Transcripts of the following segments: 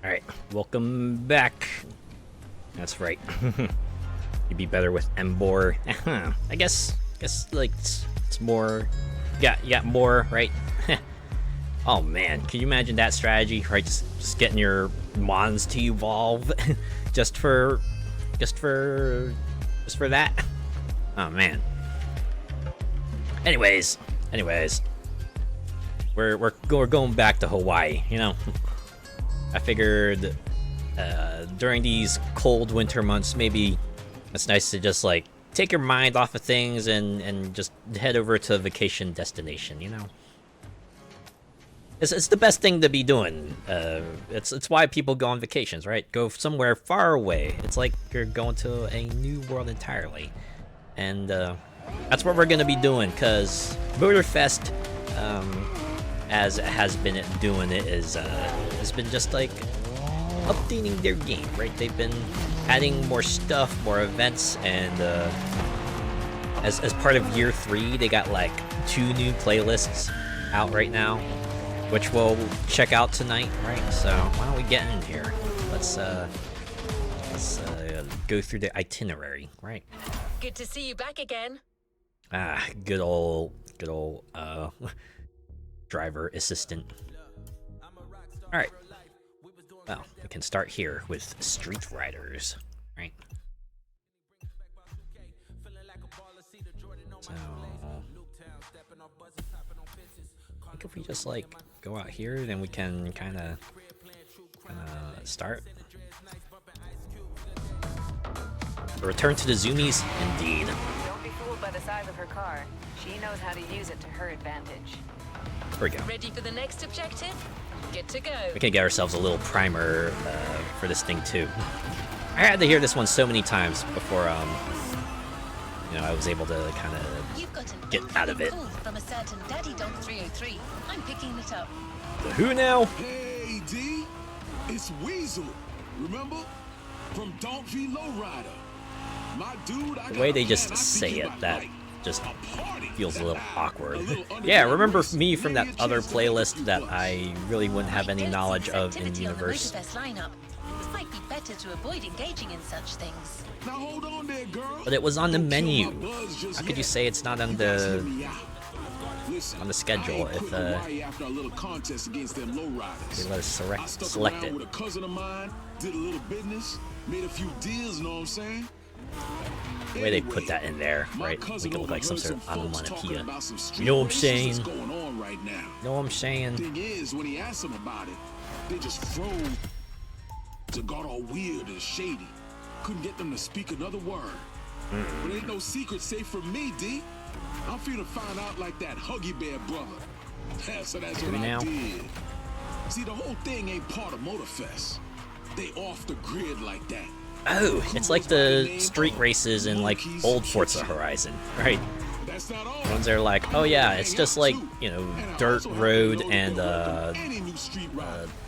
Alright, welcome back. That's right. You'd be better with Embor. I guess like it's more. You got more, right? Oh man, can you imagine that strategy? Right, just getting your mons to evolve, just for that. Oh man. Anyways, we're going back to Hawaii. You know, I figured during these cold winter months, maybe it's nice to just like take your mind off of things and just head over to a vacation destination. You know, it's the best thing to be doing. It's why people go on vacations, right? Go somewhere far away. It's like you're going to a new world entirely, and that's what we're gonna be doing. Cause Motorfest, as it has been doing it, has been just like updating their game, right? They've been adding more stuff, more events, and as part of year 3, they got like 2 new playlists out right now, which we'll check out tonight, right? So why don't we get in here? Let's go through the itinerary, right? Good to see you back again. Ah, good old driver assistant. All right. Well, we can start here with Street Riders, right? So, I think if we just like go out here, then we can kind of start. Return to the zoomies, indeed. Don't be fooled by the size of her car. She knows how to use it to her advantage. There we go. Ready for the next objective? Good to go. We can get ourselves a little primer for this thing too. I had to hear this one so many times before, you know, I was able to kind of get out of it. From a certain Daddy Dog 303. I'm picking it up. The who now? Hey, D, it's Weasel. Remember? From Donkey Lowrider. My dude, The way they just say it, that just feels a little awkward. Yeah, remember me from that other playlist that I really wouldn't have any knowledge of in the universe. Lineup. It might be better to avoid engaging in such things. Now hold on there, girl. But it was on the menu. How could you say it's not on the schedule if they let us select it? With a cousin of mine, did a little business, made a few deals, know what I'm saying? The way they put that in there, right? Make it look like some sort of onomatopoeia. You know what I'm saying? You know what I'm saying? Thing is, when he asked them about it, they just froze and got all weird and shady. Couldn't get them to speak another word. But ain't no secret safe from me, D. I'm finna find out like that Huggy Bear brother. So that's what I did. See, the whole thing ain't part of Motorfest. They off the grid like that. Oh, it's like the street races in like old Forza Horizon, right? Ones that are like, oh yeah, it's just like, you know, dirt road and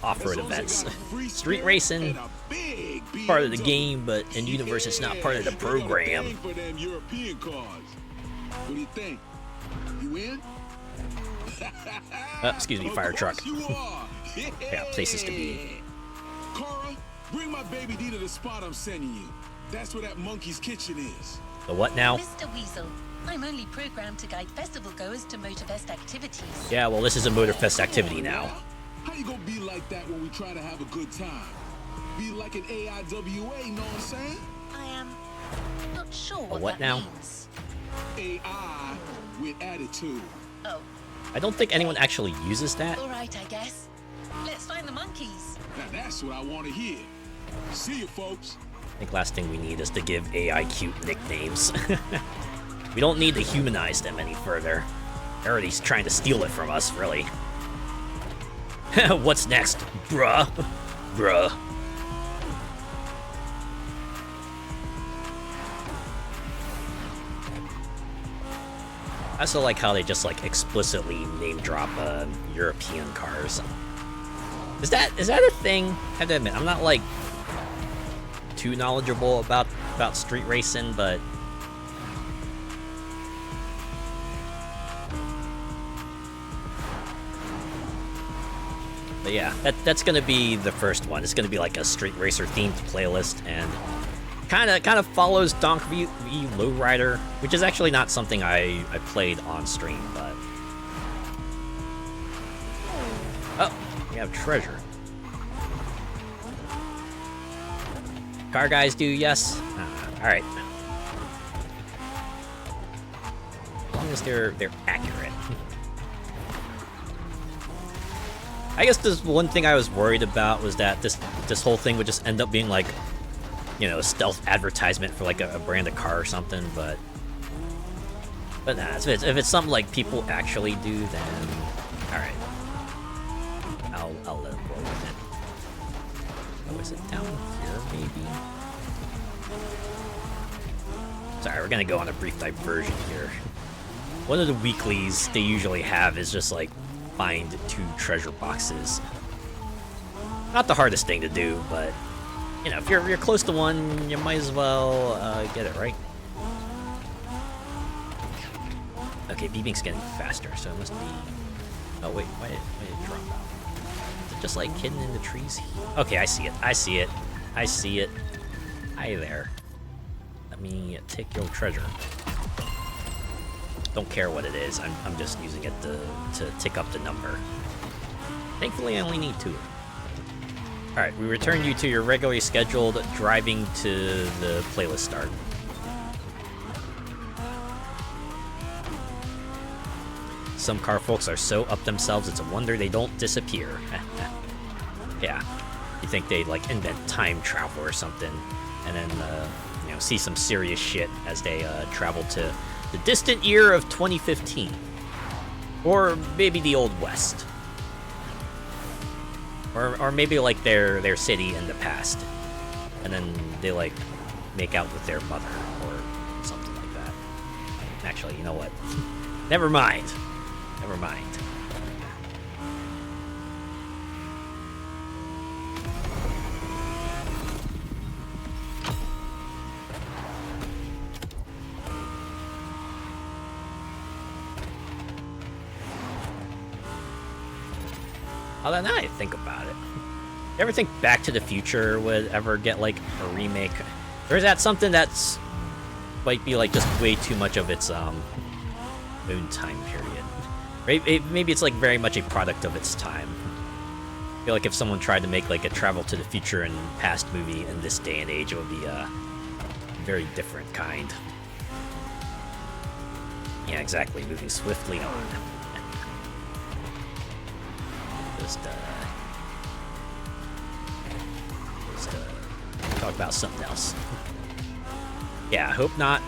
off-road events. Street racing, part of the game, but in universe it's not part of the program. What do you think? You in? Excuse me, fire truck. Yeah, places to be. Cora, bring my baby D to the spot I'm sending you. That's where that monkey's kitchen is. The what now? Mr. Weasel, I'm only programmed to guide festival goers to Motorfest activities. Yeah, well, this is a Motorfest activity now. How you gonna be like that when we try to have a good time? Be like an AIWA, know what I'm saying? I am not sure what that now? means. AI with attitude. Oh, I don't think anyone actually uses that. all right, I guess. Let's find the monkeys. Now that's what I want to hear. See you, folks. I think last thing we need is to give AI cute nicknames. We don't need to humanize them any further. They're already trying to steal it from us, really. What's next, bruh? Bruh. I also like how they just like explicitly name drop European cars. Is that a thing? I have to admit, I'm not like too knowledgeable about street racing, but But yeah, that's gonna be the first one. It's gonna be like a street racer themed playlist, and kind of follows Donk v Lowrider, which is actually not something I played on stream, but oh, we have treasure. Car guys do yes. All right. As long as they're accurate. I guess this one thing I was worried about was that this whole thing would just end up being like, you know, a stealth advertisement for like a brand of car or something. But nah, if it's something like people actually do, then all right, I'll let them roll with it. Oh, is it down here maybe? Sorry, we're gonna go on a brief diversion here. One of the weeklies they usually have is just like find 2 treasure boxes. Not the hardest thing to do, but you know, if you're close to one, you might as well get it, right? Okay, beeping's getting faster, so it must be. Oh wait, why did it drop out? Is it just like hidden in the trees? Okay, I see it. I see it. I see it. Hi there. Let me take your treasure. Don't care what it is. I'm just using it to tick up the number. Thankfully, I only need 2. All right, we return you to your regularly scheduled driving to the playlist start. Some car folks are so up themselves, it's a wonder they don't disappear. Yeah, you think they'd like invent time travel or something, and then you know, see some serious shit as they travel to the distant year of 2015, or maybe the Old West, or maybe like their city in the past, and then they like make out with their mother or something like that. Actually, you know what? Never mind. Never mind. Although now I think about it, you ever think Back to the Future would ever get like a remake? Or is that something that's might be like just way too much of its own time period? Maybe it's like very much a product of its time. I feel like if someone tried to make like a travel to the future and past movie in this day and age, it would be a very different kind. Yeah, exactly. Moving swiftly on. Just talk about something else. Yeah, I hope not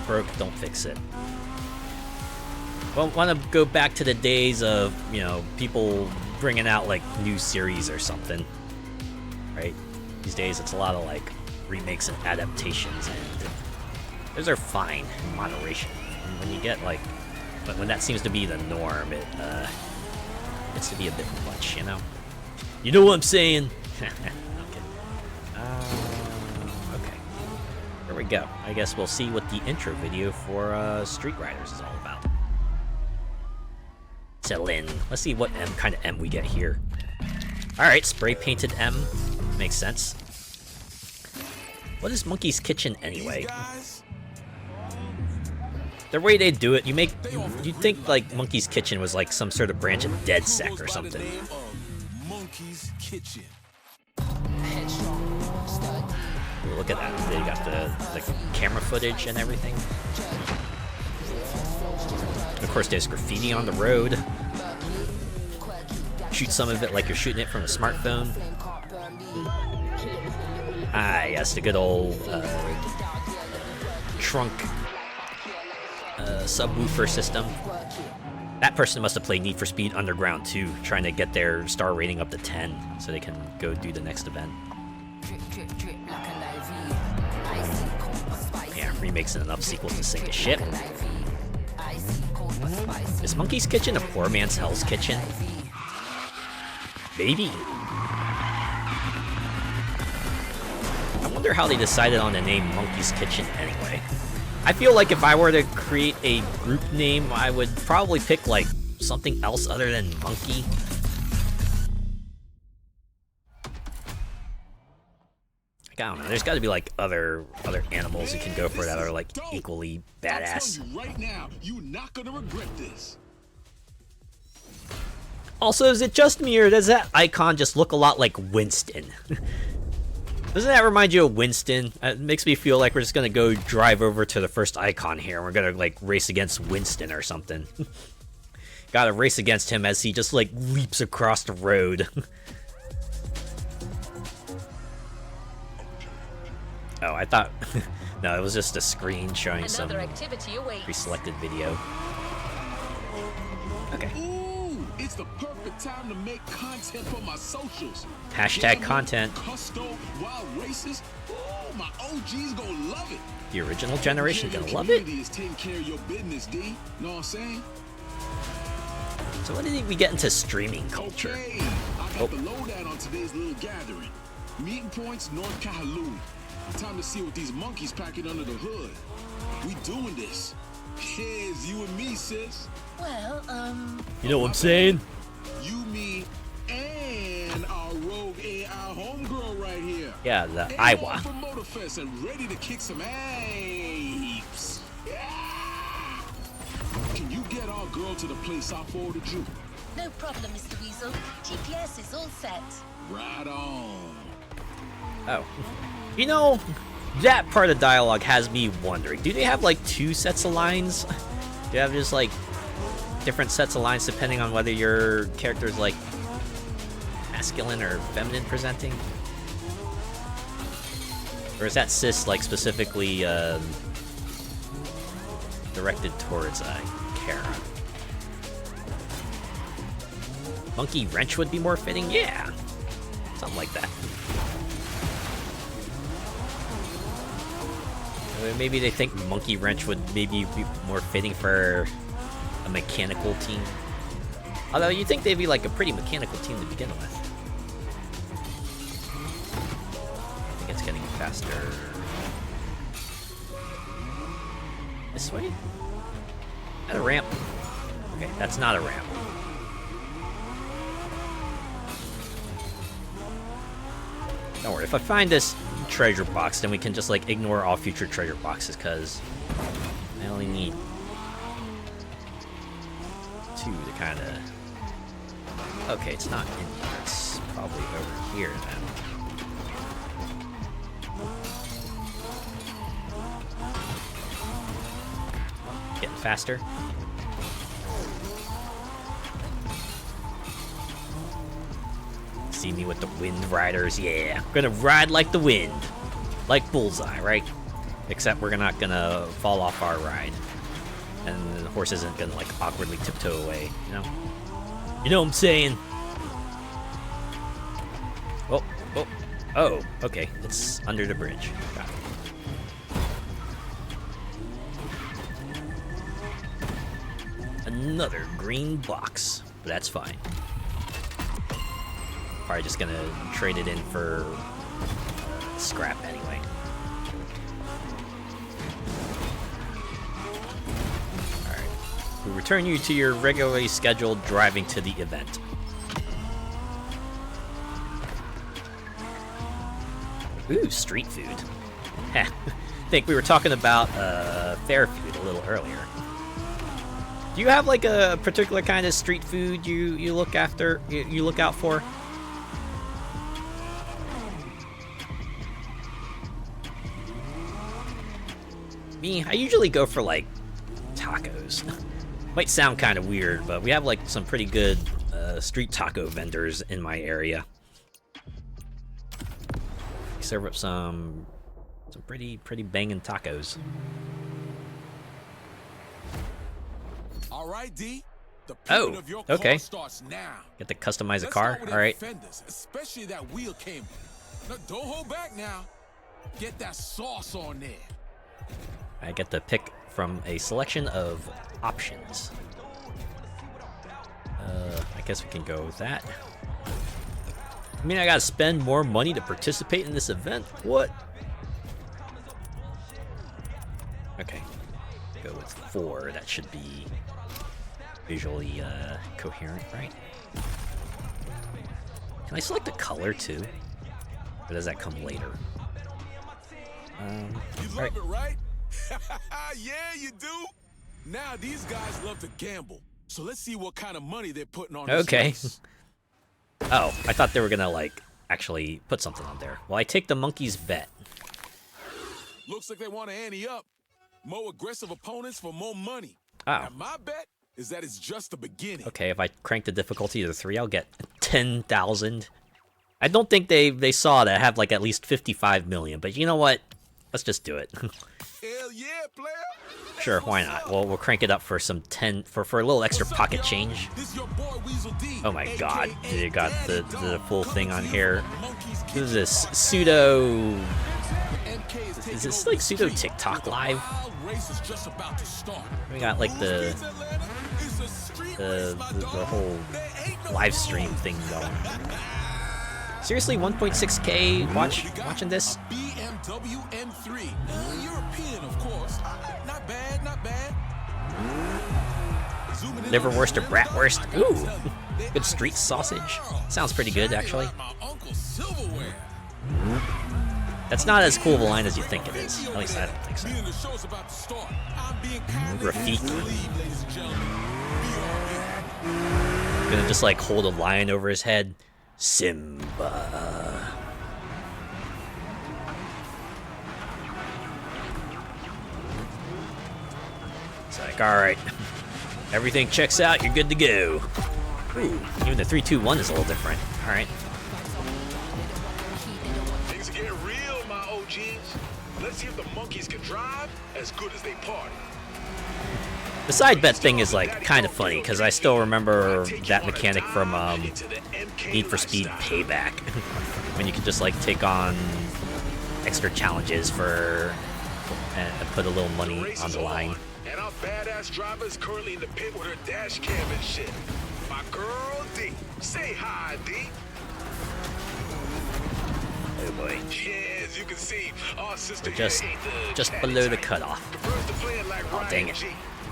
broke, don't fix it. Well, want to go back to the days of, you know, people bringing out like new series or something, right? These days it's a lot of like remakes and adaptations, and those are fine in moderation. And when you get like, but when that seems to be the norm, it gets to be a bit much, you know? You know what I'm saying? Okay. Okay. Here we go. I guess we'll see what the intro video for Street Riders is all about. Settle in. Let's see what kind of M we get here. Alright, spray painted M. Makes sense. What is Monkey's Kitchen anyway? The way they do it, you'd think like Monkey's Kitchen was like some sort of branch of DeadSec or something. Monkey's Kitchen. Ooh, look at that. They got the camera footage and everything. Of course, there's graffiti on the road. Shoot some of it like you're shooting it from a smartphone. Ah, yes, the good old trunk subwoofer system. That person must have played Need for Speed Underground too, trying to get their star rating up to 10 so they can go do the next event. Yeah, remixing enough sequels to sink a ship. Is Monkey's Kitchen a poor man's Hell's Kitchen? Maybe. I wonder how they decided on the name Monkey's Kitchen anyway. I feel like if I were to create a group name, I would probably pick like something else other than Monkey. Like, I don't know. There's got to be like other animals you can go for that are like equally badass. I'm telling you right now, you're not gonna regret this. Also, is it just me or does that icon just look a lot like Winston? Doesn't that remind you of Winston? It makes me feel like we're just gonna go drive over to the first icon here and we're gonna like race against Winston or something. Gotta race against him as he just like leaps across the road. Oh, I thought... No, it was just a screen showing some pre-selected video. Okay. Ooh, it's the perfect time to make content for my socials. Hashtag content. Custo wild races. Ooh, my OG's gonna love it. The original generation gonna love it. Is taking care of your business, D. Know what I'm saying? So when did we get into streaming culture? Okay, I got the lowdown on today's little gathering. Meeting points, North Kahului. Time to see what these monkeys packing under the hood. We doing this. Here's you and me, sis. Well, You know what I'm saying? You, me, and our rogue AI homegirl right here. Yeah, the And Iowa. from Motorfest and ready to kick some apes. Yeah! Can you get our girl to the place I forwarded you? no problem, Mr. Weasel. GPS is all set. Right on. Oh. You know, that part of the dialogue has me wondering. Do they have like 2 sets of lines? Do you have just like different sets of lines depending on whether your character is like masculine or feminine presenting? Or is that cis like specifically directed towards Kara? Monkey wrench would be more fitting? Yeah. Something like that. Maybe they think Monkey Wrench would maybe be more fitting for a mechanical team. Although you'd think they'd be like a pretty mechanical team to begin with. I think it's getting faster. This way? Is that a ramp? Okay, that's not a ramp. Don't worry, if I find this treasure box, then we can just like ignore all future treasure boxes, because I only need 2 to kind of... Okay, it's not in here, it's probably over here then. Getting faster. See me with the Wind Riders, yeah. We're gonna ride like the wind. Like Bullseye, right? Except we're not gonna fall off our ride. And the horse isn't gonna like awkwardly tiptoe away, you know? You know what I'm saying? Oh, okay. It's under the bridge. Got it. Another green box, but that's fine. Probably just gonna trade it in for scrap anyway. Alright. We return you to your regularly scheduled driving to the event. Ooh, street food. Heh. I think we were talking about fair food a little earlier. Do you have like a particular kind of street food you look after, you look out for? Me, I usually go for like tacos. Might sound kind of weird, but we have like some pretty good street taco vendors in my area. We serve up some pretty banging tacos. All right, D. The Oh, pivot of your okay. car starts now. Get to customize a Let's car. start with All right. Fenders, especially that wheel camber. Now, don't hold back now. Get that sauce on there. I get to pick from a selection of options. I guess we can go with that. I mean, I gotta spend more money to participate in this event? What? Okay. Go with 4. That should be visually coherent, right? Can I select a color too? Or does that come later? You love Right. it, right? Yeah, you do. Now these guys love to gamble. So let's see what kind of money they're putting on this Okay. race. Oh, I thought they were gonna, like, actually put something on there. Well, I take the monkey's bet. Looks like they want to ante up. More aggressive opponents for more money. Oh. And my bet is that it's just the beginning. Okay, if I crank the difficulty to 3, I'll get 10,000. I don't think they saw that I have, like, at least 55 million, but you know what? Let's just do it. Hell yeah, player. Sure, why not? Well, we'll crank it up for some 10 for a little extra pocket change. This your boy Weasel D, Oh my god, aka you got the Daddy full Dog, thing on coming here. from Monkey's What is Kitchen. this? Pseudo... MK Is taking this over like the pseudo street. TikTok The live? wild race is just about to start. We got like Who's the beats Atlanta? It's a street the, race, my the, dog. the whole There ain't no live stream thing going. Seriously, 1.6K watching this? A BMW M3. European, of course. Not bad, not bad. Zooming in on Liverwurst or the bratwurst? I gotta Ooh, tell you, they good street ice sausage. girl. Sounds pretty good, Shiny actually. like my uncle's silverware. That's not as cool of a line as you think it is. At least I don't think so. Meaning the show's about to start. I'm being kindly Rafiki. relieved, ladies and gentlemen. BRB. Gonna just like hold a lion over his head. Simba. It's like, alright. Everything checks out, you're good to go. Ooh, even the 3-2-1 is a little different. Alright. Things are getting real, my OGs. Let's see if the monkeys can drive as good as they party. The side bet thing is like kind of funny because I still remember that mechanic from Need for Speed Payback, when you could just like take on extra challenges for and put a little money on the line. And our badass driver is currently in the pit with her dash cam and shit. My girl D. Say hi, D. Oh boy, Yeah, as you can see, our sister we're just here ain't just catty below the type. cutoff. Prefers to play it like Oh, Ryan dang it. G.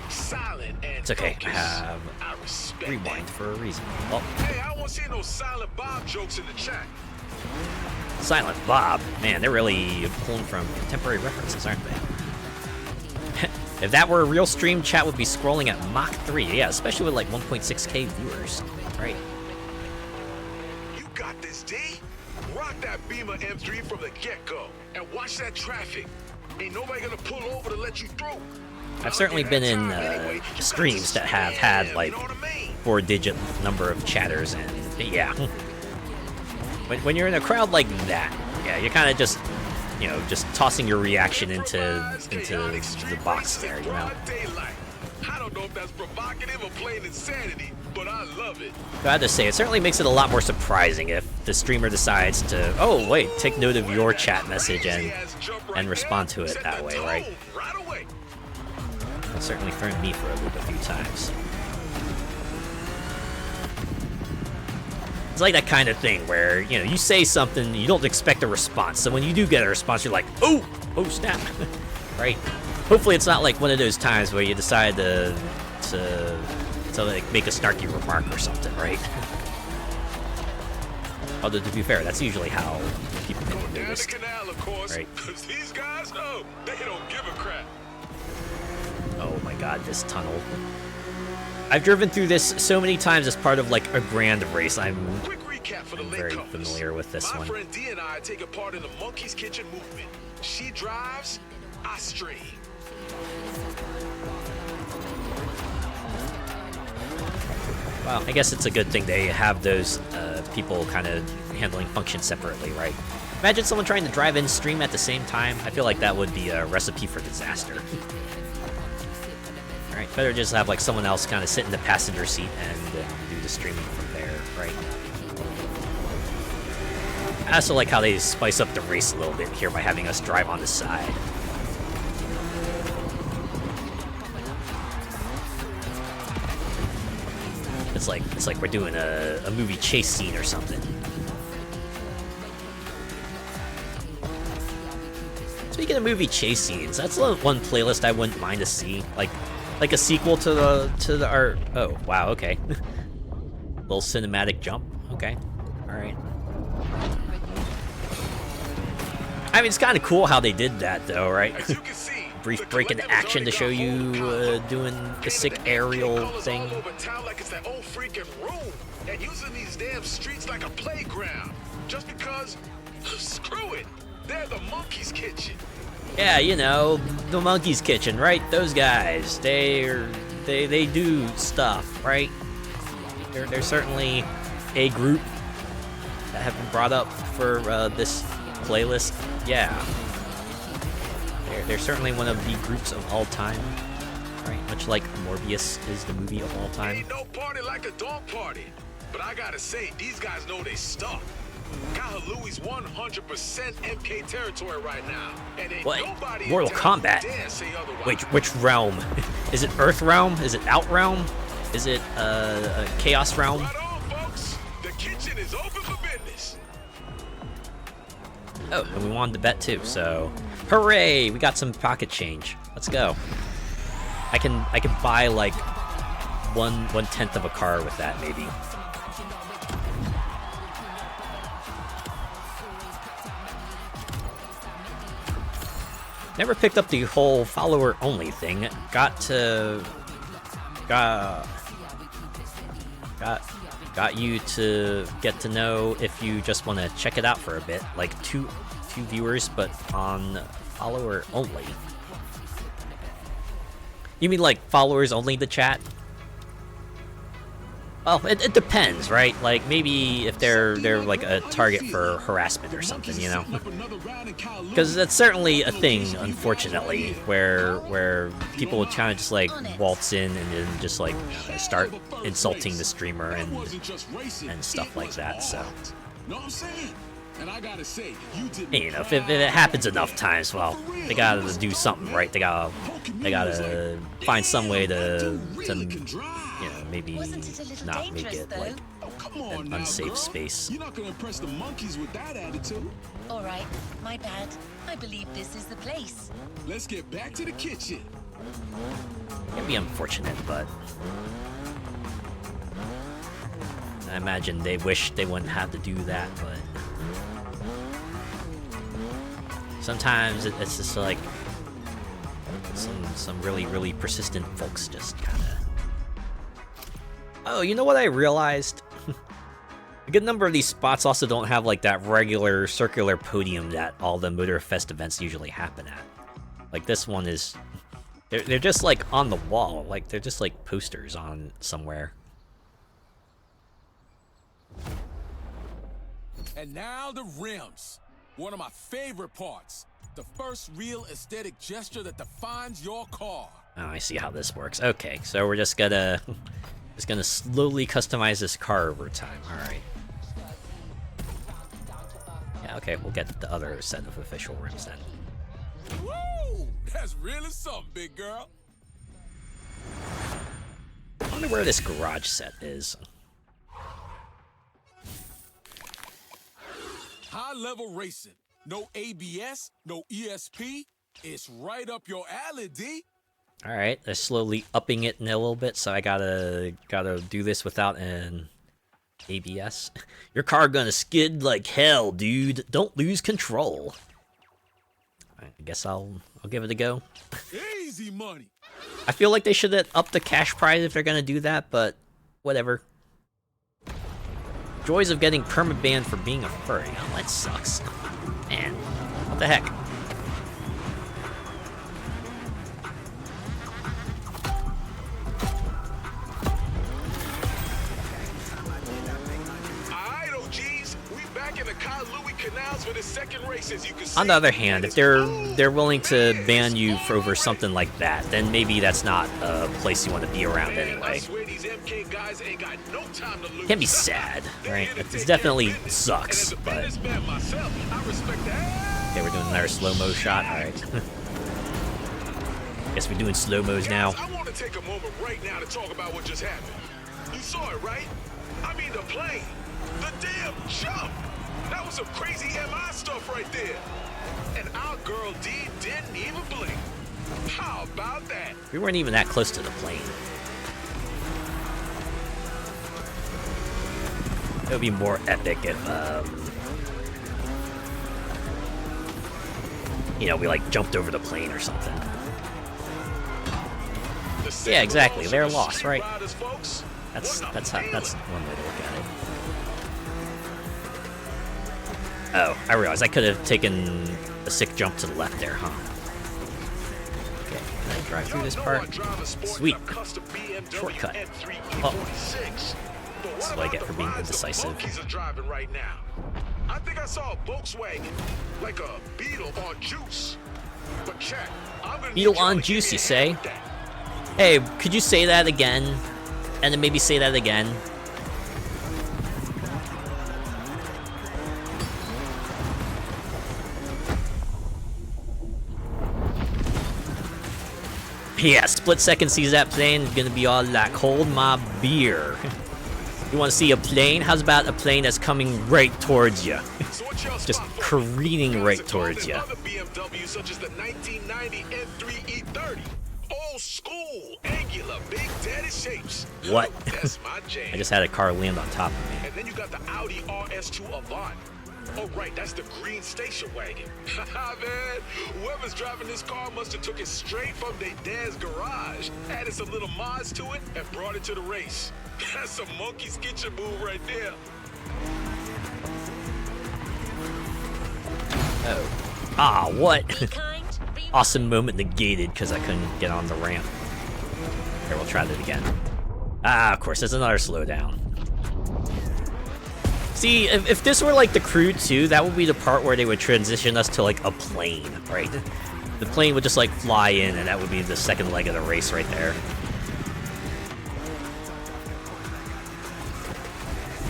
Silent and It's okay. I focused. have I respect rewind that. for a reason. Oh, Hey, I don't want to see no silent Bob jokes in the chat. Silent Bob. Man, they're really pulling from contemporary references, aren't they? If that were a real stream, chat would be scrolling at Mach 3. Yeah, especially with like 1.6K viewers. Right. You got this, D. Rock that Beamer M3 from the get-go and watch that traffic. Ain't nobody gonna pull over to let you through. I've certainly been in streams that have had like 4-digit number of chatters, and yeah. When you're in a crowd like that, yeah, you're kind of just, you know, just tossing your reaction into the box there, you know. I don't know if that's provocative or plain insanity, but I love it. I have to say, it certainly makes it a lot more surprising if the streamer decides to, oh wait, take note of your chat message and respond to it that way, right? Right away. It's certainly thrown me for a loop a few times. It's like that kind of thing where, you know, you say something, you don't expect a response. So when you do get a response, you're like, oh snap, right? Hopefully it's not like one of those times where you decide to like make a snarky remark or something, right? Although to be fair, that's usually how people get Down the noticed. canal, of course, Right. because these guys, oh, they don't give a crap. Oh my god, this tunnel. I've driven through this so many times as part of like a grand race. I'm Quick recap for the I'm very latecomers. familiar with this My one. friend D and I take a part in the Monkey's Kitchen movement. She drives, I stream. Well, I guess it's a good thing they have those people kind of handling functions separately, right? Imagine someone trying to drive and stream at the same time. I feel like that would be a recipe for disaster. Alright, better just have like someone else kind of sit in the passenger seat and do the streaming from there, right? I also like how they spice up the race a little bit here by having us drive on the side. It's like we're doing a movie chase scene or something. Speaking of movie chase scenes, that's one playlist I wouldn't mind to see, like a sequel to the art. Oh wow, okay. Little cinematic jump. Okay, all right. I mean, it's kind of cool how they did that, though, right? As you can see, Brief the break in collectives action to already show got you whole combo, doing the painting sick the aerial colors thing. all over town like it's their own freaking room, and using these damn streets like a playground. Just because, screw it, they're the monkey's kitchen. Yeah, you know, the monkey's kitchen, right? Those guys, they do stuff, right? They're certainly a group that have been brought up for this playlist. Yeah, they're certainly one of the groups of all time, right? Much like Morbius is the movie of all time. Ain't no party like a dog party. But I gotta say, these guys know they stuff. Kahalui's 100% MK territory right now. And ain't What? nobody Mortal in town Kombat? dare say otherwise. Wait, which realm? Is it Earth realm? Is it Out realm? Is it Chaos realm? Right on, folks. The kitchen is open for business. Oh, and we wanted to bet too, so hooray! We got some pocket change. Let's go. I can buy like one tenth of a car with that, maybe. Never picked up the whole follower only thing. Got you to get to know if you just want to check it out for a bit, like two viewers, but on follower only. You mean like followers only the chat? Well, it depends, right? Like maybe if they're like a target for harassment or something, you know? Because that's certainly a thing, unfortunately, where people will kind of just like waltz in and then just like start insulting the streamer and stuff like that. So, you know, if it happens enough times, well, they gotta do something, right? They gotta find some way to you know, maybe not make it like an unsafe space. You're not gonna impress the monkeys with that attitude. All right, my bad. I believe this is the place. Let's get back to the kitchen. It'd be unfortunate, but I imagine they wish they wouldn't have to do that, but sometimes it's just like some really persistent folks just kind of. Oh, you know what I realized? A good number of these spots also don't have like that regular circular podium that all the Motorfest events usually happen at. Like this one is, they're just like on the wall, like they're just like posters on somewhere. And now the rims. One of my favorite parts. The first real aesthetic gesture that defines your car. Oh, I see how this works. Okay, so we're just gonna slowly customize this car over time. All right. Yeah, okay, we'll get the other set of official rims then. Woo! That's really something, big girl. I wonder where this garage set is. High-level racing. No ABS, no ESP. It's right up your alley, D. All right, they're slowly upping it in a little bit, so I gotta do this without an ABS. Your car gonna skid like hell, dude. Don't lose control. I guess I'll give it a go. Easy money. I feel like they should have upped the cash prize if they're gonna do that, but whatever. Joys of getting permabanned for being a furry. Oh, that sucks. Man, what the heck? On the other hand, if they're willing to ban you for over something like that, then maybe that's not a place you want to be around anyway. Can be sad, right? It definitely sucks, but okay, we're doing another slow-mo shot. All right. Guess we're doing slow-mos now. I want to take a moment right now to talk about what just happened. You saw it, right? I mean the plane, the damn jump. That was some crazy MI stuff right there. And our girl D didn't even blink. How about that? We weren't even that close to the plane. It would be more epic if you know, we like jumped over the plane or something. Yeah, exactly. They're lost, right? That's one way to look at it. Oh, I realized I could have taken a sick jump to the left there, huh? Okay, can I drive through this part? Sweet. Shortcut. Oh. That's what I get for being indecisive. I think I saw a Volkswagen, like a Beetle on juice. But check. Beetle on juice, you say? Hey, could you say that again? And then maybe say that again? Yeah, split second sees that plane, gonna be all like, hold my beer. You wanna see a plane? How's about a plane that's coming right towards you? Just careening right towards you. BMWs such as the 1990 N3E30. Old school, angular, big daddy shapes. What? That's my jam. I just had a car land on top of me. And then you got the Audi RS2 Avant. Oh, right, that's the green station wagon. Man, whoever's driving this car must have took it straight from their dad's garage, added some little mods to it, and brought it to the race. That's some monkey's kitchen move right there. Oh. Ah, what? Be kind, be Awesome moment negated because I couldn't get on the ramp. Here, we'll try that again. Ah, of course, there's another slowdown. See, if this were like the Crew 2, that would be the part where they would transition us to like a plane, right? The plane would just like fly in, and that would be the second leg of the race right there.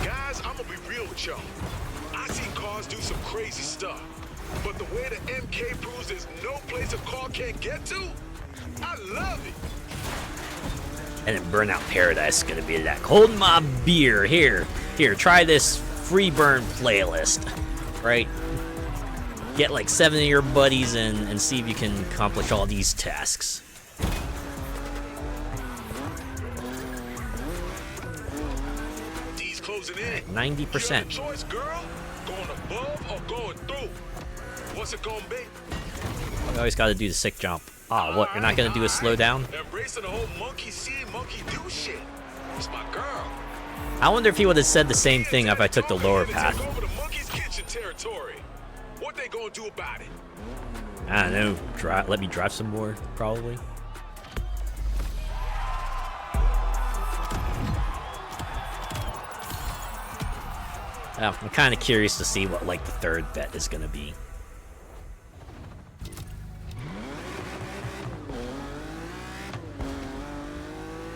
Guys, I'm gonna be real with y'all. I seen cars do some crazy stuff, but the way the MK proves there's no place a car can't get to, I love it. And then Burnout Paradise is gonna be like, hold my beer, here, try this free burn playlist, right? Get like 7 of your buddies and see if you can accomplish all these tasks. D's closing in. 90%. Choice, girl. Going above or going through? What's it gonna be? We always gotta do the sick jump. Ah, what, you're not gonna do a slowdown? Embracing the whole monkey see, monkey do shit. It's my girl. I wonder if he would have said the same thing if I took the lower path. Take over the monkey's kitchen territory. What they gonna do about it? I don't know, let me drive some more, probably. Well, I'm kind of curious to see what, like, the third bet is gonna be.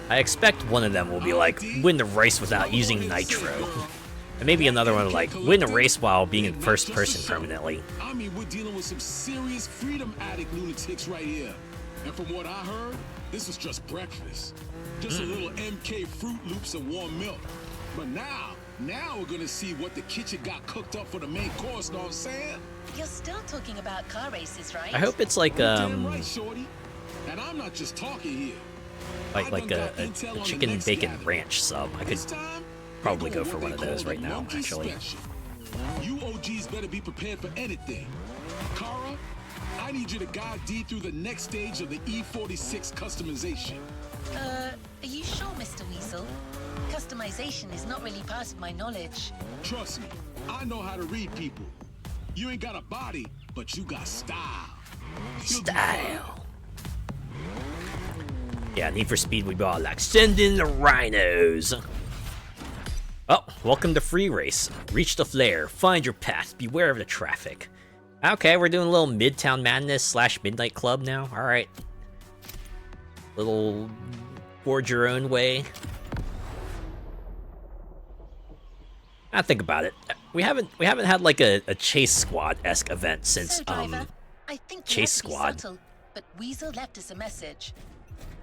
I expect one of them will be like, win the race without using nitro. And maybe another one will like, win the race while being in first person permanently. I mean, we're dealing with some serious freedom addict lunatics right here. And from what I heard, this was just breakfast. Just a little MK Fruit Loops and warm milk. But now we're gonna see what the kitchen got cooked up for the main course, know what I'm saying? You're still talking about car races, right? I hope it's like, Damn right, shorty. And I'm not just talking here. like a chicken and bacon ranch sub. I could probably go for one of those right now, actually. You OGs better be prepared for anything. Kara, I need you to guide D through the next stage of the E46 customization. Are you sure, Mr. Weasel? Customization is not really part of my knowledge. Trust me, I know how to read people. You ain't got a body, but you got style. Style. Yeah, Need for Speed would be all like, send in the rhinos. Oh, welcome to Free Race. Reach the flare, find your path, beware of the traffic. Okay, we're doing a little Midtown Madness / Midnight Club now. All right. Little forge your own way. I think about it. We haven't had like a Chase Squad-esque event since So, driver, I think we Chase have to be Squad. subtle, but Weasel left us a message.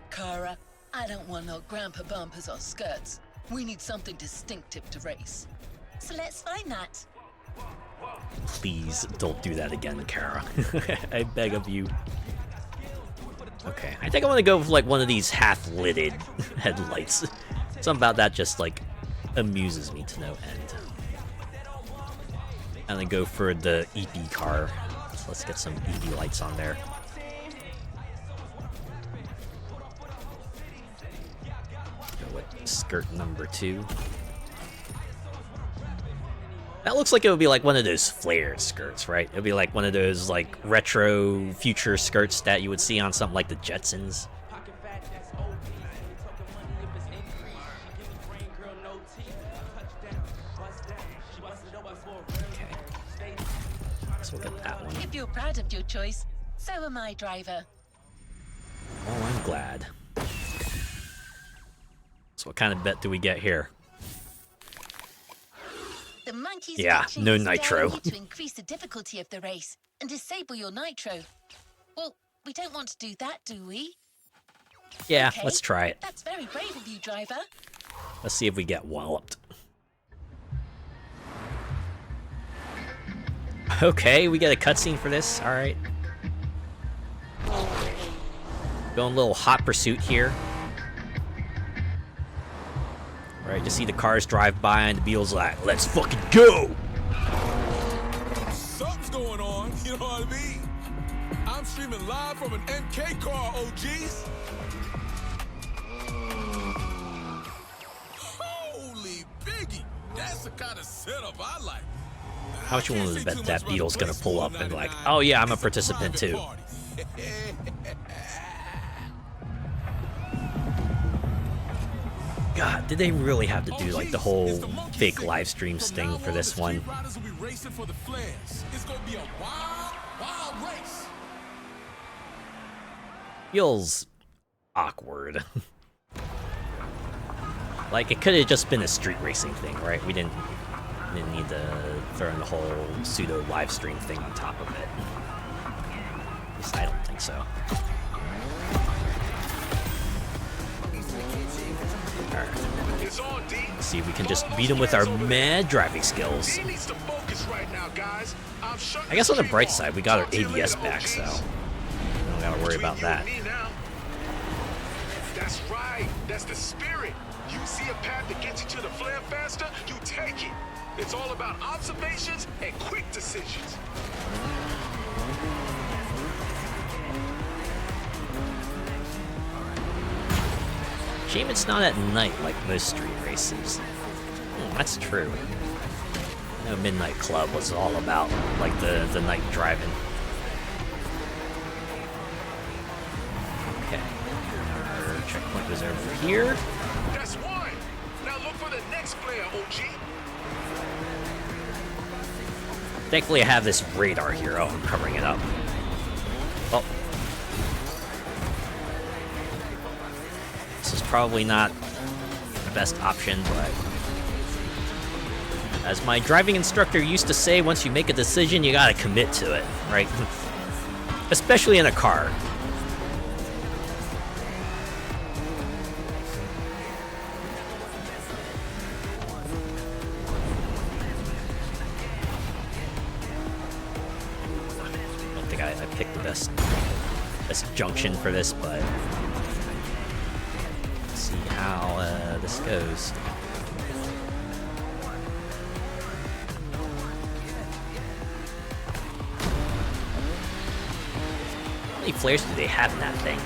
Kara, I don't want no grandpa bumpers or skirts. We need something distinctive to race. So let's find that. Please don't do that again, Kara. I beg of you. Okay, I think I want to go with like one of these half-lidded headlights. Something about that just like amuses me to no end. And then go for the EP car Let's get some EV lights on there. Go with skirt number 2. That looks like it would be like one of those flared skirts, right? It would be like one of those like retro future skirts that you would see on something like the Jetsons. Okay. Let's look at that one. If you're proud of your choice, so am I, driver. Oh, I'm glad. So what kind of bet do we get here? The monkey's Yeah, watching no is nitro. daring you to increase the difficulty of the race and disable your nitro. Well, we don't want to do that, do we? Yeah, Okay, let's try it. That's very brave of you, driver. Let's see if we get walloped. Okay, we get a cutscene for this. All right. Going a little hot pursuit here. All right, just see the cars drive by and the Beetle's like, "Let's fucking go!" Something's going on, you know what I mean? I'm streaming live from an MK car, OGs. Holy biggie, that's the kind of setup I like. How much you want to bet that Beetle's gonna pull up and be like, "Oh yeah, I'm a participant too." God, did they really have to do like the whole fake live stream sting for this one? Feels awkward. Like it could have just been a street racing thing, right? We didn't need to throw in the whole pseudo live stream thing on top of it. At least I don't think so. Alright. Let's see if we can just beat him with our mad driving skills. I guess on the bright side, we got our ABS back, so we don't gotta worry about that. That's right. That's the spirit. You see a path that gets you to the flare faster, you take it. It's all about observations and quick decisions. Shame it's not at night like most street races. That's true. I know Midnight Club was all about like the night driving. Okay. Our checkpoint was over here. That's one. Now look for the next player, OG. Thankfully I have this radar here. Oh, I'm covering it up. Oh. This is probably not the best option, but as my driving instructor used to say, once you make a decision, you gotta commit to it, right? Especially in a car. I don't think I picked the best junction for this, but let's see how this goes. How many flares do they have in that thing?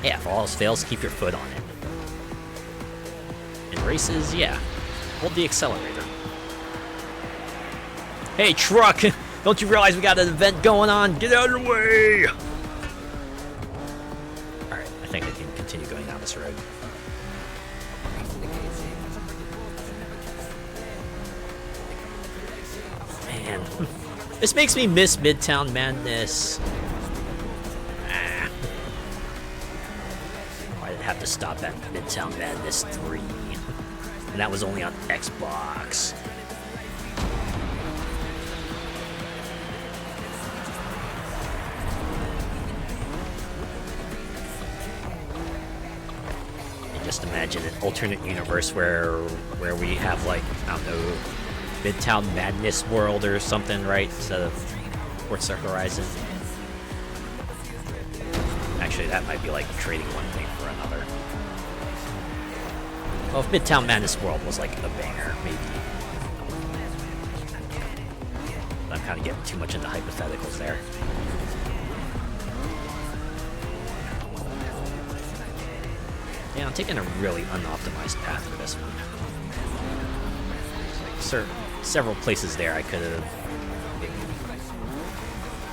Yeah, if all else fails, keep your foot on it. In races, yeah, hold the accelerator. Hey, truck! Don't you realize we got an event going on? Get out of the way! Alright, I think I can continue going down this road. Man, this makes me miss Midtown Madness. Ah. I didn't have to stop at Midtown Madness 3. And that was only on Xbox. Just imagine an alternate universe where we have like, I don't know, Midtown Madness World or something, right? Instead of Forza Horizon. Actually, that might be like trading one thing for another. Well, if Midtown Madness World was like a banger, maybe I'm kind of getting too much into hypotheticals there. Yeah, I'm taking a really unoptimized path for this one. Like several places there I could have maybe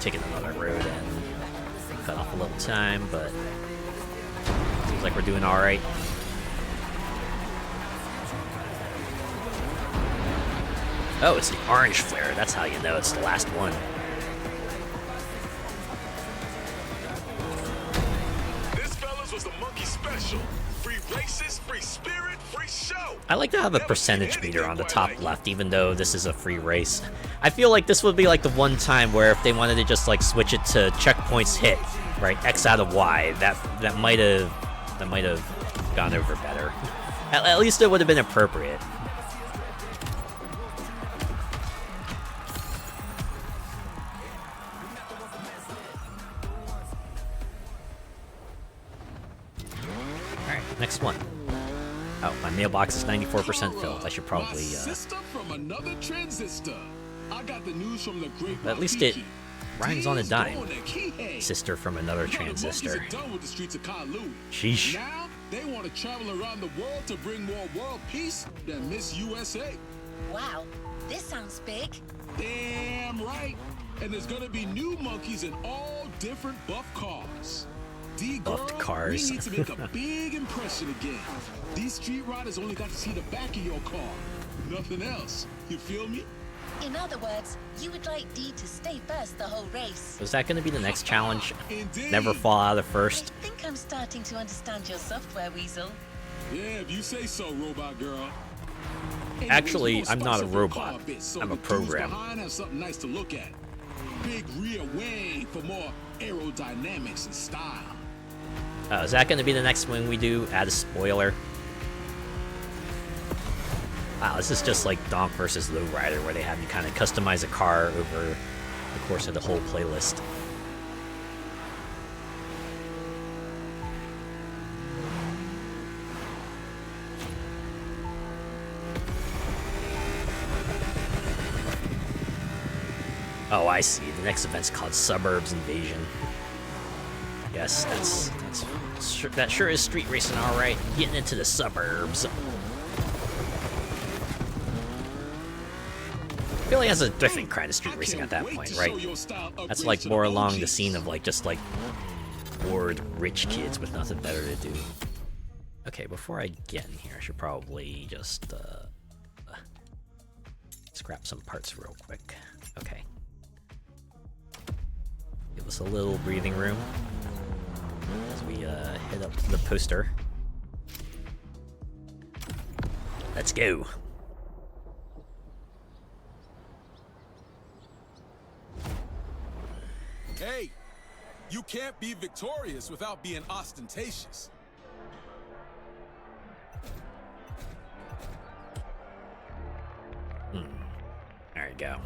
taken another road and cut off a little time, but seems like we're doing alright. Oh, it's the orange flare. That's how you know it's the last one. This, fellas, was the monkey special. Free races, free spirit, free show. I like to have a percentage meter on the top left, even though this is a free race. I feel like this would be like the one time where if they wanted to just like switch it to checkpoints hit, right, X out of Y, that might have gone over better. At least it would have been appropriate. Next one. Oh, my mailbox is 94% filled. I should probably, Sister from another transistor. I got the news from the great at least it rhymes on a D's dime. going to Kihei. Sister from another The monkeys transistor. are done with the streets of Kalu. Sheesh. Now they want to travel around the world to bring more world peace than Miss USA. Wow, this sounds big. Damn right. And there's gonna be new monkeys in all different buff cars. Buffed Girl, cars. we need to make a big impression again. These street riders only got to see the back of your car, nothing else. You feel me? In other words, you would like Dee to stay first the whole race. Was that going to be the next challenge? Indeed. Never fall out of first. I think I'm starting to understand your software, Weasel. Yeah, if you say so, robot girl. Actually, Anyways, we're I'm gonna not a spice up your robot. car bit so I'm a the dudes program. behind have something nice to look at. Big rear wing for more aerodynamics and style. Is that going to be the next one we do? Add a spoiler. Wow, this is just like Donk versus Lowrider, where they have you kind of customize a car over the course of the whole playlist. Oh, I see. The next event's called Suburbs Invasion. Yes, that sure is street racing, all right. Getting into the suburbs. I feel like that's a different kind of street racing at that point, right? That's like more along the scene of like just like bored rich kids with nothing better to do. Okay, before I get in here, I should probably just scrap some parts real quick. Okay. Give us a little breathing room as we head up to the poster. Let's go. Hey, you can't be victorious without being ostentatious. There you go.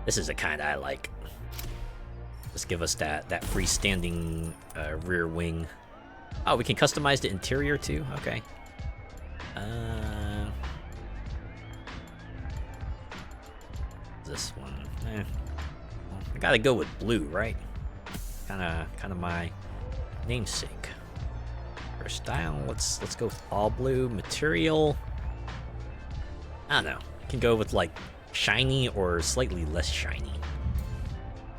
This is the kind I like. Just give us that freestanding rear wing. Oh, we can customize the interior too? Okay. This one. Well, I gotta go with blue, right? Kinda my namesake. For style, let's go with all blue. Material, I don't know. Can go with like shiny or slightly less shiny.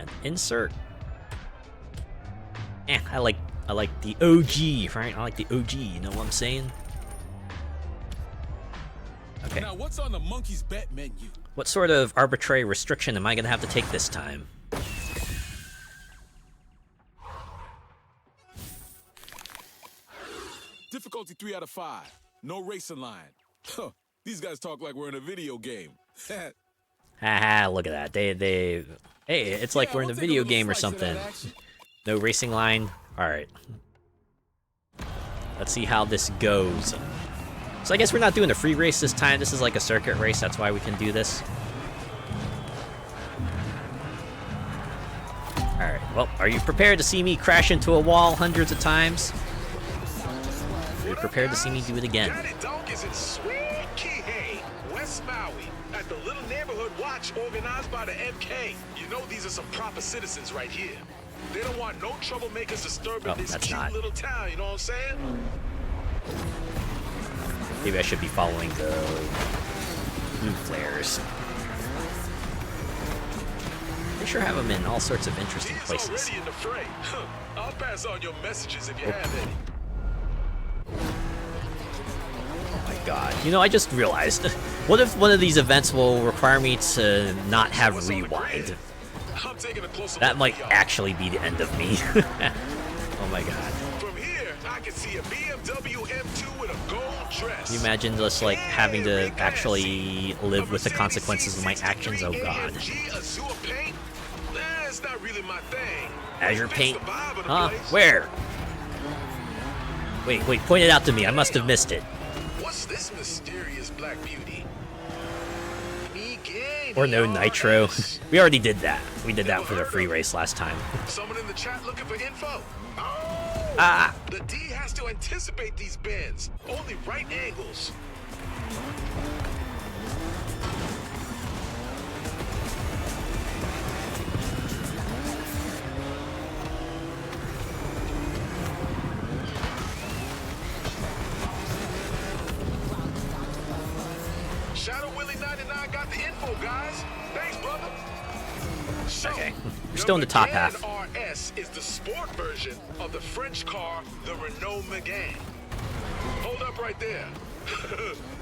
An insert. I like the OG, right? I like the OG, you know what I'm saying? Okay. Now, what's on the monkey's bet menu? What sort of arbitrary restriction am I gonna have to take this time? Difficulty 3 out of 5. No racing line. Huh, these guys talk like we're in a video game. Haha, look at that. They hey, it's like we're in a video game or something. No racing line. Alright. Let's see how this goes. So I guess we're not doing a free race this time. This is like a circuit race. That's why we can do this. Alright, well, are you prepared to see me crash into a wall hundreds of times? Are you prepared to see me do it again? Daddy Donk is in sweet Kihei, West West Maui at the little neighborhood watch organized by the MK. You know these are some proper citizens right here. They don't want no troublemakers disturbing this cute little town, you know what I'm saying? Maybe I should be following the blue flares. They sure have them in all sorts of interesting places. Already in the fray. I'll pass on your messages if you have any. Oh my god. You know, I just realized, what if one of these events will require me to not have rewind? That might actually be the end of me. Oh my god. From here, I can see a BMW M2 with a gold dress. Can you imagine just like having to actually live with the consequences of my actions? Oh god. That's not really my thing. Azure paint? Huh? Where? Wait, point it out to me. I must have missed it. What's this mysterious black beauty? Or no nitro. We already did that. We did that for the free race last time. Someone in the chat looking for info. Oh, Ah! The D has to anticipate these bends. Only right angles. Shadow Willie 99 got the info, guys. Thanks, brother. So, okay, we're still in the top half. RS is the sport version of the French car, the Renault Megane. Hold up right there.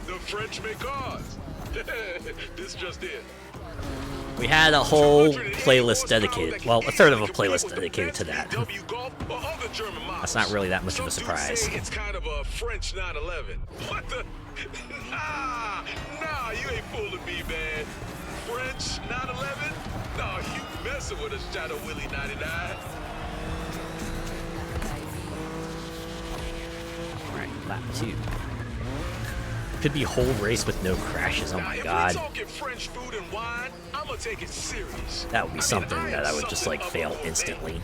The French make cars. This just in. We had a whole playlist dedicated. Well, a third of a playlist dedicated to that. That's not really that much of a surprise. It's kind of a French 911. What the? Nah, you ain't fooling me, man. French 911? Nah, you messing with a Shadow Willie 99. Alright, lap 2. Could be whole race with no crashes. Oh my god. French food and wine, I'm gonna take it serious. That would be something that I would just like fail instantly.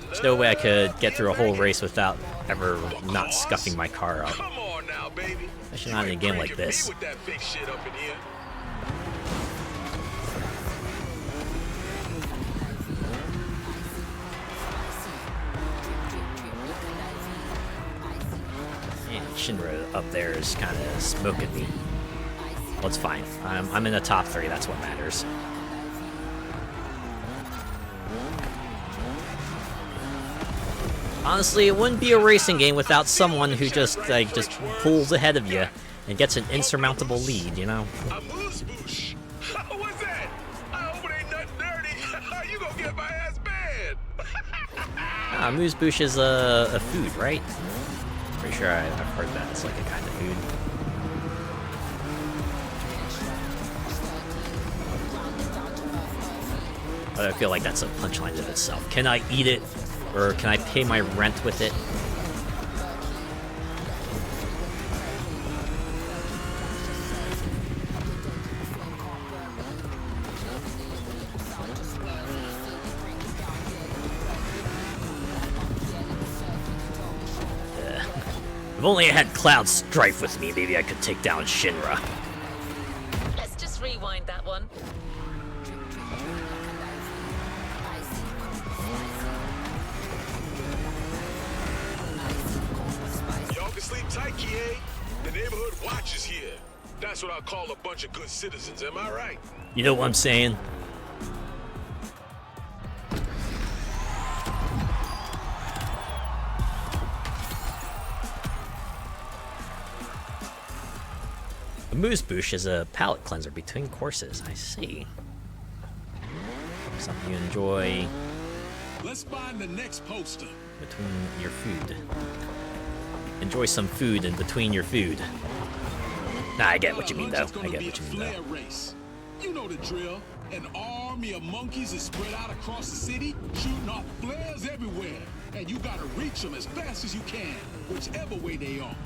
There's no way I could get through a whole race without ever not scuffing my car up. Come on now, baby. Especially not in a game like this. With that fake shit up in here. Man, Shinra up there is kind of smoking me. Well, it's fine. I'm in the top 3. That's what matters. Honestly, it wouldn't be a racing game without someone who just pulls ahead of you and gets an insurmountable lead, you know? What's that? I hope it ain't nothing dirty. You gonna get my ass banned. Amuse-bouche is a food, right? Pretty sure I've heard that. It's like a kind of food. But I feel like that's a punchline of itself. Can I eat it? Or can I pay my rent with it? If only I had Cloud Strife with me, maybe I could take down Shinra. Let's just rewind that one. Y'all can sleep tight, Kie. The neighborhood watch is here. That's what I call a bunch of good citizens, am I right? You know what I'm saying? Amuse-bouche is a palate cleanser between courses. I see. Something you enjoy. Let's find the next poster. Between your food. Enjoy some food in between your food. Nah, I get what you mean, though. I get what you mean, though. Race. You know the drill. An army of monkeys is spread out across the city, shooting off flares everywhere. And you gotta reach them as fast as you can, whichever way they are.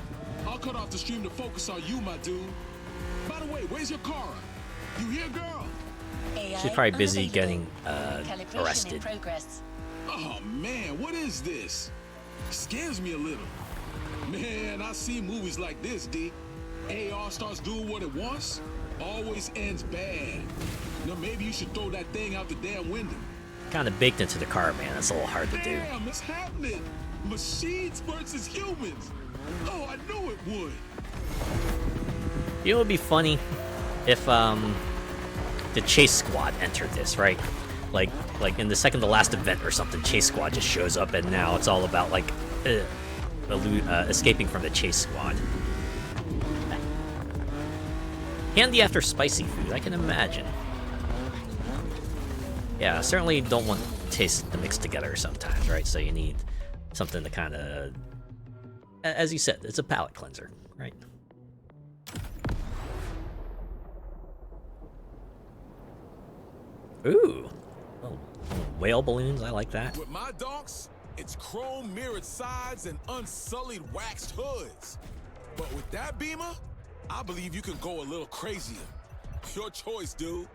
I'll cut off the stream to focus on you, my dude. By the way, where's your car? You here, girl? She's probably busy getting arrested. Oh man, what is this? Scares me a little. Man, I see movies like this, D. AR starts doing what it wants, always ends bad. Now maybe you should throw that thing out the damn window. Kind of baked into the car, man. That's a little hard to do. Damn, it's happening. Machines versus humans. Oh, I knew it would. You know, it would be funny if the chase squad entered this, right? Like in the second to last event or something, chase squad just shows up, and now it's all about like escaping from the chase squad. Handy after spicy food, I can imagine. Yeah, certainly don't want taste to mix together sometimes, right? So you need something to kind of, as you said, it's a palate cleanser, right? Ooh, oh, whale balloons, I like that. With my donks, it's chrome mirrored sides and unsullied waxed hoods. But with that Beamer, I believe you can go a little crazier. Your choice, dude.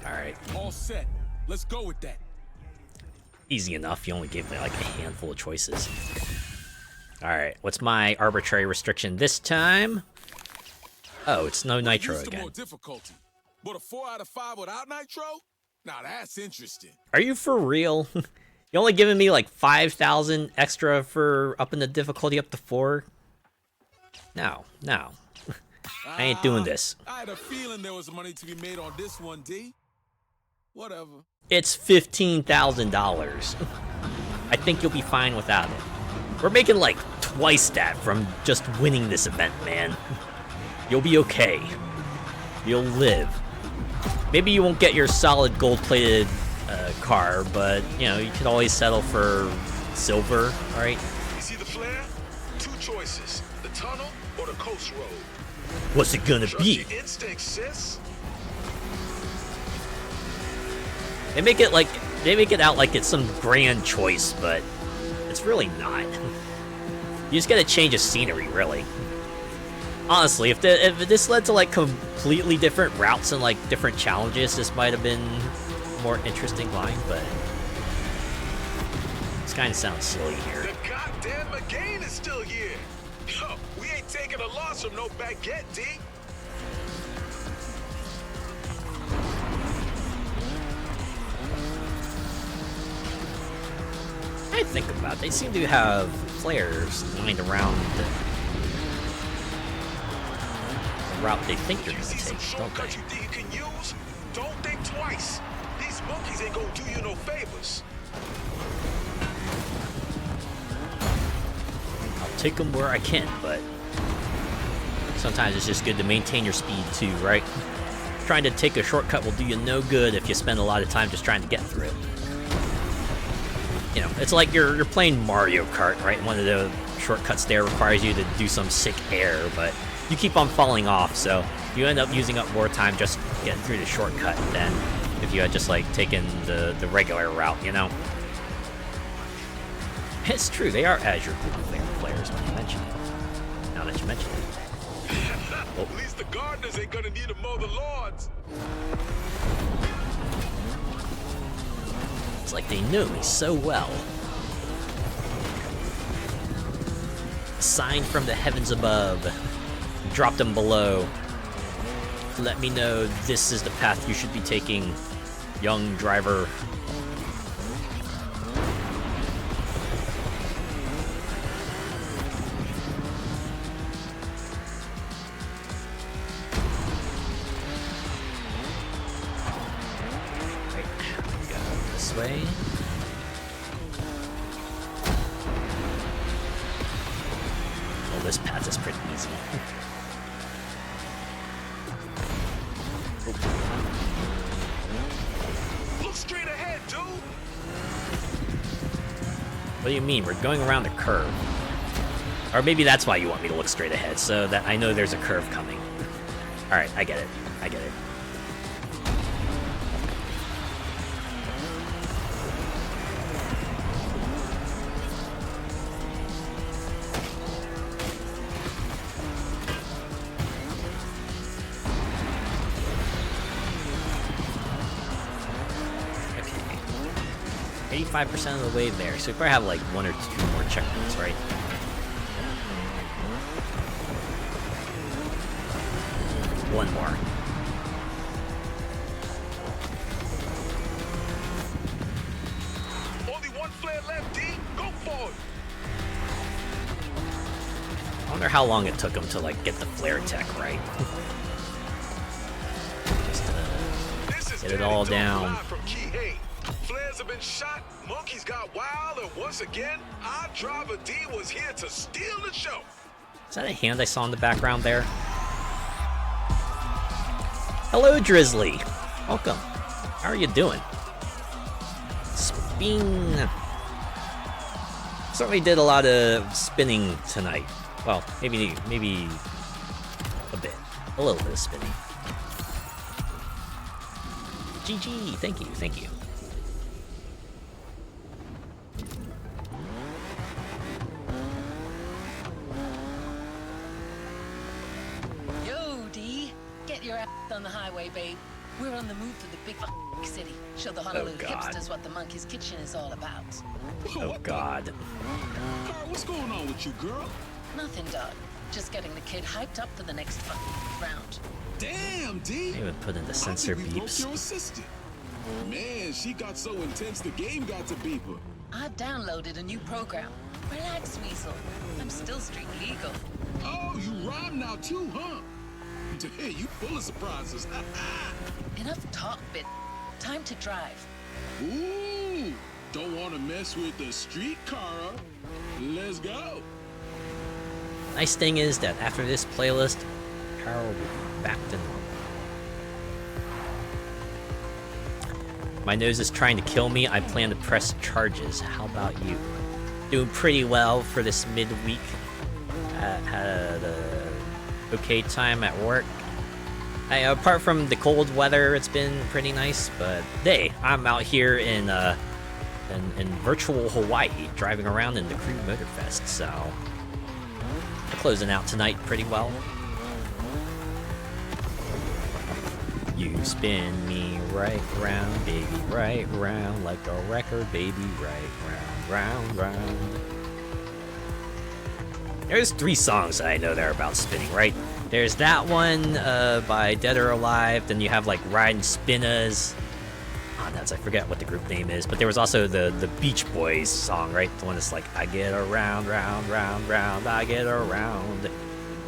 All right. All set. Let's go with that. Easy enough. You only gave me like a handful of choices. All right. What's my arbitrary restriction this time? Oh, it's no nitro Used to again. more difficulty, but a 4 out of 5 without nitro? Now that's interesting. Are you for real? You only giving me like 5,000 extra for upping the difficulty up to 4? No. I ain't doing this. I had a feeling there was money to be made on this one, D. Whatever. It's $15,000. I think you'll be fine without it. We're making like twice that from just winning this event, man. You'll be okay. You'll live. Maybe you won't get your solid gold-plated car, but, you know, you could always settle for silver, alright? You see the flare? 2 choices. The tunnel or the coast road. What's it gonna Trust be? your instincts, sis. They make it out like it's some grand choice, but it's really not. You just gotta change of scenery, really. Honestly, if this led to like completely different routes and like different challenges, this might have been a more interesting line, but this kind of sounds silly here. The goddamn McGain is still here. Yo, we ain't taking a loss from no baguette, D. I think about it, they seem to have flares lined around the route they think they're You gonna see some take, don't shortcuts they? you think you can use? Don't think twice. These monkeys ain't gonna do you no favors. I'll take them where I can, but sometimes it's just good to maintain your speed too, right? Trying to take a shortcut will do you no good if you spend a lot of time just trying to get through it. You know, it's like you're playing Mario Kart, right? One of the shortcuts there requires you to do some sick air, but you keep on falling off, so you end up using up more time just getting through the shortcut than if you had just like taken the regular route, you know? It's true, they are Azure players when you mention it. Now that you mention it. At least the gardeners ain't gonna need to mow the lawns. It's like they know me so well. A sign from the heavens above. Drop them below. Let me know this is the path you should be taking, young driver. Right, go this way. Oh, this path is pretty easy. Look straight ahead, dude. What do you mean? We're going around the curve. Or maybe that's why you want me to look straight ahead, so that I know there's a curve coming. Alright, I get it. I get it. Okay. 85% of the way there, so we probably have like 1 or 2 more checkpoints, right? one more. Only one flare left, D. Go for it. I wonder how long it took him to like get the flare tech right. Just This is get it Danny all Dog down. live from Key Hay. Flares have been shot, monkeys got wild, and once again, our driver D was here to steal the show. Is that a hand I saw in the background there? Hello, Drizzly. Welcome. How are you doing? Spin. Certainly did a lot of spinning tonight. Well, maybe a bit. A little bit of spinning. GG. Thank you. Yo, D. Get your ass on the highway, babe. We're on the move to the big city. Show the Honolulu God. hipsters what the Monkey's Kitchen is all about. Oh God. Car, what's going on with you, girl? Nothing, dog. Just getting the kid hyped up for the next round. Damn, D. I even put in the sensor I think we broke beeps. your assistant. Man, she got so intense the game got to beep her. I downloaded a new program. Relax, Weasel. I'm still street legal. Oh, you rhyme now too, huh? Hey, you full of surprises. Enough talk, bit. Time to drive. Ooh, don't want to mess with the street car. Let's go. Nice thing is that after this playlist, Carol will be back to normal. My nose is trying to kill me. I plan to press charges. How about you? Doing pretty well for this midweek. Had a okay time at work. Apart from the cold weather, it's been pretty nice. But hey, I'm out here in virtual Hawaii, driving around in the Crew Motorfest. So closing out tonight pretty well. You spin me right round, baby, right round, like a record, baby, right round, round, round. There's 3 songs that I know that are about spinning, right? There's that one by Dead or Alive, then you have like Riding Spinners. Oh, I forget what the group name is, but there was also the Beach Boys song, right? The one that's like, I get around, round, round, round, I get around.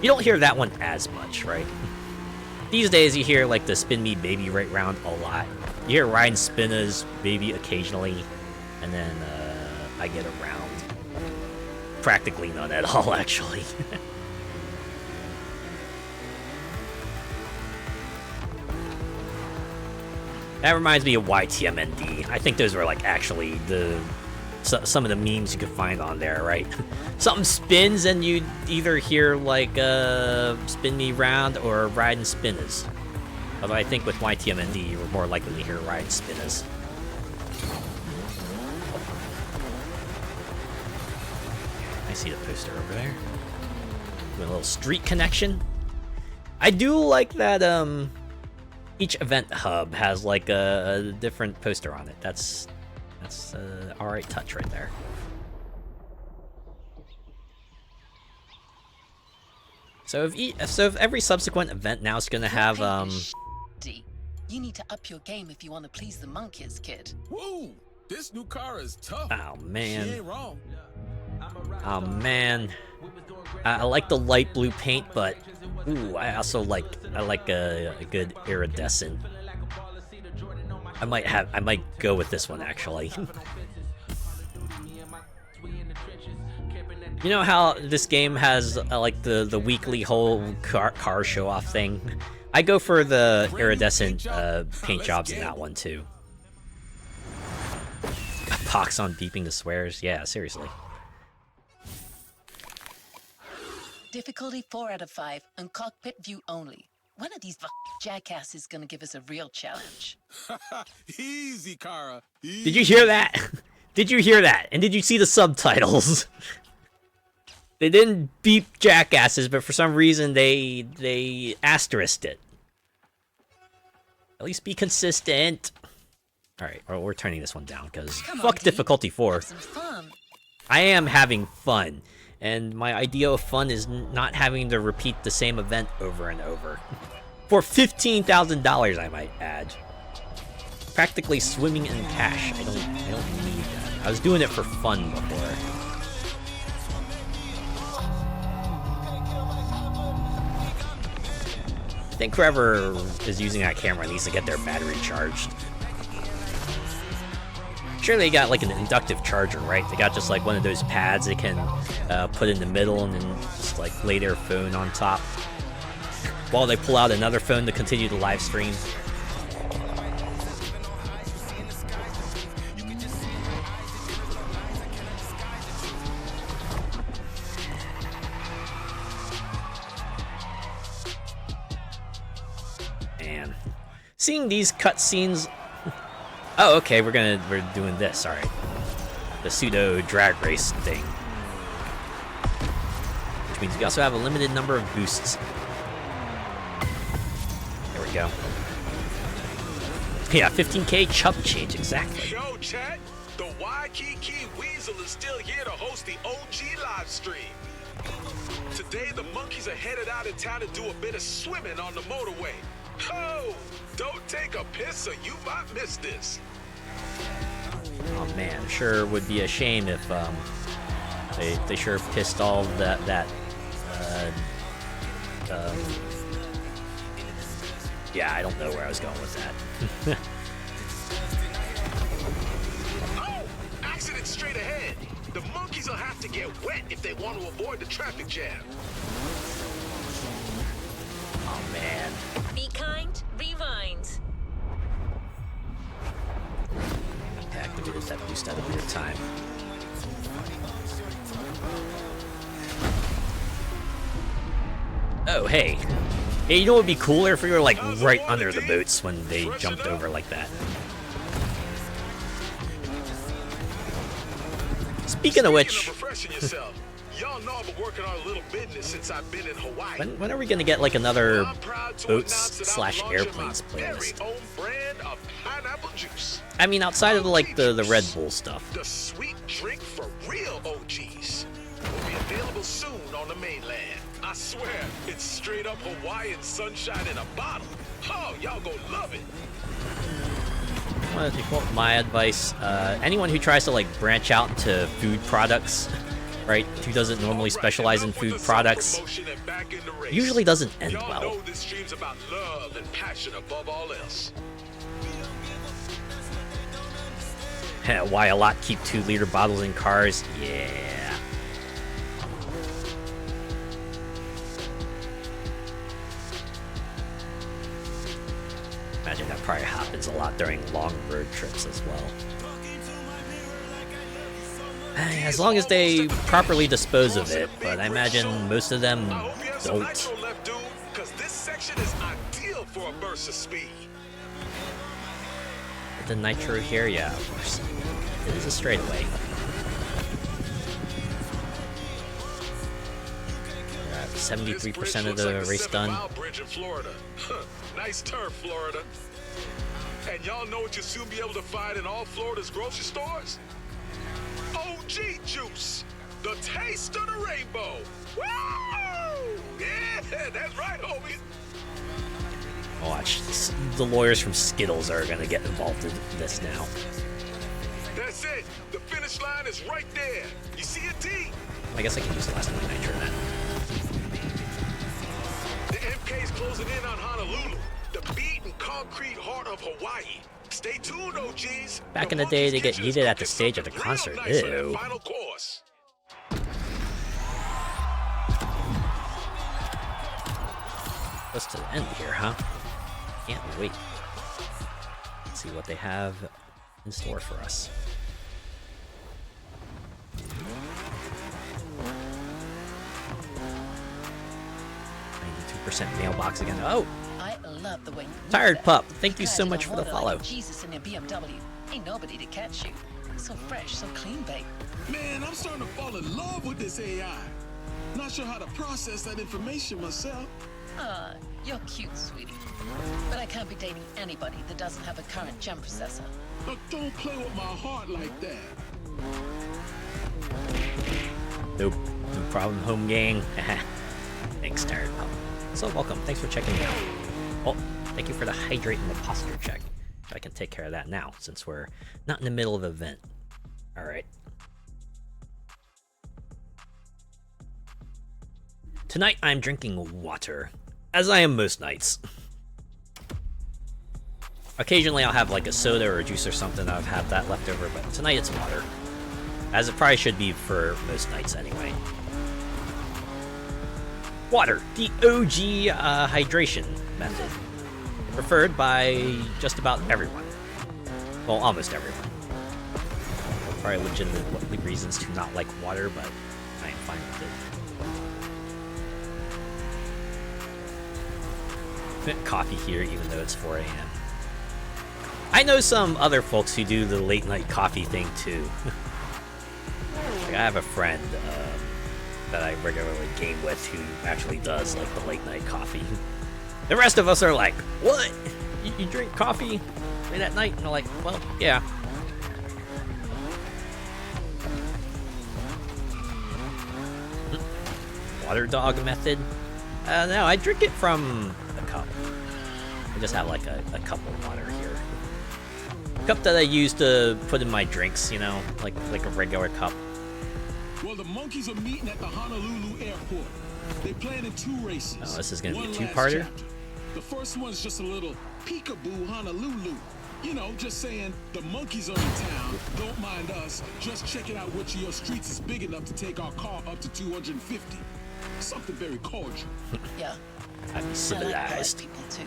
You don't hear that one as much, right? These days you hear like the Spin Me Baby Right Round a lot. You hear Riding Spinners maybe occasionally, and then I Get Around. Practically none at all, actually. That reminds me of YTMND. I think those were like actually some of the memes you could find on there, right? Something spins and you either hear like Spin Me Round or Riding Spinners. Although I think with YTMND you were more likely to hear Riding Spinners. I see the poster over there. Doing a little street connection. I do like that each event hub has like a different poster on it. That's alright touch right there. So if every subsequent event now is gonna have D. You need to up your game if you want to please the monkeys, kid. Whoa, this new car is tough. Oh She man. ain't wrong. Oh man. I like the light blue paint, but ooh, I like a good iridescent. I might go with this one actually. You know how this game has like the weekly whole car show off thing? I go for the iridescent paint jobs in that one too. Pox on beeping the swears. Yeah, seriously. Difficulty 4 out of 5 and cockpit view only. When are these jackasses gonna give us a real challenge? Easy, Kara. Easy. Did you hear that? Did you hear that? And did you see the subtitles? They didn't beep jackasses, but for some reason they asterisked it. At least be consistent. Alright, we're turning this one down, because fuck difficulty 4. Have some fun. I am having fun, and my idea of fun is not having to repeat the same event over and over. For $15,000, I might add. Practically swimming in cash. I don't need that. I was doing it for fun before. I think whoever is using that camera needs to get their battery charged. Sure, they got like an inductive charger, right? They got just like one of those pads they can put in the middle and then just like lay their phone on top while they pull out another phone to continue the live stream. Man, seeing these cutscenes. Oh, okay, we're doing this, alright. The pseudo drag race thing. Which means we also have a limited number of boosts. There we go. Yeah, 15k chub change, exactly. Yo, chat, the Waikiki Weasel is still here to host the OG live stream. Today, the monkeys are headed out of town to do a bit of swimming on the motorway. Oh, don't take a piss or you might miss this. Oh man, sure would be a shame if they sure pissed all that yeah, I don't know where I was going with that. Oh, accident straight ahead. The monkeys will have to get wet if they want to avoid the traffic jam. Oh man. Be kind, rewind. Activated that boost at a weird time. Oh, hey. Hey, you know what would be cooler if we were like right under the boats when they jumped over like that. Speaking of which, Y'all know I've been working on a little business since I've been in Hawaii. when are we gonna get like another boats/airplanes playlist? I mean, outside of like the Red Bull stuff. The sweet drink for real OGs will be available soon on the mainland. I swear, it's straight up Hawaiian sunshine in a bottle. Oh, y'all gonna love it. Well, if you want my advice, anyone who tries to like branch out into food products, right, who doesn't normally specialize in food products, usually doesn't end well. Y'all know this stream's about love and passion above all else. Why a lot keep 2-liter bottles in cars? Yeah. Imagine that probably happens a lot during long road trips as well. As long as they properly dispose of it, but I imagine most of them don't. Because this section is ideal for a burst of speed. The nitro here, yeah, of course. It is a straightaway. 73% of the race done. Bridge in Florida. Nice turf, Florida. And y'all know what you'll soon be able to find in all Florida's grocery stores? OG juice, the taste of the rainbow. Woo! Yeah, that's right, homie. Watch, the lawyers from Skittles are gonna get involved in this now. That's it. The finish line is right there. You see it, D? I guess I can use the last one nitro then. The MK's closing in on Honolulu, the beaten concrete heart of Hawaii. Stay tuned, OGs. Back in the day, they get yeeted at the stage at the concert. Ew. Final course. Close to the end here, huh? Can't wait. Let's see what they have in store for us. 92% mailbox again. Oh! I love the way you Tired move Pup, that. thank you Curved so in much a for the water follow. like Jesus in your BMW. Ain't nobody to catch you. So fresh, so clean, babe. Man, I'm starting to fall in love with this AI. Not sure how to process that information myself. Ah, you're cute, sweetie. But I can't be dating anybody that doesn't have a current gem processor. Look, don't play with my heart like that. Nope, no problem, home gang. Thanks, Tired Pup. So welcome, thanks for checking me out. Oh, thank you for the hydrate and the posture check. I can take care of that now, since we're not in the middle of an event. Alright. Tonight I'm drinking water, as I am most nights. Occasionally I'll have like a soda or a juice or something, I've had that left over, but tonight it's water. As it probably should be for most nights anyway. Water, the OG hydration method. Preferred by just about everyone. Well, almost everyone. Probably legitimate reasons to not like water, but I am fine with it. Coffee here, even though it's 4 a.m. I know some other folks who do the late night coffee thing too. Like, I have a friend that I regularly game with who actually does like the late night coffee. The rest of us are like, what? You drink coffee late at night? And I'm like, well, yeah. Water dog method? No, I drink it from a cup. I just have like a cup of water here. A cup that I use to put in my drinks, you know, like a regular cup. Well, the monkeys are meeting at the Honolulu airport. They planning 2 races. Oh, this is gonna be a One two-parter? last chapter. The first one's just a little peekaboo Honolulu. You know, just saying the monkeys are in town. Don't mind us. Just checking out which of your streets is big enough to take our car up to 250. Something very cordial. Yeah. I'd be I like polite civilized. people too.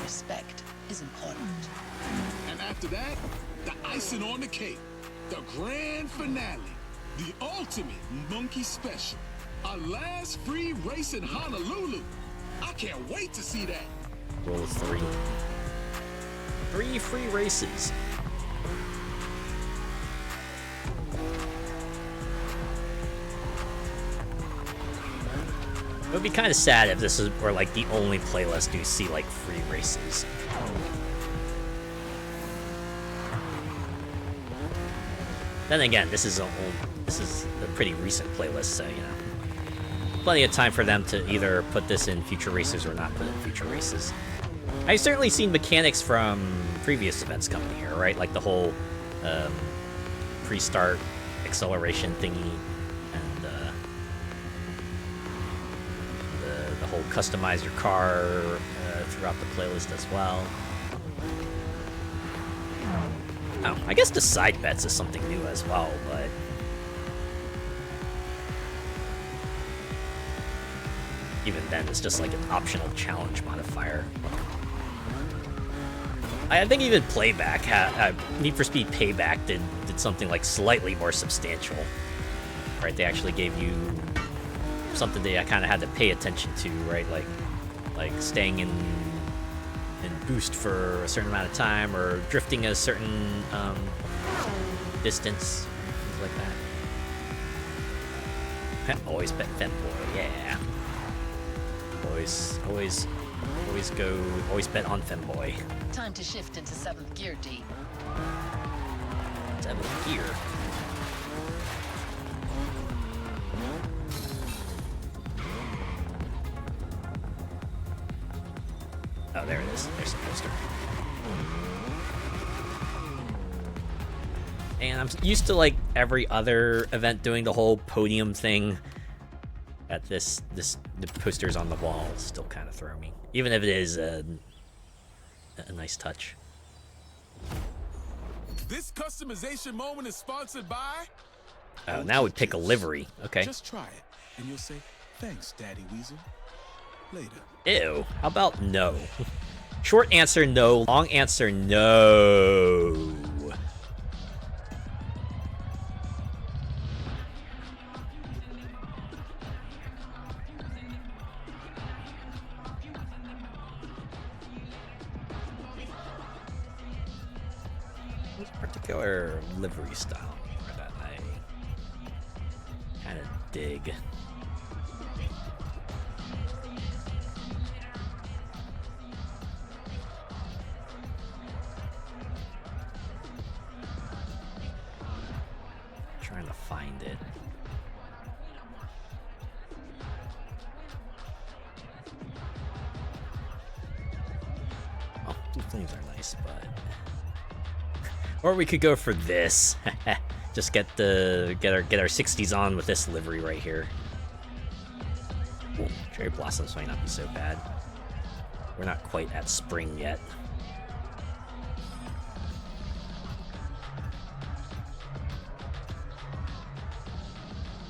Respect is important. And after that, the icing on the cake. The grand finale. The ultimate monkey special. Our last free race in Honolulu. I can't wait to see that. Roll 3. 3 free races. It would be kind of sad if this were like the only playlist you see like free races. Then again, this is a pretty recent playlist, so you know, plenty of time for them to either put this in future races or not put it in future races. I've certainly seen mechanics from previous events coming here, right? Like the whole pre-start acceleration thingy, and the whole customize your car throughout the playlist as well. Oh, I guess the side bets is something new as well, but even then, it's just like an optional challenge modifier. I think even Playback, Need for Speed Payback did something like slightly more substantial. Right, they actually gave you something that I kind of had to pay attention to, right? Like staying in boost for a certain amount of time, or drifting a certain distance, things like that. Always bet Femboy, yeah. Always bet on Femboy. Time to shift into 7th gear, D. 7th gear. Oh, there it is. There's the poster. And I'm used to like every other event doing the whole podium thing. At the posters on the wall still kind of throw me, even if it is a nice touch. This customization moment is sponsored by... Oh, now we pick a livery. Okay. Just try it, and you'll say, thanks, Daddy Weasel. Later. Ew. How about no? Short answer, no. Long answer, no. This particular livery style that I kind of dig. Trying to find it. Flames are nice, but... Or we could go for this. Just get our 60s on with this livery right here. Ooh, cherry blossoms might not be so bad. We're not quite at spring yet.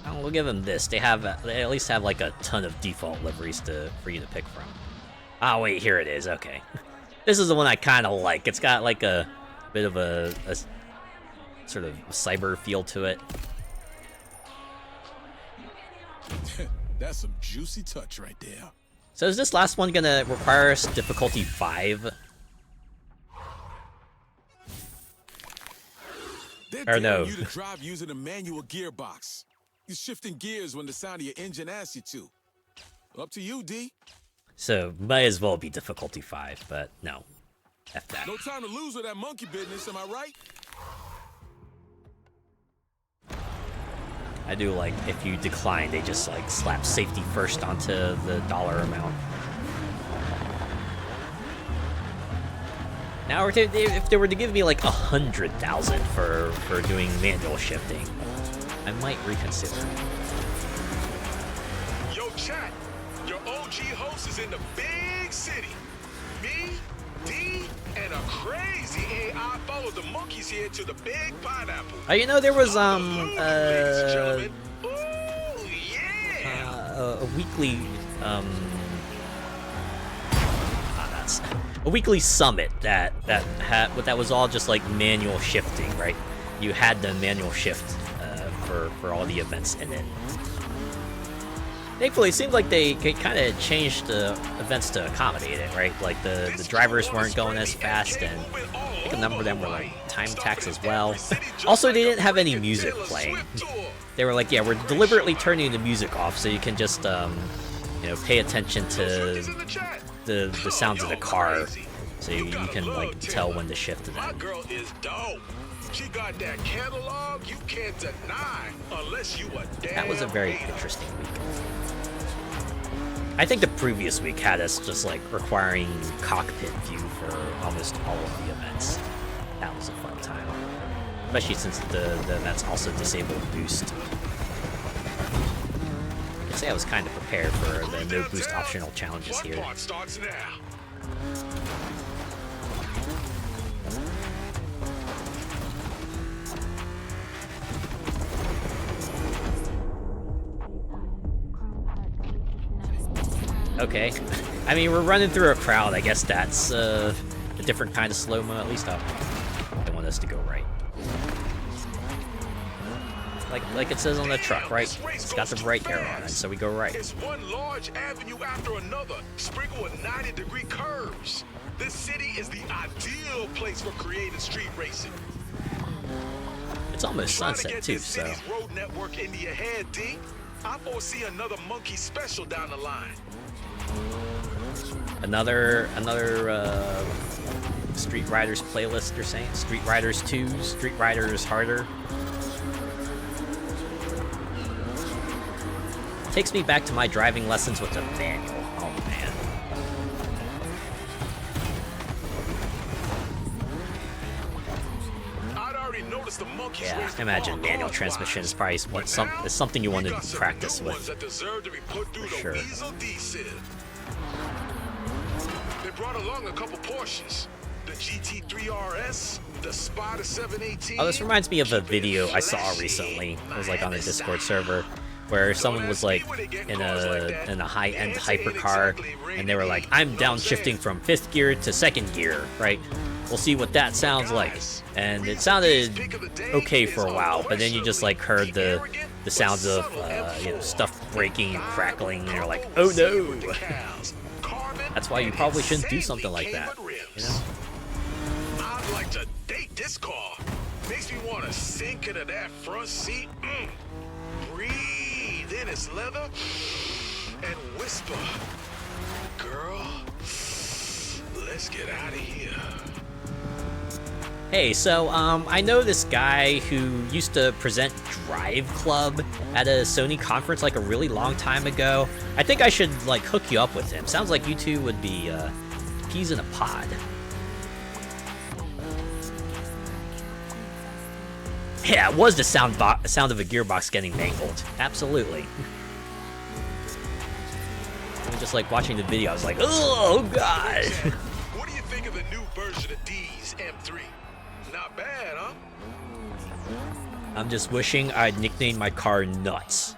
Oh, we'll give them this. They at least have like a ton of default liveries for you to pick from. Ah, wait, here it is. Okay, this is the one I kind of like. It's got like a bit of a sort of cyber feel to it. That's some juicy touch right there. So is this last one gonna require us difficulty 5? They're Or no? daring you to drive using a manual gearbox. You're shifting gears when the sound of your engine asks you to. Up to you, D. So might as well be difficulty 5, but no. F that. No time to lose with that monkey business, am I right? I do like if you decline, they just like slap safety first onto the dollar amount. Now, if they were to give me like 100,000 for doing manual shifting, I might reconsider. Yo, chat, your OG host is in the big city. Me, D, and a crazy AI followed the monkeys here to the big pineapple. Oh, you know, there was Ladies and gentlemen. Ooh, yeah. a weekly a weekly summit that was all just like manual shifting, right? You had the manual shift for all the events, and then thankfully it seemed like they kind of changed the events to accommodate it, right? Like the drivers weren't going as fast, and I think a number of them were like time tax as well. Also, they didn't have any music playing. They were like, yeah, we're deliberately turning the music off so you can just you know, pay attention to the sounds of the car, so you can like tell when to shift to My them. girl is dope. She got that catalog you can't deny unless you a damn That was a very hater. interesting week. I think the previous week had us just like requiring cockpit view for almost all of the events. That was a fun time, especially since the events also disabled boost. I can say I was kind of prepared for the no boost optional challenges Fun here. part starts now. Okay, I mean, we're running through a crowd. I guess that's a different kind of slow-mo. At least I want us to go right. Like it says on the truck, right? It's got the right arrow on it, so we go right. It's one large avenue after another, sprinkled with 90-degree curves. This city is the ideal place for creative street racing. It's almost Trying to sunset get too, this so city's road network into your head, D. I foresee another monkey special down the line. another Street Riders playlist. You're saying Street Riders 2, Street Riders Harder. Takes me back to my driving lessons with the manual. Oh man. I'd already noticed the monkeys Yeah, raised the imagine bar manual cars transmission is wise. probably But now, is something you want we to got some practice new with. ones that deserve to be put through For the sure. Weasel D-Sieve. They brought along a couple Porsches. The GT3 RS, the Spider 718. Oh, this reminds me of a Keeping it video I saw flashy, recently. It was like on a Miami Discord style. server where someone Don't was ask me like when they get in cars like that. a high-end The answer ain't hypercar, exactly and they were like, rated. I'm You know what I'm downshifting saying? from 5th gear to 2nd gear, right? We'll see what that sounds like. And it sounded okay for a while, but then you just like heard the sounds of you know, stuff breaking and crackling, and you're like, oh no. That's why you probably shouldn't do something like that, you know? I'd like to date this car. Makes me want to sink into that front seat. Breathe in its leather and whisper, girl, let's get out of here. Hey, so, I know this guy who used to present Drive Club at a Sony conference like a really long time ago. I think I should, like, hook you up with him. Sounds like you two would be, peas in a pod. Yeah, it was the sound of a gearbox getting mangled. Absolutely. I'm just like watching the video. I was like, oh god. What do you think of the new version of D's M3? Not bad, huh? I'm just wishing I'd nicknamed my car Nuts.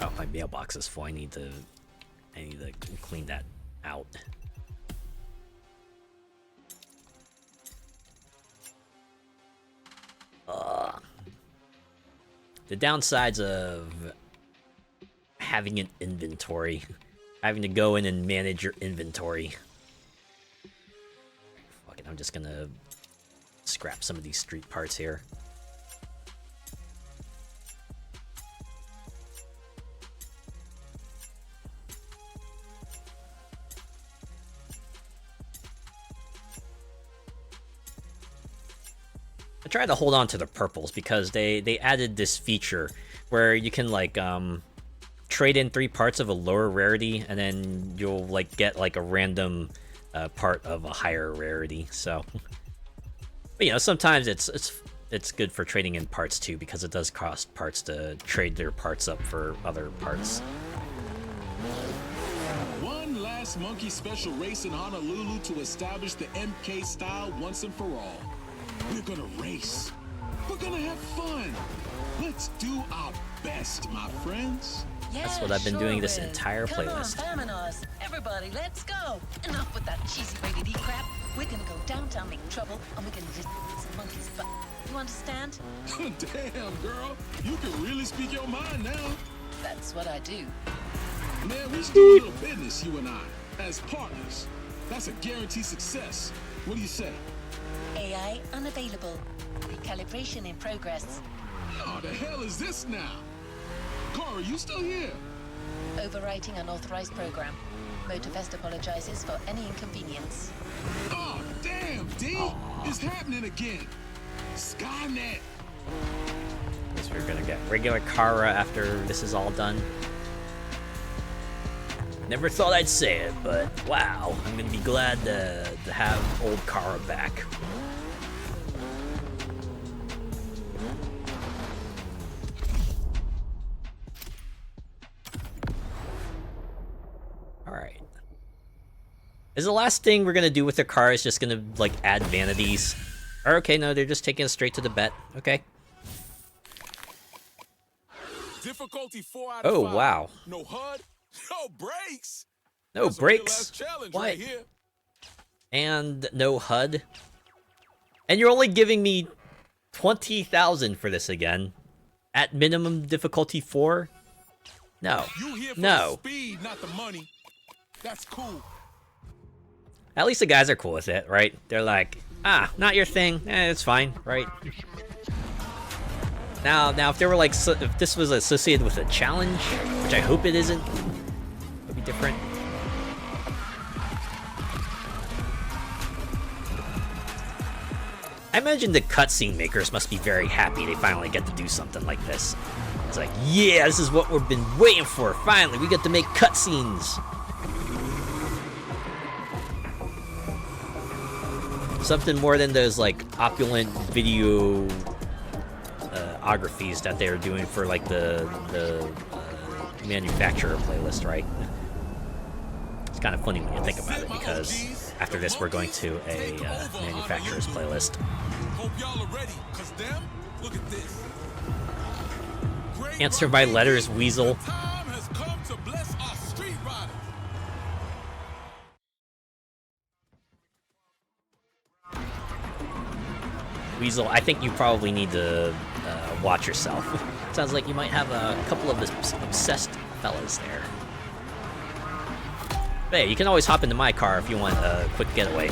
Oh, my mailbox is full. I need to clean that out. The downsides of having an inventory, having to go in and manage your inventory. Fuck it, I'm just gonna scrap some of these street parts here. I tried to hold on to the purples because they added this feature where you can like trade in 3 parts of a lower rarity and then you'll like get like a random part of a higher rarity. So, but you know, sometimes it's good for trading in parts too because it does cost parts to trade their parts up for other parts. One last monkey special race in Honolulu to establish the MK style once and for all. We're gonna race. We're gonna have fun. Let's do our best, my friends. Yeah, That's what I've been doing this will. entire playlist. Come on, Faminos. Everybody, let's go. Enough with that cheesy rated E crap. We're gonna go downtown, make trouble, and we're gonna just some monkeys' butt. You understand? Damn, girl. You can really speak your mind now. That's what I do. Man, we should do a little business, you and I, as partners. That's a guaranteed success. What do you say? AI unavailable. Recalibration in progress. Oh, the hell is this now? Cora, you still here? Overwriting unauthorized program. Motorfest apologizes for any inconvenience. Oh, damn, D. It's happening again. Skynet. Guess we're gonna get regular Kara after this is all done. Never thought I'd say it, but wow, I'm gonna be glad to have old Kara back. Alright. Is the last thing we're gonna do with the car is just gonna, like, add vanities? Or, okay, no, they're just taking us straight to the bet. Okay. Difficulty 4 out of 5. Oh, wow. No HUD, no brakes. No That's a real brakes? ass challenge What? right here. And no HUD. And you're only giving me 20,000 for this again. At minimum difficulty 4? No. You here for No. the speed, not the money. That's cool. At least the guys are cool with it, right? They're like, ah, not your thing. It's fine, right? Now, if they were like, if this was associated with a challenge, which I hope it isn't, it would be different. I imagine the cutscene makers must be very happy they finally get to do something like this. It's like, yeah, this is what we've been waiting for. Finally, we get to make cutscenes. Something more than those like opulent videographies that they are doing for like the manufacturer playlist, right? It's kind of funny when you think about it because after this we're going to a manufacturer's playlist. Hope y'all are ready, 'cause them, look at this. Great Answer my letters, Weasel. time has come to bless our street riders. Weasel, I think you probably need to watch yourself. Sounds like you might have a couple of obsessed fellas there. But hey, you can always hop into my car if you want a quick getaway.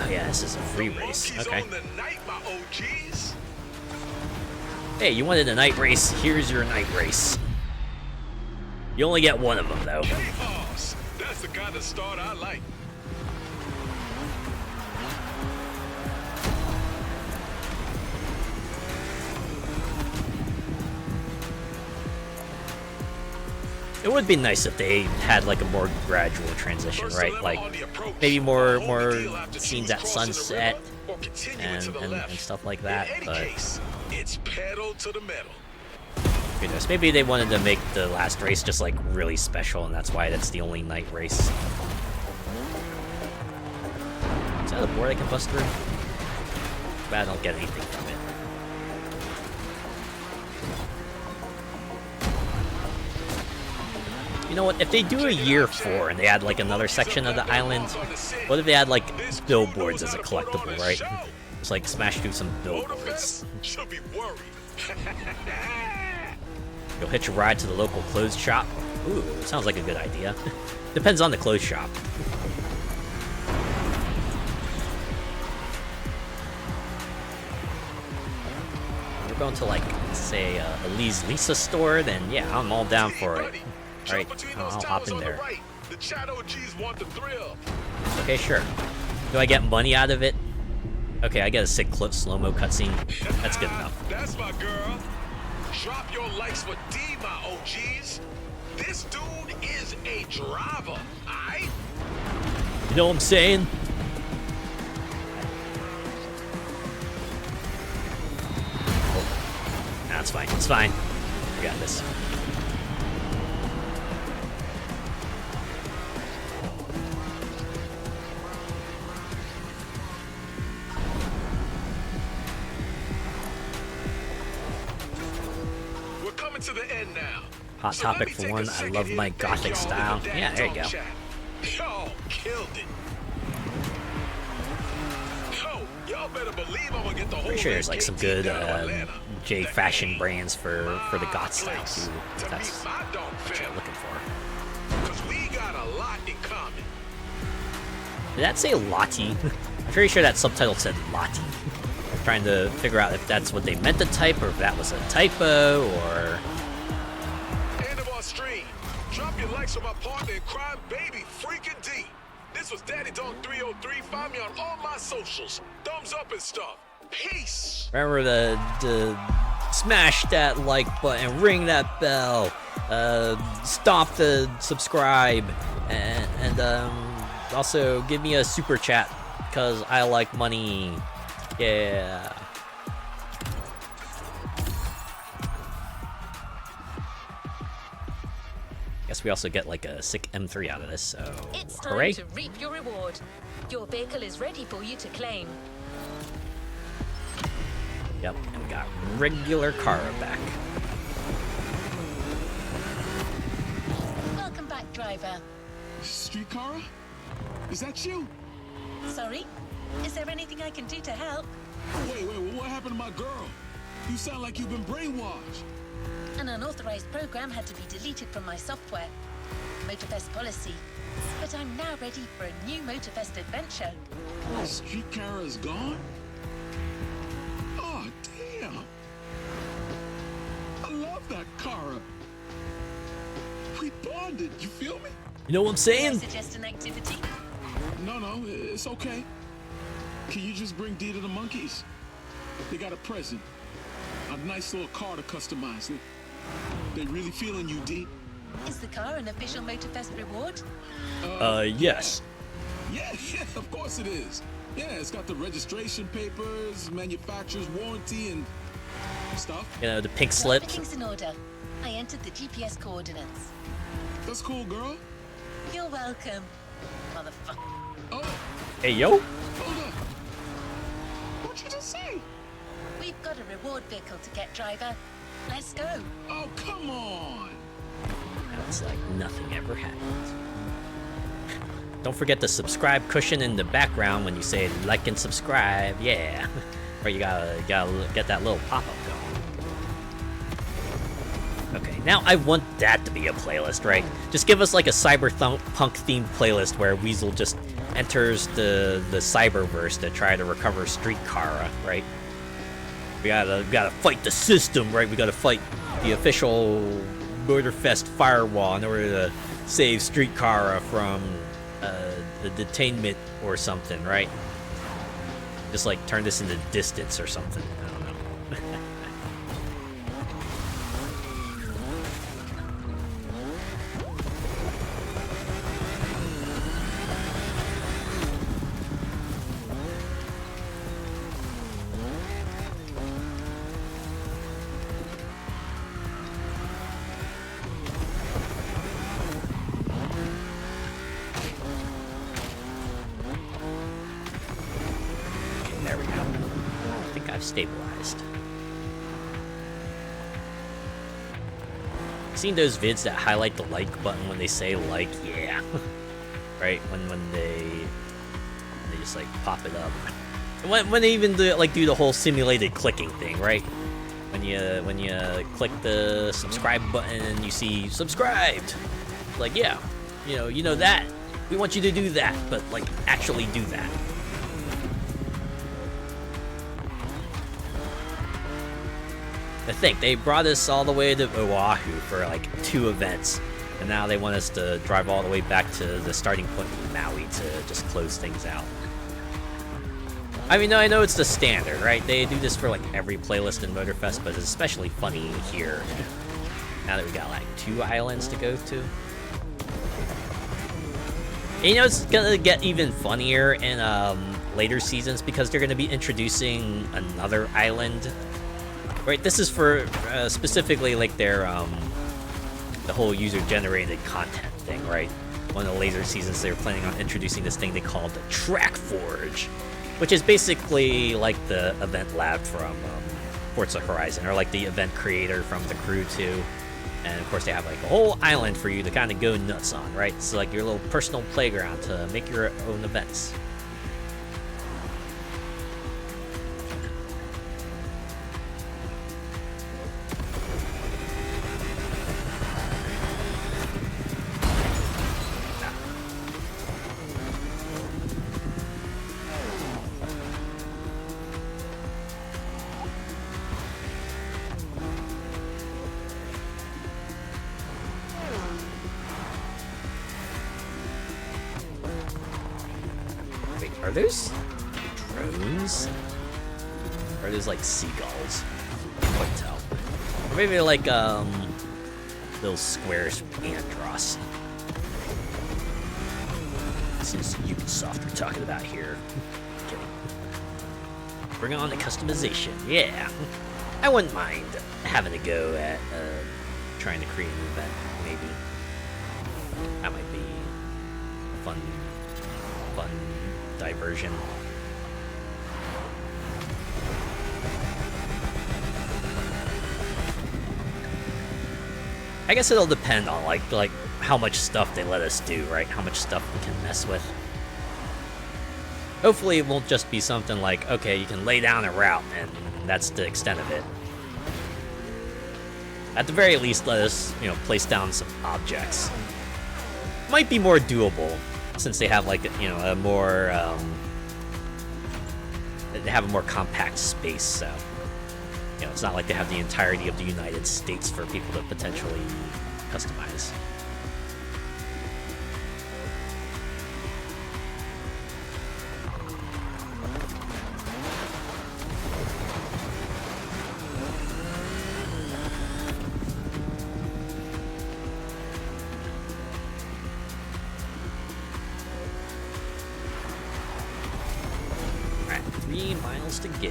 Oh yeah, this is a free race. Monkeys Okay. on the night, my OGs. Hey, you wanted a night race? Here's your night race. You only get one of them though. Chaos. That's the kind of start I like. It would be nice if they had like a more gradual transition, right? Like maybe more scenes at sunset and stuff like that. But it's pedal to the metal. goodness, maybe they wanted to make the last race just like really special, and that's why that's the only night race. Is that a board I can bust through? But I don't get anything from it. You know what? If they do a year 4 and they add like another section of the island, what if they add like billboards as a collectible, right? Just like smash through some billboards. You'll hitch a ride to the local clothes shop. Ooh, sounds like a good idea. Depends on the clothes shop. We're going to like, say, a Lee's Lisa store, then yeah, I'm all down for it. Alright, I'll hop in there. Okay, sure. Do I get money out of it? Okay, I get a sick slow-mo cutscene. That's good enough. That's my girl. Drop your likes for D, my OGs. This dude is a driver, aight? You know what I'm saying? Oh, that's fine. It's fine. I got this. To the end now. Hot topic for one. I love my gothic style. Yeah, there you go. Y'all killed it. Yo, y'all better believe I'm gonna get the whole. Pretty sure there's like some good J fashion brands for the goth style too. That's what I'm looking for. Cause we got a lot in common. Did that say Lottie? I'm pretty sure that subtitle said Lottie. Trying to figure out if that's what they meant to type or if that was a typo or. End of our stream. Drop your likes for my partner in crime, baby freaking D. This was Daddy Dog 303. Find me on all my socials. Thumbs up and stuff. Peace. Remember to smash that like button, ring that bell, stomp the subscribe, and also give me a super chat because I like money. Yeah. Guess we also get like a sick M3 out of this, so It's time hooray. to reap your reward. Your vehicle is ready for you to claim. Yep, and we got regular Kara back. Welcome back, driver. Streetcar? Is that you? Sorry? Is there anything I can do to help? Wait, what happened to my girl? You sound like you've been brainwashed. An unauthorized program had to be deleted from my software. Motorfest policy. But I'm now ready for a new Motorfest adventure. Streetcar is gone? Oh, damn. I love that Kara. We bonded, you feel me? You know what I'm May I saying? suggest an activity? No, it's okay. Can you just bring D to the monkeys? They got a present. A nice little car to customize. They really feeling you, D. Is the car an official Motorfest reward? Yes. Yeah, of course it is. Yeah, it's got the registration papers, manufacturer's warranty, and stuff. You know, the pink slip. Everything's in order. I entered the GPS coordinates. That's cool, girl. You're welcome, motherfucker. Oh, Hey, yo. hold up. What'd you just say? We've got a reward vehicle to get, driver. Let's go. Oh, come on. It's like nothing ever happened. Don't forget the subscribe cushion in the background when you say like and subscribe. Yeah. Or you gotta get that little pop-up going. Okay, now I want that to be a playlist, right? Just give us like a cyberpunk themed playlist where Weasel just enters the cyberverse to try to recover Streetcar, right? We gotta fight the system, right? We gotta fight the official Motorfest firewall in order to save Streetcar from the detainment or something, right? Just like turn this into Distance or something. I don't know. stabilized. Seen those vids that highlight the like button when they say like, yeah, right? When they just like pop it up. When they even do the whole simulated clicking thing, right? When you click the subscribe button and you see subscribed, like, yeah, you know that we want you to do that, but like actually do that. I think they brought us all the way to Oahu for like 2 events, and now they want us to drive all the way back to the starting point in Maui to just close things out. I mean, I know it's the standard, right? They do this for like every playlist in Motorfest, but it's especially funny here now that we got like 2 islands to go to. And it's gonna get even funnier in later seasons because they're gonna be introducing another island. Right, this is for specifically like their the whole user-generated content thing, right? One of the later seasons they were planning on introducing this thing they called the Track Forge, which is basically like the event lab from Forza Horizon, or like the event creator from The Crew 2. And of course they have like a whole island for you to kind of go nuts on, right? It's like your little personal playground to make your own events. Are those drones? Or are those like seagulls? I can't quite tell. Or maybe they're like little squares from Andros. This is Ubisoft we're talking about here. Kidding. Bring on the customization, yeah. I wouldn't mind having a go at trying to create an event, maybe. That might be fun diversion. I guess it'll depend on like how much stuff they let us do, right? How much stuff we can mess with. Hopefully it won't just be something like, okay, you can lay down a route and that's the extent of it. At the very least, let us, place down some objects. Might be more doable, since they have like a more they have a more compact space, so it's not like they have the entirety of the United States for people to potentially customize. To go.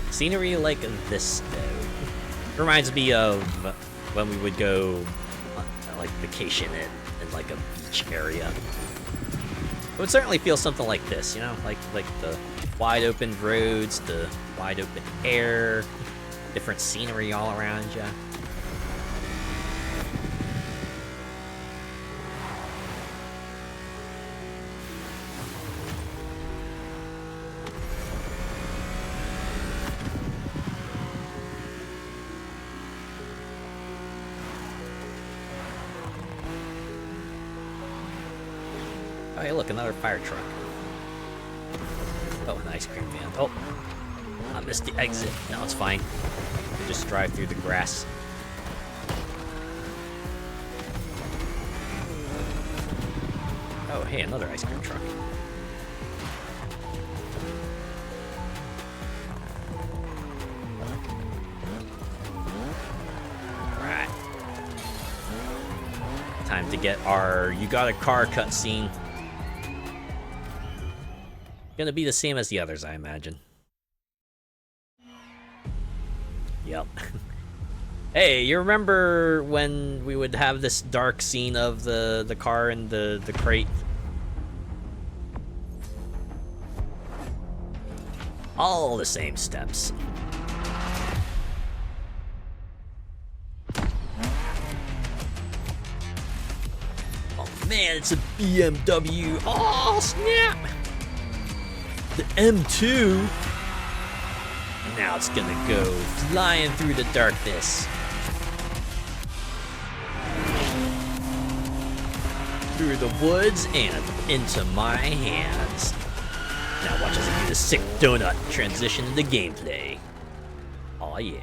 Scenery like this, though, reminds me of when we would go like vacation in like a beach area. It would certainly feel something like this, like the wide open roads, the wide open air, different scenery all around you. Oh, hey, look, another fire truck. Oh, an ice cream van. Oh, I missed the exit. No, it's fine. We just drive through the grass. Oh, hey, another ice cream truck. Right. Time to get our "You Got a Car" cutscene. Gonna be the same as the others, I imagine. Yep. Hey, you remember when we would have this dark scene of the car and the crate? All the same steps. Oh man, it's a BMW. Oh snap! The M2. Now it's gonna go flying through the darkness. Through the woods and into my hands. Now watch as I do the sick donut transition into gameplay. Oh yeah.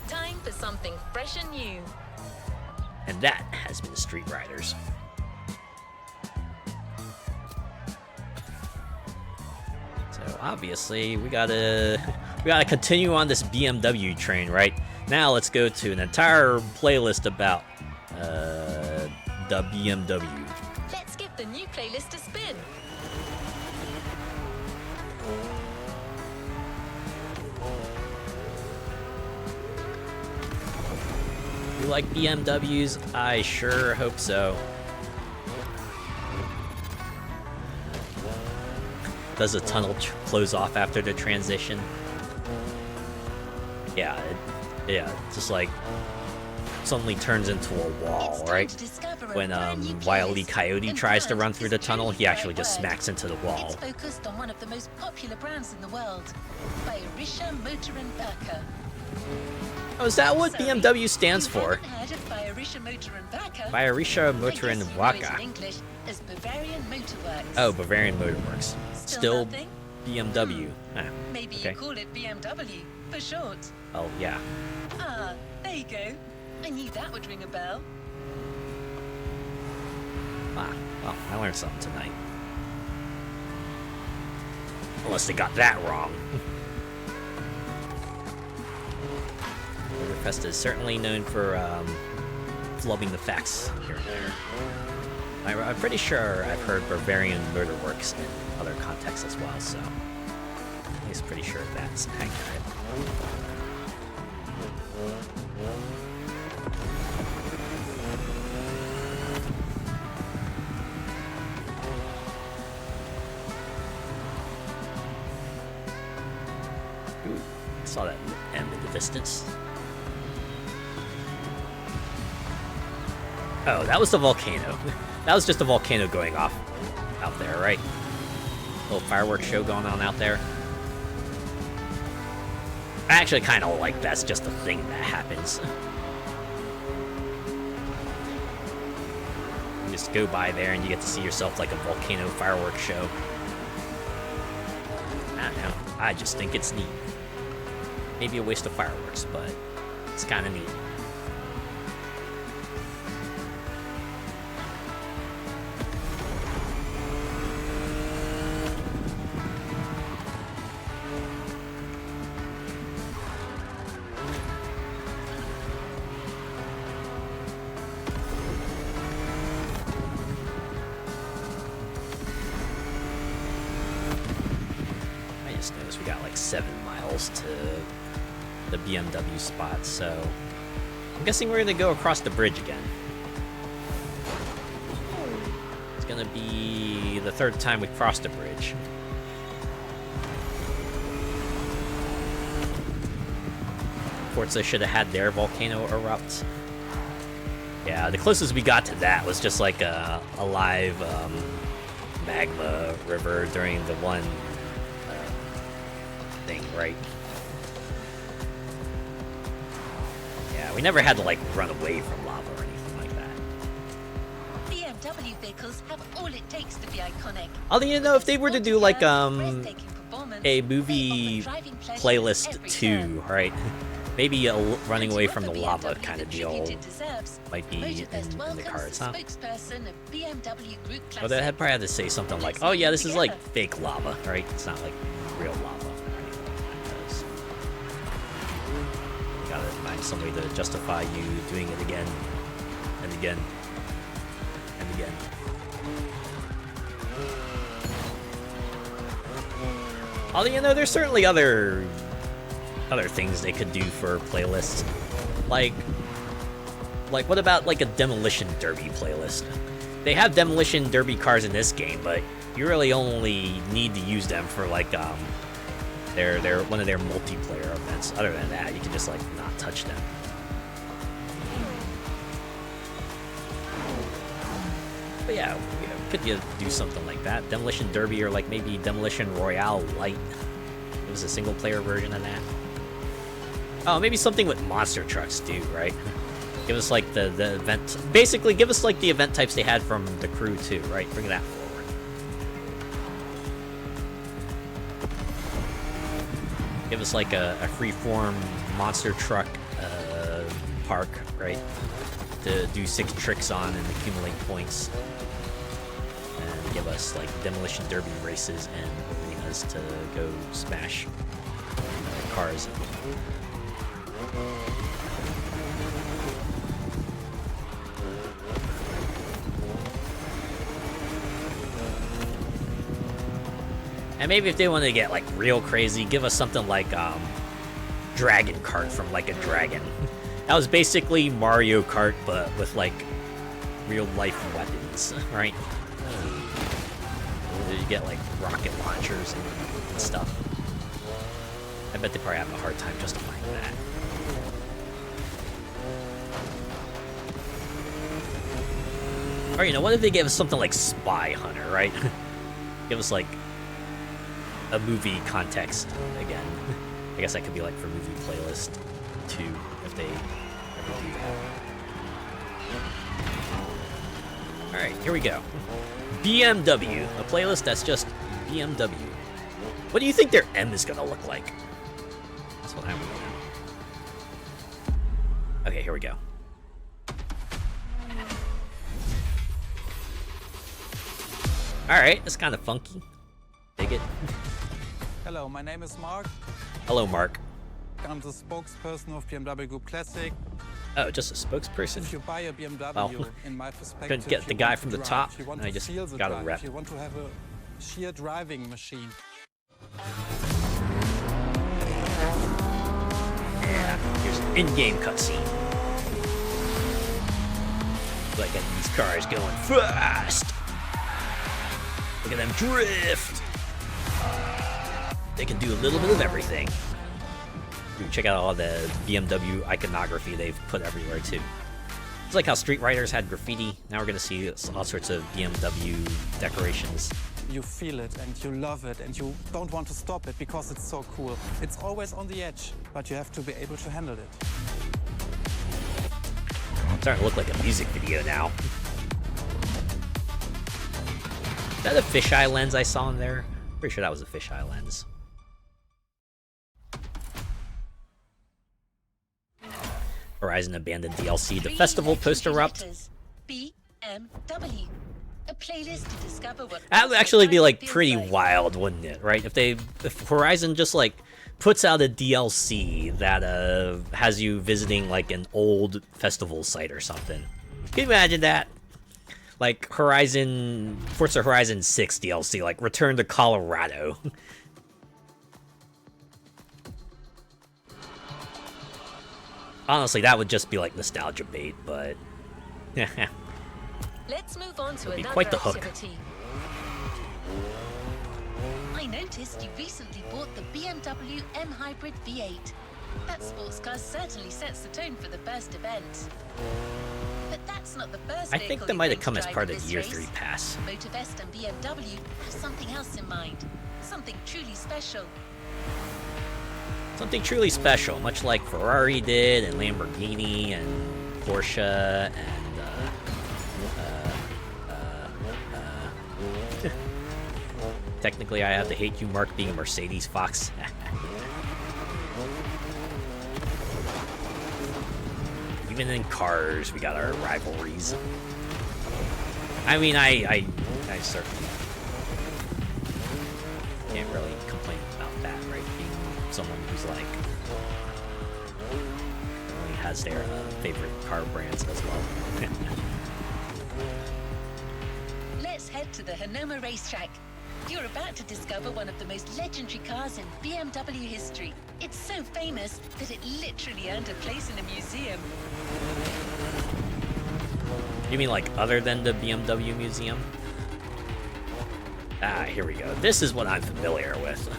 Time for something fresh and new. And that has been Street Riders. So obviously we gotta continue on this BMW train, right? Now let's go to an entire playlist about the BMW. Let's give the new playlist a spin. You like BMWs? I sure hope so. Does the tunnel close off after the transition? Yeah, just like suddenly turns into a wall, right? When Wile E. Coyote tries to run through the tunnel, he actually just smacks into the wall. It's focused on one of the most popular brands in the world, Bayerischer Motoren Werke. Oh, is that what BMW stands You for? haven't heard of Bayerischer Motoren Werke? Bayerischer I Motoren guess you know it in Werke. English as Bavarian Motorworks. Oh, Bavarian Motorworks. Still nothing? BMW. Ah, Maybe okay. you call it BMW for short. Oh, yeah. Ah, there you go. I knew that would ring a bell. Ah, well, I learned something tonight. Unless they got that wrong. Motorfest is certainly known for flubbing the facts here and there. I'm pretty sure I've heard Bavarian Motorworks in other contexts as well, so at least pretty sure that's accurate. Ooh, I saw that M in the distance. Oh, that was the volcano. That was just a volcano going off out there, right? Little fireworks show going on out there. I actually kind of like that's just a thing that happens. You just go by there and you get to see yourself like a volcano fireworks show. I don't know. I just think it's neat. Maybe a waste of fireworks, but it's kind of neat. We got like 7 miles to the BMW spot, so I'm guessing we're gonna go across the bridge again. It's gonna be the 3rd time we've crossed the bridge. Forza should have had their volcano erupt. Yeah, the closest we got to that was just like a live magma river during the one thing, right? Yeah, we never had to like run away from lava or anything like that. BMW vehicles have all it takes to be iconic. Although, you know, if they were to do like Breathtaking performance, a they movie offer driving pleasure playlist every 2, turn. right? Maybe a running And away to from the offer lava BMW kind of the deal tribute it deserves, might be Motorfest in the welcomes cards, the huh? spokesperson of BMW Group Although I'd Classic. probably have to say something like, oh yeah, this is like fake lava, right? It's not like real lava or anything like that. 'Cause you gotta find some way to justify you doing it again and again and again. Although, you know, there's certainly other things they could do for playlists. Like what about like a Demolition Derby playlist? They have Demolition Derby cars in this game, but you really only need to use them for like they're one of their multiplayer events. Other than that, you can just like not touch them. But yeah, could you do something like that? Demolition Derby, or like maybe Demolition Royale Light. It was a single player version of that. Oh, maybe something with monster trucks too, right? Give us like the event. Basically, give us like the event types they had from The Crew too, right? Bring that forward. Give us like a freeform monster truck park, right? To do 6 tricks on and accumulate points. And give us like Demolition Derby races and arenas to go smash cars. And maybe if they want to get like real crazy, give us something like Dragon Kart from like a dragon. That was basically Mario Kart, but with like real life weapons, right? You get like rocket launchers and stuff. I bet they probably have a hard time justifying that. Or, you know, what if they gave us something like Spy Hunter, right? Give us like a movie context again. I guess that could be like for movie playlist too, if they ever do that. Alright, here we go. BMW, a playlist that's just BMW. What do you think their M is gonna look like? That's what I want to know. Okay, here we go. Alright, it's kind of funky. Dig it. Hello, my name is Mark. Hello, Mark. I'm the spokesperson of BMW Group Classic. Oh, just a spokesperson? If you buy a BMW, well, in my perspective, couldn't get the guy from the top, and I just got a rep. If you want to have a sheer driving machine. Yeah, here's an in-game cutscene. Like these cars going fast. Look at them drift. They can do a little bit of everything. Dude, check out all the BMW iconography they've put everywhere too. It's like how Street Riders had graffiti. Now we're gonna see all sorts of BMW decorations. You feel it and you love it and you don't want to stop it because it's so cool. It's always on the edge, but you have to be able to handle it. It's starting to look like a music video now. Is that a fisheye lens I saw in there? Pretty sure that was a fisheye lens. Horizon abandoned DLC. The festival post-erupt. BMW. A playlist to discover what That would actually be like pretty wild, wouldn't it? Right? If Horizon just like puts out a DLC that has you visiting like an old festival site or something. Can you imagine that? Like Forza Horizon 6 DLC, like Return to Colorado. Honestly, that would just be like nostalgia bait, but Let's move on to It'd be another quite the hook. activity. I noticed you recently bought the BMW M Hybrid V8. That sports car certainly sets the tone for the first event. But that's not the first I think vehicle that you're might going have come to as drive part in of this Year race. 3 pass. Motorfest and BMW have something else in mind. Something truly special. Something truly special, much like Ferrari did, and Lamborghini, and Porsche, and technically I have to hate you, Mark, being a Mercedes Fox. Even in cars, we got our rivalries. I mean, I certainly can't really complain about that, right? Being someone who's like only has their favorite car brands as well. Let's head to the Hanoma racetrack. You're about to discover one of the most legendary cars in BMW history. It's so famous that it literally earned a place in a museum. You mean like other than the BMW museum? Ah, here we go. This is what I'm familiar with.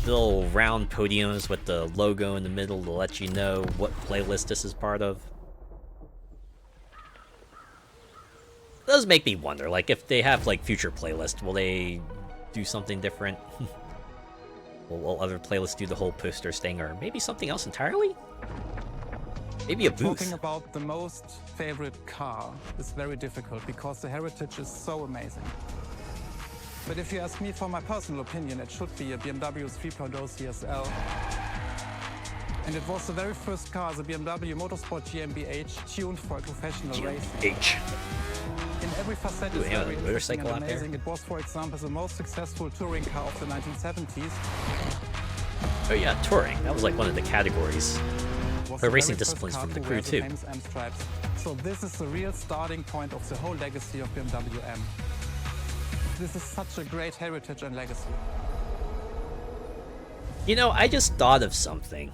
Little round podiums with the logo in the middle to let you know what playlist this is part of. It does make me wonder, like, if they have, like, future playlists, will they do something different? Will other playlists do the whole poster thing, or maybe something else entirely? Maybe a booth. Talking about the most favorite car is very difficult because the heritage is so amazing. But if you ask me for my personal opinion, it should be a BMW 3.0 CSL. And it was the very first car, the BMW Motorsport GmbH, tuned for a professional racing. In every facet is very interesting and amazing. It was, for example, the most successful touring car of the 1970s. Oh yeah, touring. That was like one of the categories. For racing disciplines from the crew too. So this is the real starting point of the whole legacy of BMW M. This is such a great heritage and legacy. You know, I just thought of something.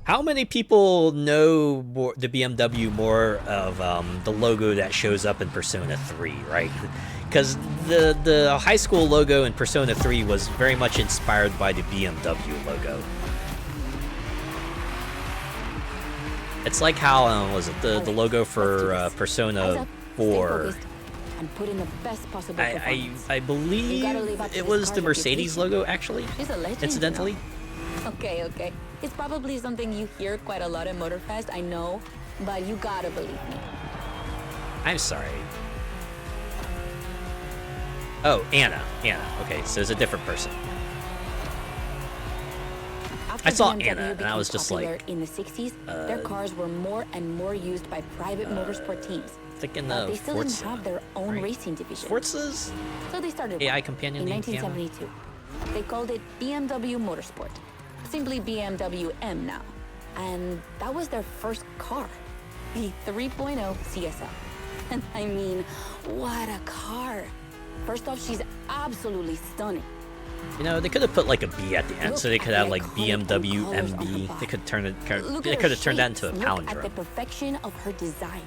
How many people know the BMW more of the logo that shows up in Persona 3, right? Because the high school logo in Persona 3 was very much inspired by the BMW logo. It's like how, was it the logo for Persona 4? And put in the best possible performance. I believe it was the Mercedes logo, actually, She's a legend, incidentally. You know? Okay. It's probably something you hear quite a lot at Motorfest, I know, but you gotta believe me. I'm sorry. Oh, Anna. Okay, so it's a different person. I saw Anna, and I was just like... In the 60s, their cars were more and more used by private motorsport teams. Thinking they of still Forza, didn't have their own right? racing division. Forza's So they started AI companion in named 1972. They called it BMW Motorsport. Simply BMW M now. And that was their first car. The 3.0 CSL. And I mean, what a car. First off, she's absolutely stunning. You know, they could have put like a B at the end, so they could have like BMW MB. They could turn it. They could have turned that into a Look at the palindrome. perfection of her design.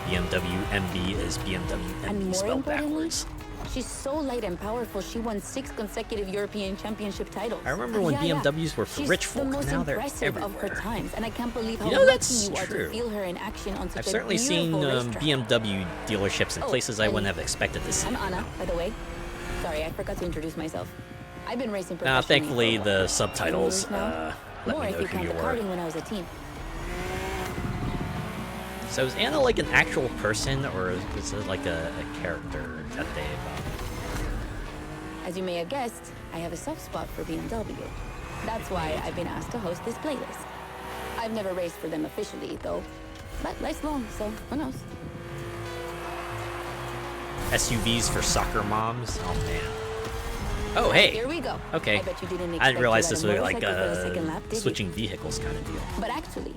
BMW MB is And BMW more spelled importantly, backwards. she's so light and powerful, she won 6 consecutive European Championship titles. I remember when BMWs were for She's rich folk. the most Now they're impressive of her everywhere. times, and I can't believe how You know, lucky that's you are true. to feel her in action on such I've a certainly seen beautiful racetrack. BMW dealerships in Oh, places I and wouldn't have expected to see. I'm Anna, by the way. Sorry, I forgot to introduce myself. I've been racing professionally Now, thankfully, for the 10 subtitles years now. let More me if know you who count you the were. karting when I was a teen. So is Anna like an actual person, or is it like a character that they... As you may have guessed, I have a soft spot for BMW. That's why I've been asked to host this playlist. I've never raced for them officially, though. But life's long, so who knows? SUVs for soccer moms? Oh, man. Oh, hey. Here we go. Okay. I bet you didn't I didn't realize expect this to was ride like a motorcycle for the second lap, did you? switching vehicles kind of deal. But actually,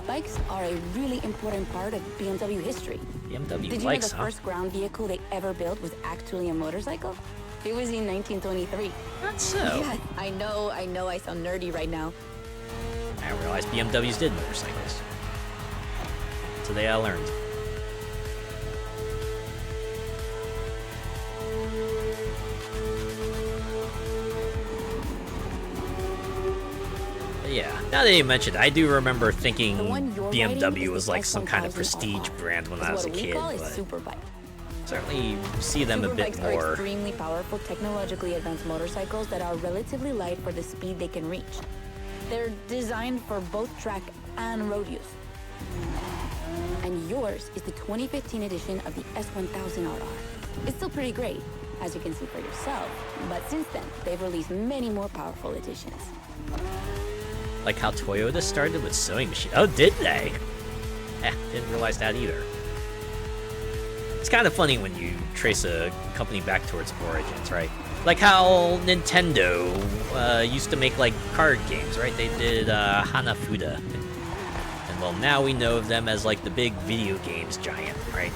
bikes are a really important part of BMW history. BMW Did you bikes, know the huh? first ground vehicle they ever built was actually a motorcycle? It was in 1923. That's so. Yeah, I know I sound nerdy right now. I didn't realize BMWs did motorcycles. Today I learned. But yeah, now that you mentioned it, I do remember thinking The one you're riding BMW is was the like some kind of S1000 prestige RR. brand when It's I was a what we kid, call a but superbike. certainly see them a bit Superbikes are more. extremely powerful, technologically advanced motorcycles that are relatively light for the speed they can reach. They're designed for both track and road use. And yours is the 2015 edition of the S1000RR. It's still pretty great, as you can see for yourself, but since then, they've released many more powerful editions. Like how Toyota started with sewing machines. Oh, did they? Didn't realize that either. It's kind of funny when you trace a company back towards origins, right? Like how Nintendo used to make like card games, right? They did Hanafuda. And well, now we know of them as like the big video games giant, right?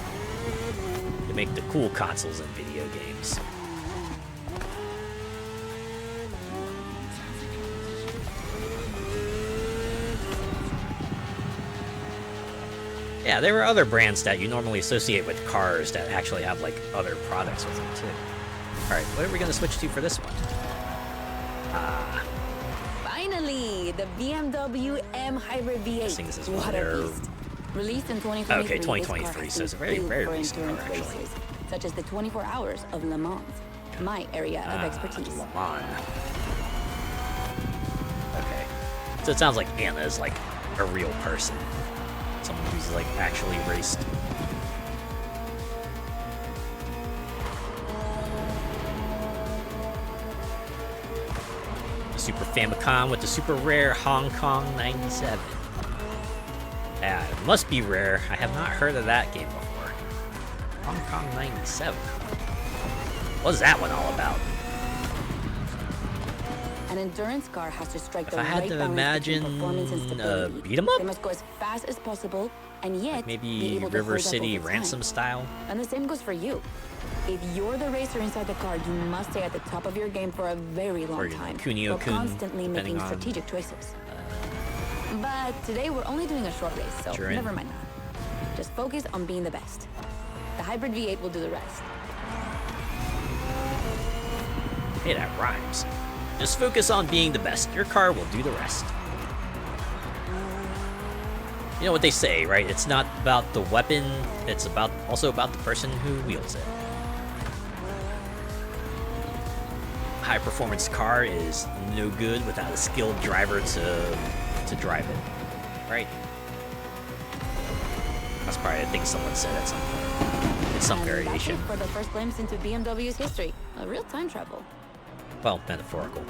They make the cool consoles in video games. Yeah, there were other brands that you normally associate with cars that actually have, like, other products with them, too. Alright, what are we going to switch to for this one? Finally, the BMW M Hybrid V8. Guessing this is What their... a beast. Released in 2023, Okay, 2023, this car has so it's a been very, built very for recent car, endurance actually. races, such as the 24 Hours of Le Mans, my area of expertise. Le Mans. Okay. So it sounds like Anna is, like, a real person. Someone who's, like, actually raced. The Super Famicom with the super rare Hong Kong 97. Yeah, it must be rare. I have not heard of that game before. Hong Kong 97. What's that one all about? An endurance car has to strike If the I had right to balance between imagine performance and stability. beat 'em up? They must go as fast as possible, and yet be Maybe able to River hold up City over Ransom time. style? And the same goes for you. If you're the racer inside the car, you must stay at the top of your game for a very long Or, you know, time. Kunio-kun, while constantly depending making on, strategic choices. But today we're only doing a short race, so You're in. never mind that. Just focus on being the best. The Hybrid V8 will do the rest. Hey, that rhymes. Just focus on being the best. Your car will do the rest. You know what they say, right? It's not about the weapon, it's also about the person who wields it. High performance car is no good without a skilled driver to drive it, right? That's probably a thing someone said at some point. It's some And variation. that's it for the first glimpse into BMW's history. A real time travel. Well, metaphorical.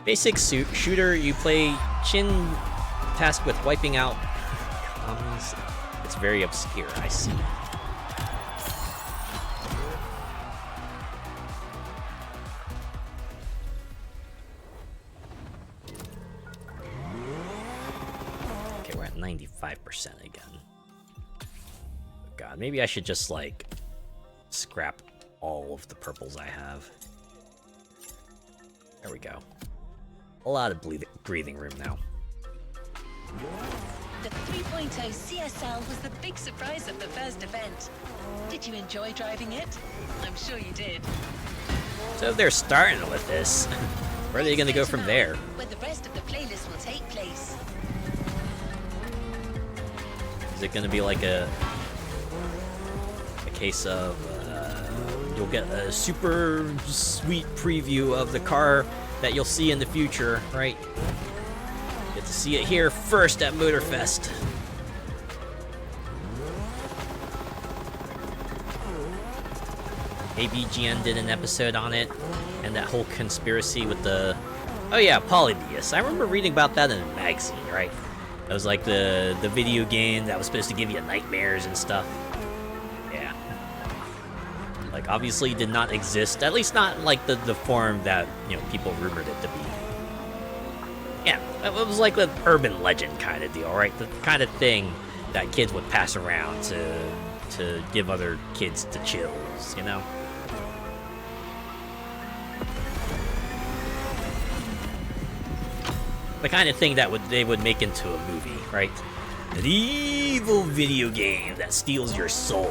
Basic shooter, you play Chin tasked with wiping out commies. It's very obscure, I see. Okay, we're at 95% again. God, maybe I should just, like, scrap all of the purples I have. There we go. A lot of breathing room now. The 3.0 CSL was the big surprise of the first event. Did you enjoy driving it? I'm sure you did. So if they're starting with this, where are they going to go from there? Where the rest of the playlist will take place. Is it going to be like a case of you'll get a super sweet preview of the car that you'll see in the future, right? Get to see it here first at Motorfest. ABGN did an episode on it, and that whole conspiracy with the... Oh yeah, Polybius. I remember reading about that in a magazine, right? It was like the video game that was supposed to give you nightmares and stuff. Yeah. Like, obviously did not exist, at least not like the form that, you know, people rumored it to be. Yeah, it was like an urban legend kind of deal, right? The kind of thing that kids would pass around to give other kids the chills, you know? The kind of thing that they would make into a movie, right? An evil video game that steals your soul,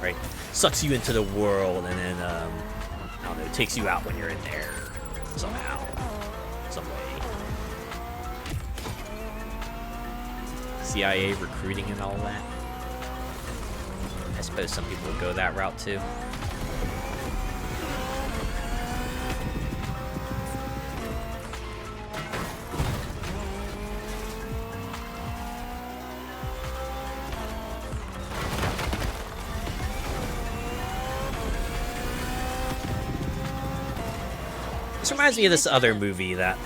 right? Sucks you into the world and then, I don't know, takes you out when you're in there somehow, some way. CIA recruiting and all that. I suppose some people would go that route too. This reminds me of this other movie that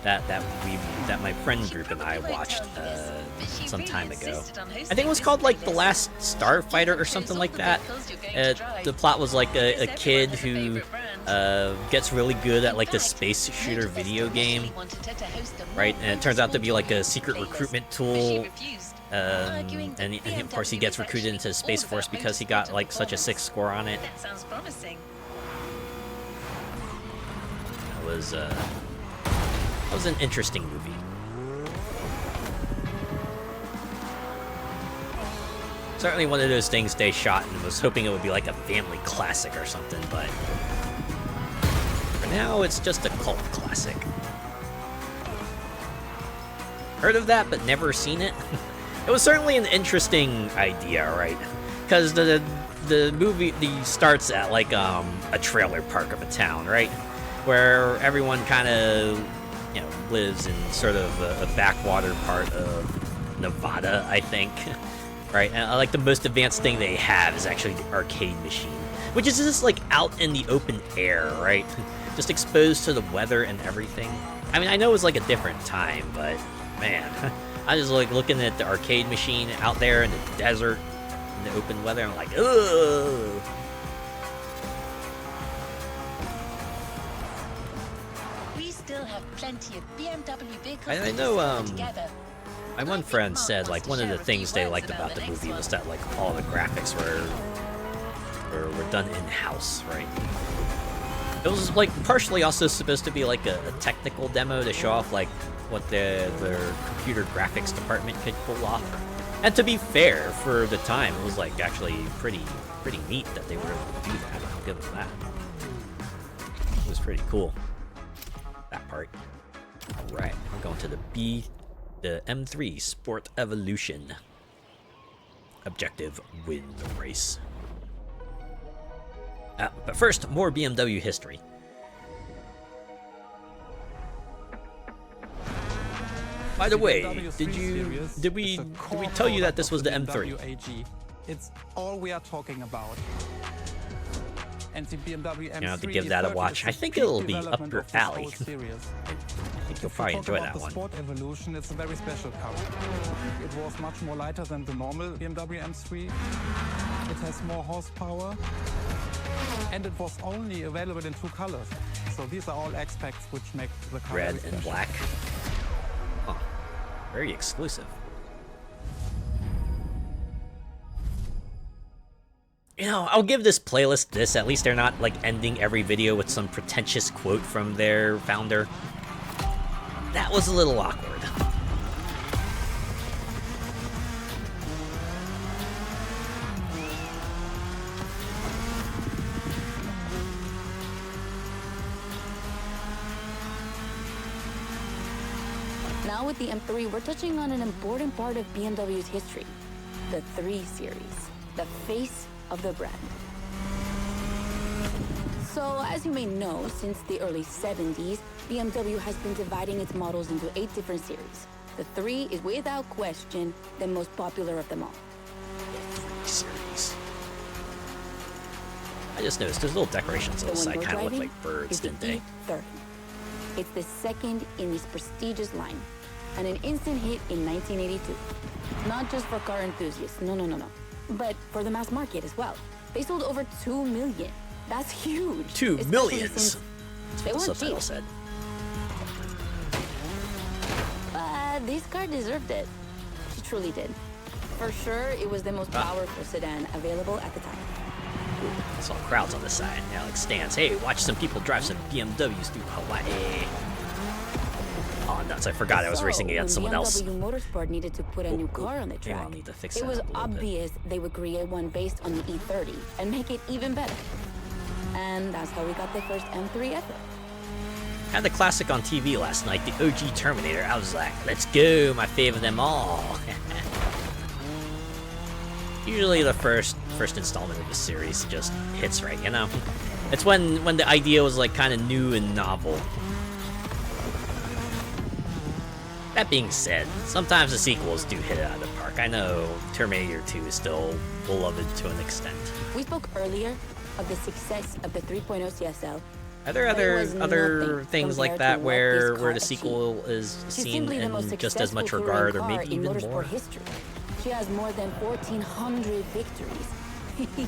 that my friend group and I watched some time ago. I think it was called like The Last Starfighter or something like that. The plot was like a kid who gets really good at like the space shooter video game, right? And it turns out to be like a secret recruitment tool And of course he gets recruited into the Space Force because he got like such a 6 score on it. That sounds promising. That was an interesting movie. Certainly one of those things they shot and was hoping it would be like a family classic or something, but for now it's just a cult classic. Heard of that, but never seen it? It was certainly an interesting idea, right? Because the movie starts at like a trailer park of a town, right? Where everyone kind of, you know, lives in sort of a backwater part of Nevada, I think. Right? And like the most advanced thing they have is actually the arcade machine, which is just like out in the open air, right? Just exposed to the weather and everything. I mean, I know it was like a different time, but man, I was like looking at the arcade machine out there in the desert, in the open weather. I'm like, ugh. We still have plenty of BMW vehicles. I know, my one friend said like one of the things they liked about the movie was that like all the graphics were done in-house, right? It was like partially also supposed to be like a technical demo to show off like what their computer graphics department could pull off. And to be fair, for the time, it was like actually pretty neat that they were able to do that. I'll give them that. It was pretty cool. That part. All right, we're going to the M3 Sport Evolution. Objective: win the race. But first, more BMW history. By the way, did we tell you that this was the M3? It's all we are talking about. And the BMW M3 you have to give that a watch. I think it'll be up your alley. I think you'll probably enjoy that one. The Sport Evolution, it's a very special car. It was much more lighter than the normal BMW M3. It has more horsepower. And it was only available in 2 colors. So these are all aspects which make the car red very and special. black. Huh. Very exclusive. You know, I'll give this playlist this. At least they're not like ending every video with some pretentious quote from their founder. That was a little awkward. Now with the M3, we're touching on an important part of BMW's history. The 3 Series, the face of the brand. So, as you may know, since the early 70s, BMW has been dividing its models into 8 different series. The 3 is without question the most popular of them all. Series. I just noticed there's little decorations on the side, kind of look like birds, didn't they? E30. It's the second in this prestigious line, and an instant hit in 1982. Not just for car enthusiasts, no, but for the mass market as well. They sold over 2 million. That's huge. 2 million. That's they what the weren't subtitle cheap. said. But this car deserved it. She truly did. For sure, it was the most powerful sedan available at the time. Ooh, I saw crowds on the side. Yeah, like stands. Hey, watch some people drive some BMWs through Hawaii. Oh, nuts. I forgot I was racing against someone else. BMW Motorsport needed to put a new car on the track. I'll need to fix it that was up a little obvious they would create one based on the E30 and make it even better. And that's how we got the first M3 ever. Had the classic on TV last night, the OG Terminator. I was like, let's go, my fave of them all. Usually the first installment of the series just hits right, you know? It's when the idea was like kind of new and novel. That being said, sometimes the sequels do hit it out of the park. I know Terminator 2 is still beloved to an extent. We spoke earlier of the success of the 3.0 CSL. Are there other things like that where the sequel is seen in just as much regard, or maybe even more? History. She has more than 1,400 victories.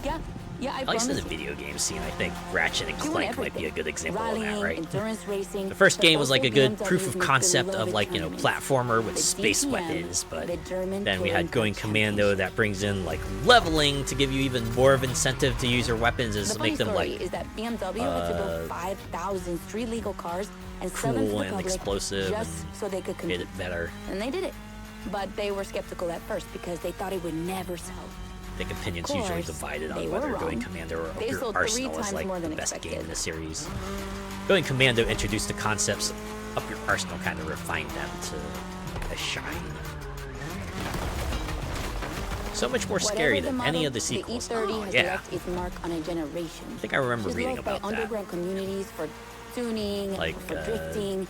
Yeah, Yeah, I At least in promise the you. video game scene, I think Ratchet and Doing Clank might be a everything. good example of that, Rallying, right? endurance racing, The first but game was like also a good BMWs proof of make concept of beloved like, you know, tournaments. platformer with The space DTM, weapons, but the German then we had Touring Going Car Commando Championship. that brings in like leveling to give you even more of incentive to use your weapons The is to funny make them story like is that BMW had to build 5,000 street legal cars and sell them to cool the and public explosive just and so they could made compete. it better. And they did it. But they were skeptical at first because they thought it would never sell. I think opinions Of usually course, divided they on were whether wrong. Going Commando or They Your sold 3 Arsenal is times like more the than best game expected. in the series. Going Commando introduced the concepts. Up Your Arsenal kind of refined them to a shine. So much more scary Whatever the than any model, of the sequels. The E30 Oh, has yeah. left its mark on a generation. I think I remember She's reading loved by about that. underground communities for tuning, Like, for drifting.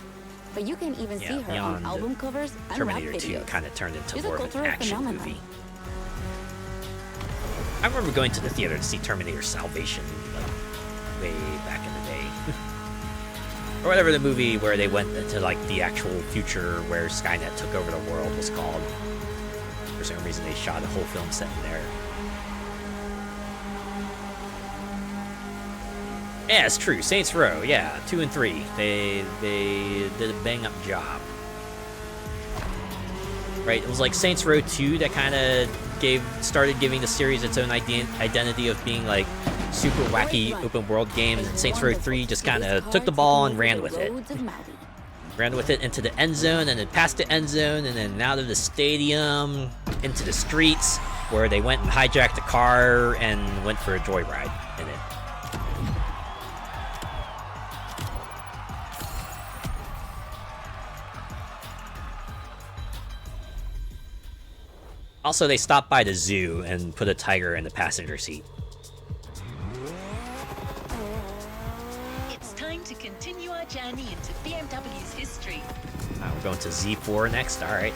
But you can even yeah, see her on beyond album covers and Terminator rap 2 videos. kind of turned into She's a more of an cultural action phenomenon. movie. I remember going to the theater to see Terminator Salvation, like, way back in the day. Or whatever the movie where they went into, like, the actual future where Skynet took over the world was called. For some reason, they shot a whole film set in there. Yeah, it's true. Saints Row, yeah, 2 and 3. They did a bang-up job. Right, it was like Saints Row 2 that kind of started giving the series its own identity of being like super wacky open world games, and Saints Row 3 just kind of took the ball and ran with it. Ran with it into the end zone, and then past the end zone, and then out of the stadium, into the streets, where they went and hijacked a car and went for a joyride in it. Also, they stopped by the zoo and put a tiger in the passenger seat. It's time to continue our journey into BMW's history. We're going to Z4 next, alright.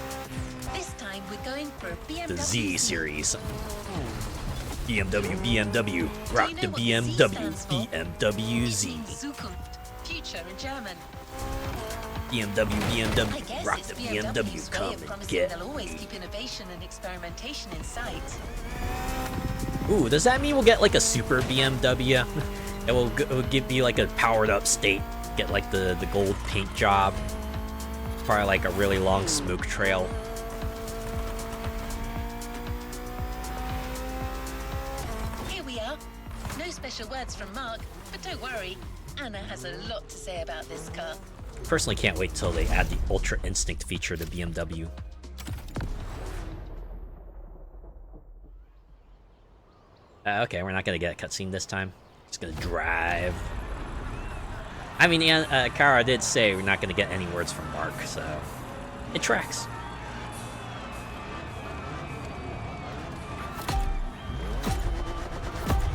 This time we're going for a BMW The Z series. BMW, Do rock you the know what Z BMW, stands for? BMW It Z. means Zukunft, future in German. I BMW, guess rock it's the BMW's BMW, way come of and promising get they'll always me. keep innovation and experimentation in sight. Ooh, does that mean we'll get like a super BMW? It will be like a powered up state. Get like the gold paint job. Probably like a really long smoke trail. Here we are. No special words from Mark, but don't worry. Anna has a lot to say about this car. Personally can't wait till they add the Ultra Instinct feature to BMW. Okay, we're not gonna get a cutscene this time. Just gonna drive. I mean, Kara did say we're not gonna get any words from Mark, so it tracks.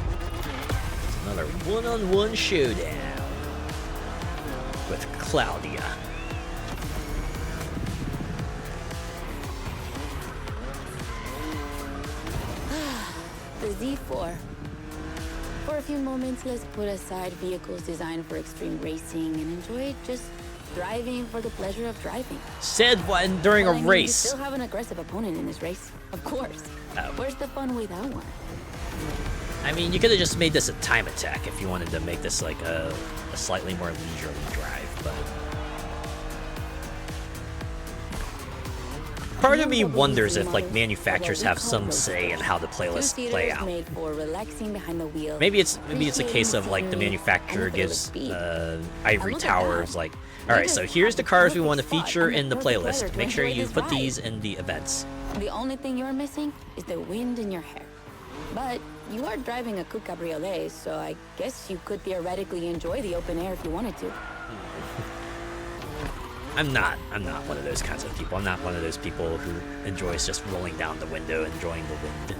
It's another one-on-one showdown with Claudia. The Z4. For a few moments, let's put aside vehicles designed for extreme racing and enjoy just driving for the pleasure of driving. Said one during Well, a I mean, You race. still have an aggressive opponent in this race, of course. Where's the fun without one? I mean, you could have just made this a time attack if you wanted to make this like a slightly more leisurely drive, but... Part of me wonders if like manufacturers have some say in how the playlists play out. Made for relaxing behind the wheel. Maybe it's a case of like the manufacturer gives Ivory Towers like, all right, so here's the cars we want to feature in the playlist. Make sure you put these in the events. The only thing you're missing is the wind in your hair. But you are driving a coupe cabriolet, so I guess you could theoretically enjoy the open air if you wanted to. I'm not one of those kinds of people. I'm not one of those people who enjoys just rolling down the window, enjoying the wind.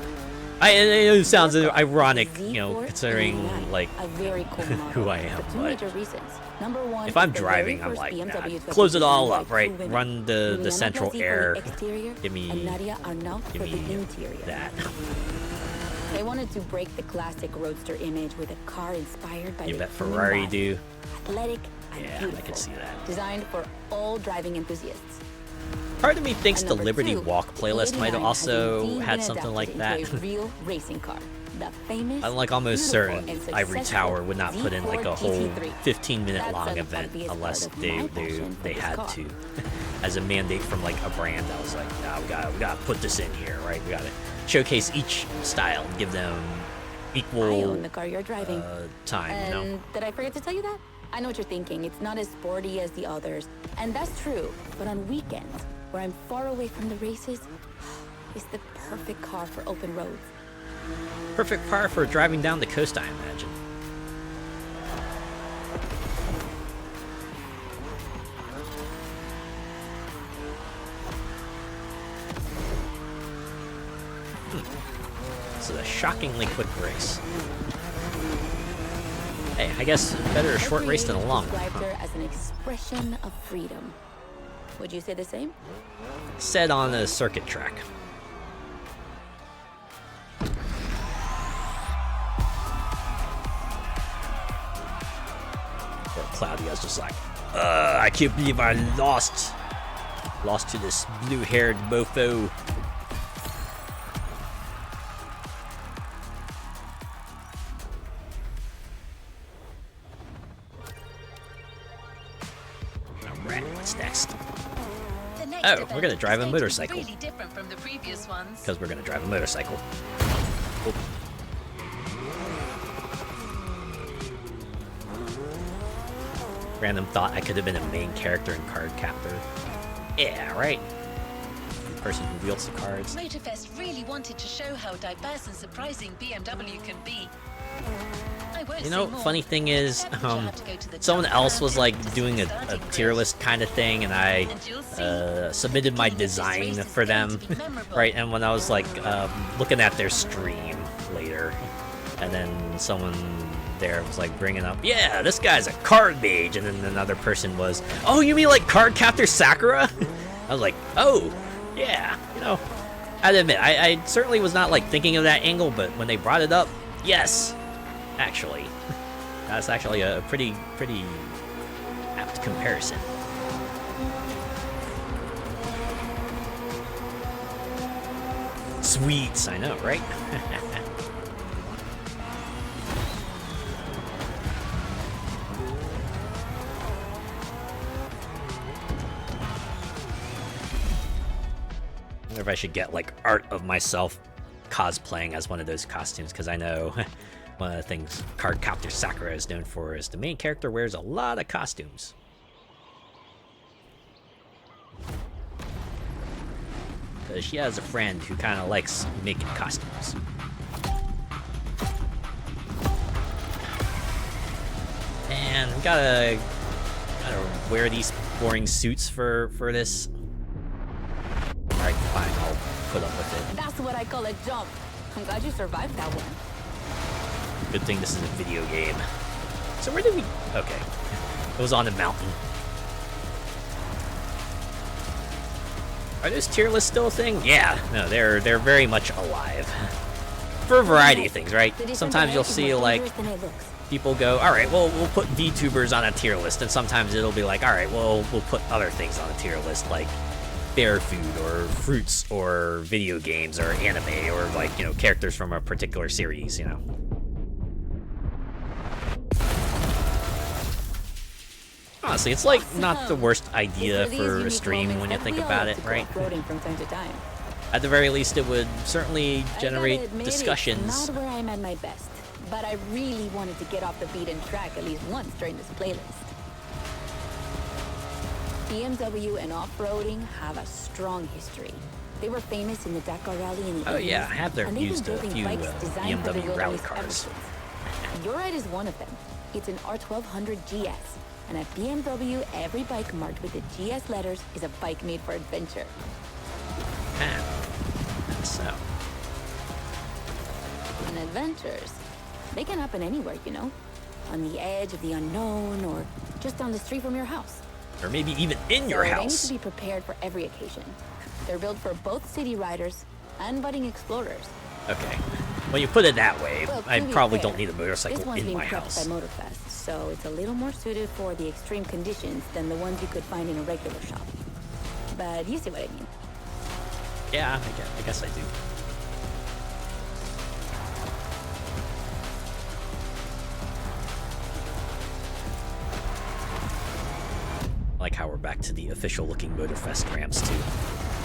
It sounds ironic, you know, considering like A very cool model who I am. for two But major reasons. Number one, if I'm it's the very driving, I'm first like, BMW nah, to close it all design up, by right? two women, Run the Juliana central Grassi for the air. exterior, Give me, and Nadia Arnault for give the me interior. that. They wanted to break the classic roadster image with a car inspired by You the bet human Ferrari body. do. Athletic and Yeah, I beautiful. can see that. Designed for all driving enthusiasts. Part of me thinks And the number Liberty two, Walk playlist the might have 89 has also indeed had been something like adapted that. into a real racing car. The famous, I'm like almost beautiful, certain and Ivory successful Tower would not put in like a Z4 whole GT3. 15-minute That's long the event funkiest unless part of they my passion for they this had car. to, as a mandate from like a brand that was like, nah, we gotta put this in here, right? We gotta showcase each style, and give them equal I own the car you're driving. time, you know. And did I forget to tell you that? I know what you're thinking. It's not as sporty as the others. And that's true. But on weekends, where I'm far away from the races, it's the perfect car for open roads. Perfect car for driving down the coast, I imagine. This is a shockingly quick race. Hey, I guess better a short race than a long one. Described her as an expression of freedom. Would you say the same? Said on a circuit track. Or Claudia's just like, I can't believe I lost to this blue-haired mofo. Alright, what's next? The next Oh, event we're gonna drive is a going to be motorcycle. Really different from the previous ones. Because we're gonna drive a motorcycle. Oop. Random thought I could have been a main character in Card Captor. Yeah, right. The person who wields the cards. Motorfest really wanted to show how diverse and surprising BMW can be. I won't You know, say more, funny thing is, except that you'll have to go to the someone jump else was mountain like to doing see a the starting tier grid. list kind of thing, and I And you'll see, submitted my beginning of this design race is for going them, to be memorable. right? And when I was like looking at their stream later, and then someone there was like bringing up, yeah, this guy's a card mage, and then another person was, oh, you mean like Card Captor Sakura? I was like, oh, yeah, you know, I'd admit, I certainly was not like thinking of that angle, but when they brought it up, yes, actually, that's actually a pretty apt comparison. Sweets, I know, right? I wonder if I should get like art of myself cosplaying as one of those costumes, because I know one of the things Card Captor Sakura is known for is the main character wears a lot of costumes. Because she has a friend who kind of likes making costumes. And we gotta wear these boring suits for this. Alright, fine, I'll put up with it. That's what I call a jump. I'm glad you survived that one. Good thing this is a video game. So where did we... Okay. It was on a mountain. Are those tier lists still a thing? Yeah. No, they're very much alive. For a variety of things, right? Sometimes you'll see, like, people go, alright, well, we'll put VTubers on a tier list. And sometimes it'll be like, alright, well, we'll put other things on a tier list, like bear food or fruits or video games or anime or, like, you know, characters from a particular series, you know. Honestly, it's like not the worst idea for a stream when you think about it, right? From time to time. At the very least, it would certainly I gotta generate admit, discussions. It's not where I'm at my best, but I really wanted to get off the beaten track at least once during this playlist. BMW and off-roading have a strong history. They were famous in the Dakar Rally in the 80s. Oh yeah, I have and they've been used a building few bikes designed for the BMW rally wilderness ever cars. since. Your ride is one of them. It's an R1200 GS. And at BMW, every bike marked with the GS letters is a bike made for adventure. So, And adventures, they can happen anywhere, you know? On the edge of the unknown or just down the street from your house. or maybe even in your So house. They need to be prepared for every occasion. They're built for both city riders and budding explorers. Okay. When you put it that way, Well, I to be probably fair, don't need a This motorcycle one's in being my prepped house. by Motorfest, so it's a little more suited for the extreme conditions than the ones you could find in a regular shop. But you see what I mean. Yeah, I guess I do. like how we're back to the official-looking Motorfest ramps, too.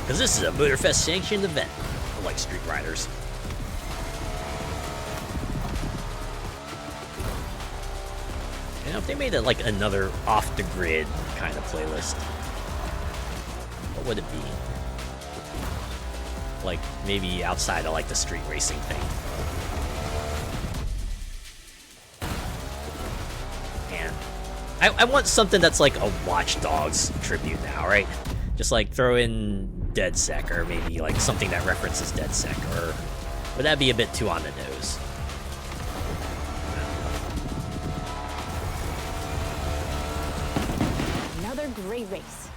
Because this is a Motorfest-sanctioned event, like Street Riders. You know, if they made it like another off-the-grid kind of playlist, what would it be? Like, maybe outside of like the street racing thing. Man, I want something that's like a Watch Dogs tribute now, right? Just like throw in DeadSec, or maybe like something that references DeadSec, or would that be a bit too on the nose? Another great race.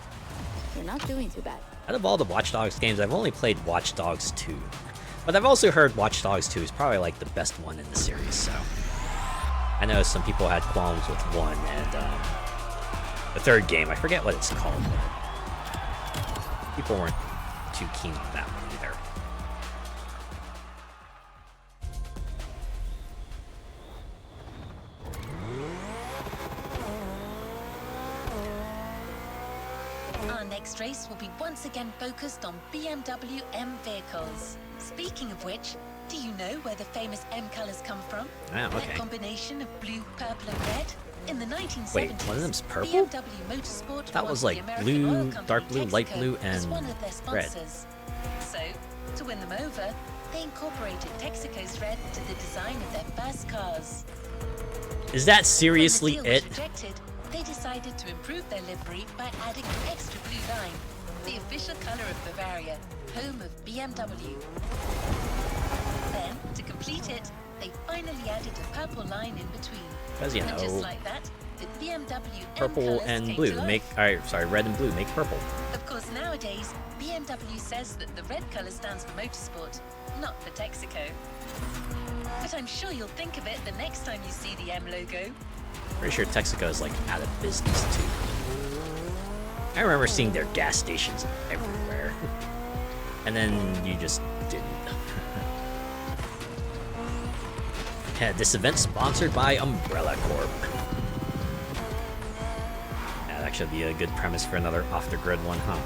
You're not doing too bad. Out of all the Watch Dogs games, I've only played Watch Dogs 2. But I've also heard Watch Dogs 2 is probably like the best one in the series, so... I know some people had qualms with 1 and the third game. I forget what it's called, but people weren't too keen on that one either. Our next race will be once again focused on BMW M vehicles. Speaking of which, do you know where the famous M colors come from? Ah, okay. That combination of blue, purple, and red. In the 1970s, Wait, one of them's purple? BMW Motorsport That was the like American blue, oil company dark blue, light Texaco blue, as and one of their red. sponsors. So, to win them over, they incorporated Texaco's red to the design of their first cars. Is that seriously When the deal it? was rejected, they decided to improve their livery by adding an extra blue line, the official color of Bavaria, home of BMW. Then, to complete it, they finally added a purple line in between. Because, you And just know, like that, the BMW M purple colours and came blue to life. make... sorry, red and blue make purple. Of course, nowadays, BMW says that the red color stands for motorsport, not for Texaco. But I'm sure you'll think of it the next time you see the M logo. Pretty sure Texaco is like out of business too. I remember seeing their gas stations everywhere. And then you just didn't. Yeah, this event's sponsored by Umbrella Corp. Yeah, that should be a good premise for another off-the-grid one, huh?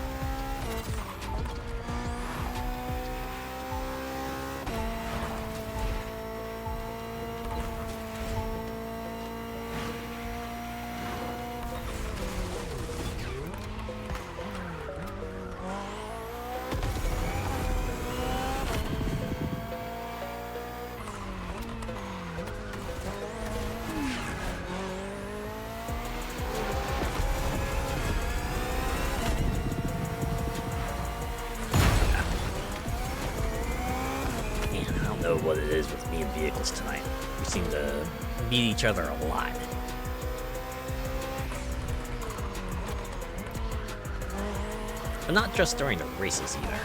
What it is with me and vehicles tonight. We seem to meet each other a lot. But not just during the races either.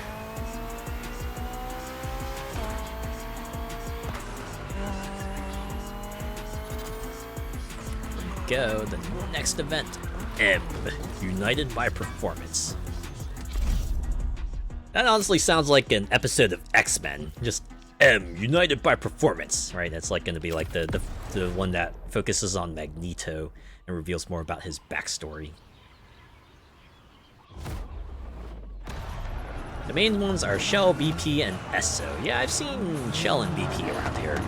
Go, the next event. M, United by Performance. That honestly sounds like an episode of X-Men. Just M, United by Performance, right? That's like going to be like the one that focuses on Magneto and reveals more about his backstory. The main ones are Shell, BP, and Esso. Yeah, I've seen Shell and BP around here.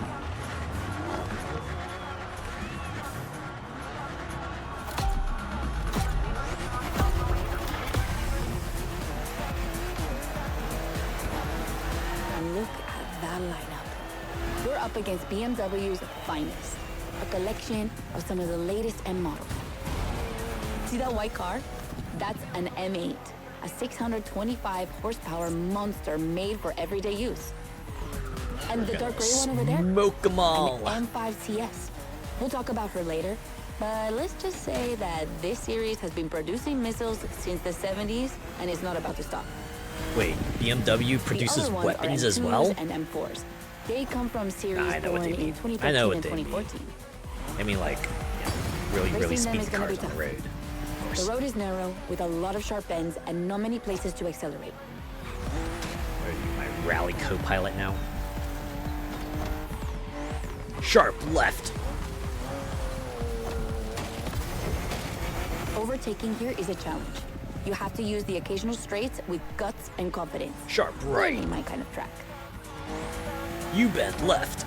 Up against BMW's finest, a collection of some of the latest M models. See that white car? That's an M8, a 625 horsepower monster made for everyday use. And the dark gray one over there? Smoke 'em all. An M5 CS. We'll talk about her later, but let's just say that this series has been producing missiles since the 70s and is not about to stop. Wait, BMW produces weapons as well? And M4s. They come from series I know what born they in mean. 2013 I know what and they mean. 2014. I mean, like, really Racing them speedy is gonna cars be on the tough. road. Of course. The road is narrow with a lot of sharp bends and not many places to accelerate. Are you my rally co-pilot now? Sharp left. Overtaking here is a challenge. You have to use the occasional straights with guts and confidence. Sharp right. Really my kind of track. You bend left.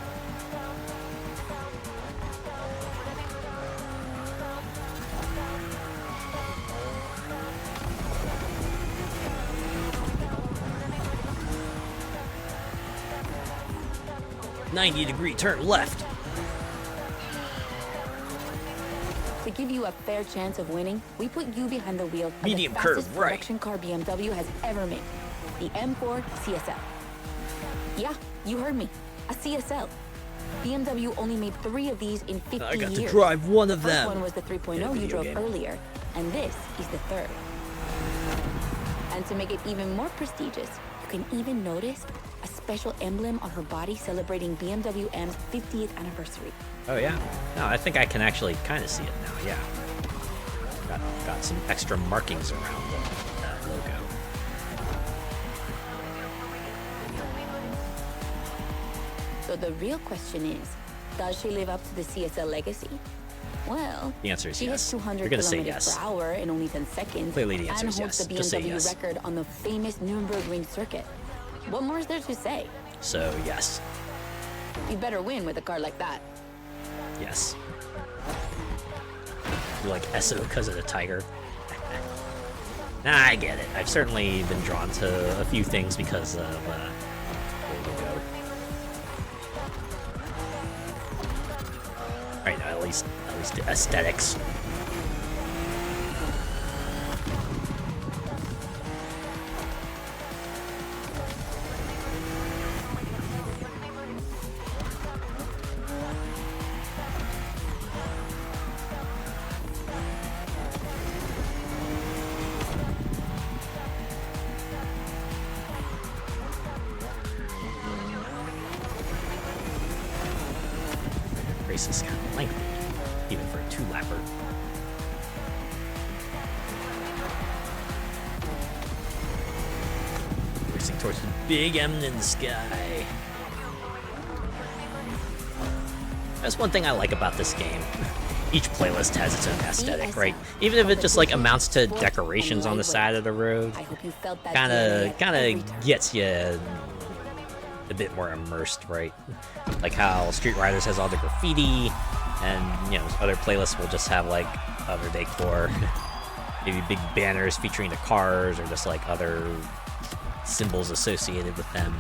"90-degree turn left." To give you a fair chance of winning, we put you behind the wheel of Medium the curve fastest right. production car BMW has ever made, the M4 CSL. Yeah, you heard me, a CSL. BMW only made 3 of these in 50 I got years. to drive one of The first them. one was the 3.0 In a you video drove game. earlier, and this is the third. And to make it even more prestigious, you can even notice a special emblem on her body celebrating BMW M's 50th anniversary. Oh yeah? No, I think I can actually kind of see it now, yeah. Got some extra markings around that logo. So the real question is, does she live up to the CSL legacy? Well, The answer is she yes. has 200 You're gonna say kilometers yes. per hour in only 10 seconds. Clearly the answer and is holds yes. the Just say BMW yes. record on the famous Nürburgring circuit. What more is there to say? So, yes. You better win with a car like that. Yes. You're like Esso because of the tiger. Nah, I get it. I've certainly been drawn to a few things because of the logo. Right now, at least the aesthetics. Race is kind of lengthy, even for a 2-lapper. Racing towards the big M in the sky. That's one thing I like about this game. Each playlist has its own aesthetic, right? Even if it just like amounts to decorations on the side of the road, I hope you felt that kind DNA of every time. gets you a bit more immersed, right? Like how Street Riders has all the graffiti, and you know other playlists will just have like other decor, maybe big banners featuring the cars or just like other symbols associated with them.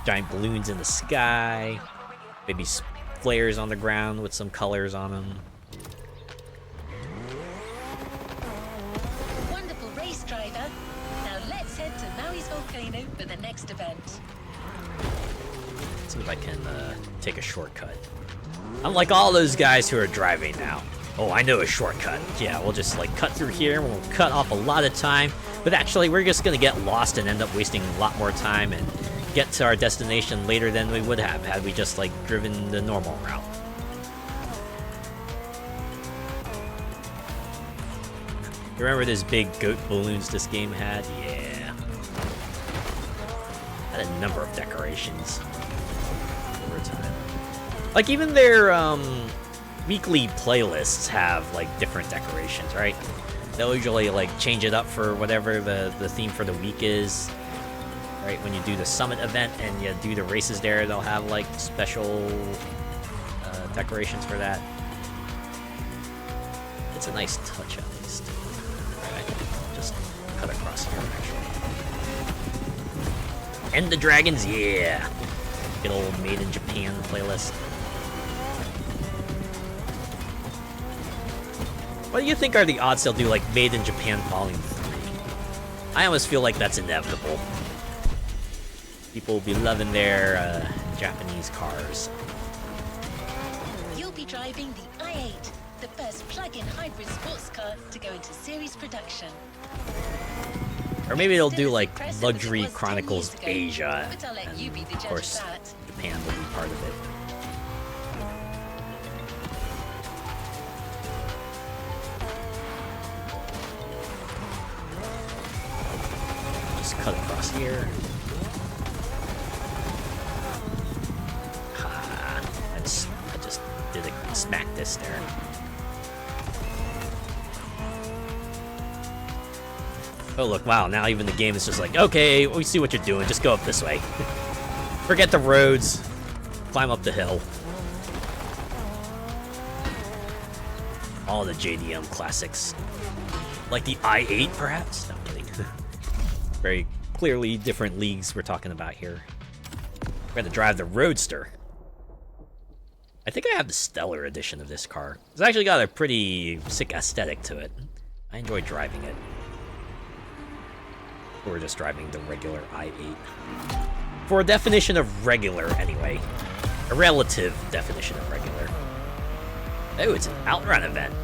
Giant balloons in the sky, maybe flares on the ground with some colors on them. Wonderful race, driver. Now let's head to Maui's volcano for the next event. See if I can take a shortcut. Unlike all those guys who are driving now. Oh, I know a shortcut. Yeah, we'll just like cut through here and we'll cut off a lot of time. But actually, we're just gonna get lost and end up wasting a lot more time and get to our destination later than we would have had we just like driven the normal route. You remember those big goat balloons this game had? Yeah. Had a number of decorations over time. Like even their weekly playlists have like different decorations, right? They'll usually like change it up for whatever the theme for the week is. Right, when you do the summit event and you do the races there, they'll have like special decorations for that. It's a nice touch at least. Right, just cut across here actually. And the dragons, yeah. Good old Made in Japan playlist. What do you think are the odds they'll do like Made in Japan Volume 3? I almost feel like that's inevitable. People will be loving their Japanese cars. You'll be driving the i8, the first plug-in hybrid sports car to go into series production. Or maybe they'll Still do as like impressive as it Luxury was 10 Chronicles years ago, Asia, but I'll let you be the and judge of course of that. Japan will be part of it. Just cut across here. I just did a smack this there. Oh look, wow, now even the game is just like, okay, we see what you're doing, just go up this way. Forget the roads, climb up the hill. All the JDM classics. Like the i8, perhaps? No, I'm kidding. Very clearly different leagues we're talking about here. We're gonna drive the Roadster. I think I have the Stellar edition of this car. It's actually got a pretty sick aesthetic to it. I enjoy driving it. We're just driving the regular i8. For a definition of regular, anyway. A relative definition of regular. Oh, it's an outrun event.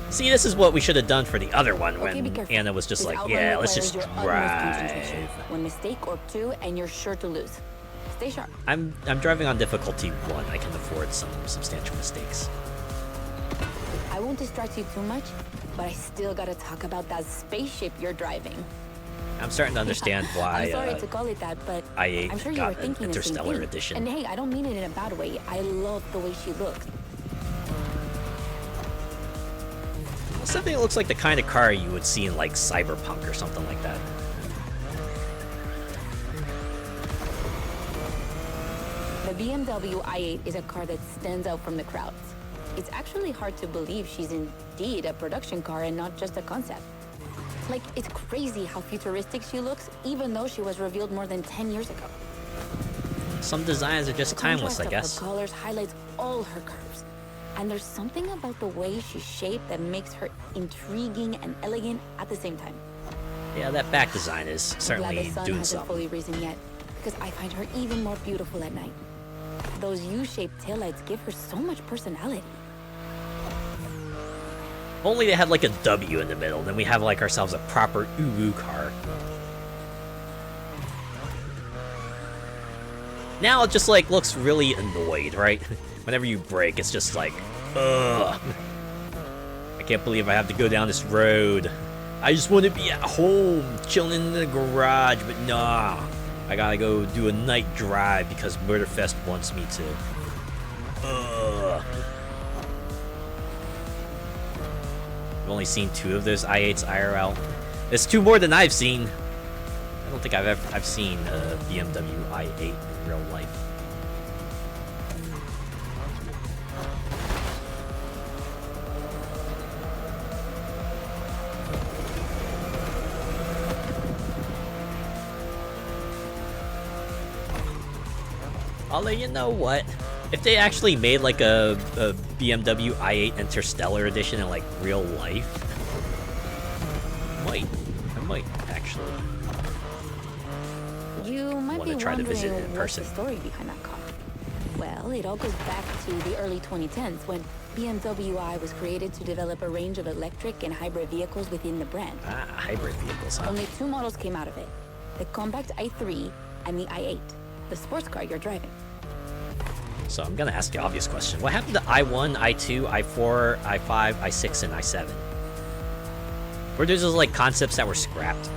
See, this is what we should have done for the other one when Anna was just like, yeah, let's just drive. One mistake or two, and you're sure to lose. Stay sharp. I'm driving on difficulty 1. I can afford some substantial mistakes. I won't distract you too much, but I still gotta talk about that spaceship you're driving. I'm starting to understand why I'm sorry to call it that, but i8 I'm sure you were got an thinking the same Interstellar thing. edition. And hey, I don't mean it in a bad way. I love the way she looks. Something that looks like the kind of car you would see in like Cyberpunk or something like that. The BMW i8 is a car that stands out from the crowds. It's actually hard to believe she's indeed a production car and not just a concept. Like, it's crazy how futuristic she looks, even though she was revealed more than 10 years ago. Some designs are just timeless, I guess. The colors highlights all her curves. And there's something about the way she's shaped that makes her intriguing and elegant at the same time. Yeah, that back design is certainly I'm glad the sun doing hasn't something. fully risen yet, because I find her even more beautiful at night. Those U-shaped taillights give her so much personality. If only they had like a W in the middle, then we have like ourselves a proper uwu car. Now it just like looks really annoyed, right? Whenever you brake, it's just like, ugh. I can't believe I have to go down this road. I just want to be at home, chilling in the garage, but nah. I gotta go do a night drive because Motorfest wants me to. Ugh. I've only seen 2 of those i8s IRL. It's 2 more than I've seen. I don't think I've seen a BMW i8 in real life. Although, you know what? If they actually made like a BMW i8 Interstellar edition in like real life, I might actually You might want be to try to wondering visit it in what's the person. story behind that car. Well, it all goes back to the early 2010s when BMW i was created to develop a range of electric and hybrid vehicles within the brand. Ah, hybrid vehicles, huh? Only 2 models came out of it: the compact i3 and the i8, the sports car you're driving. So I'm gonna ask the obvious question. What happened to i1, i2, i4, i5, i6, and i7? Were those just like concepts that were scrapped?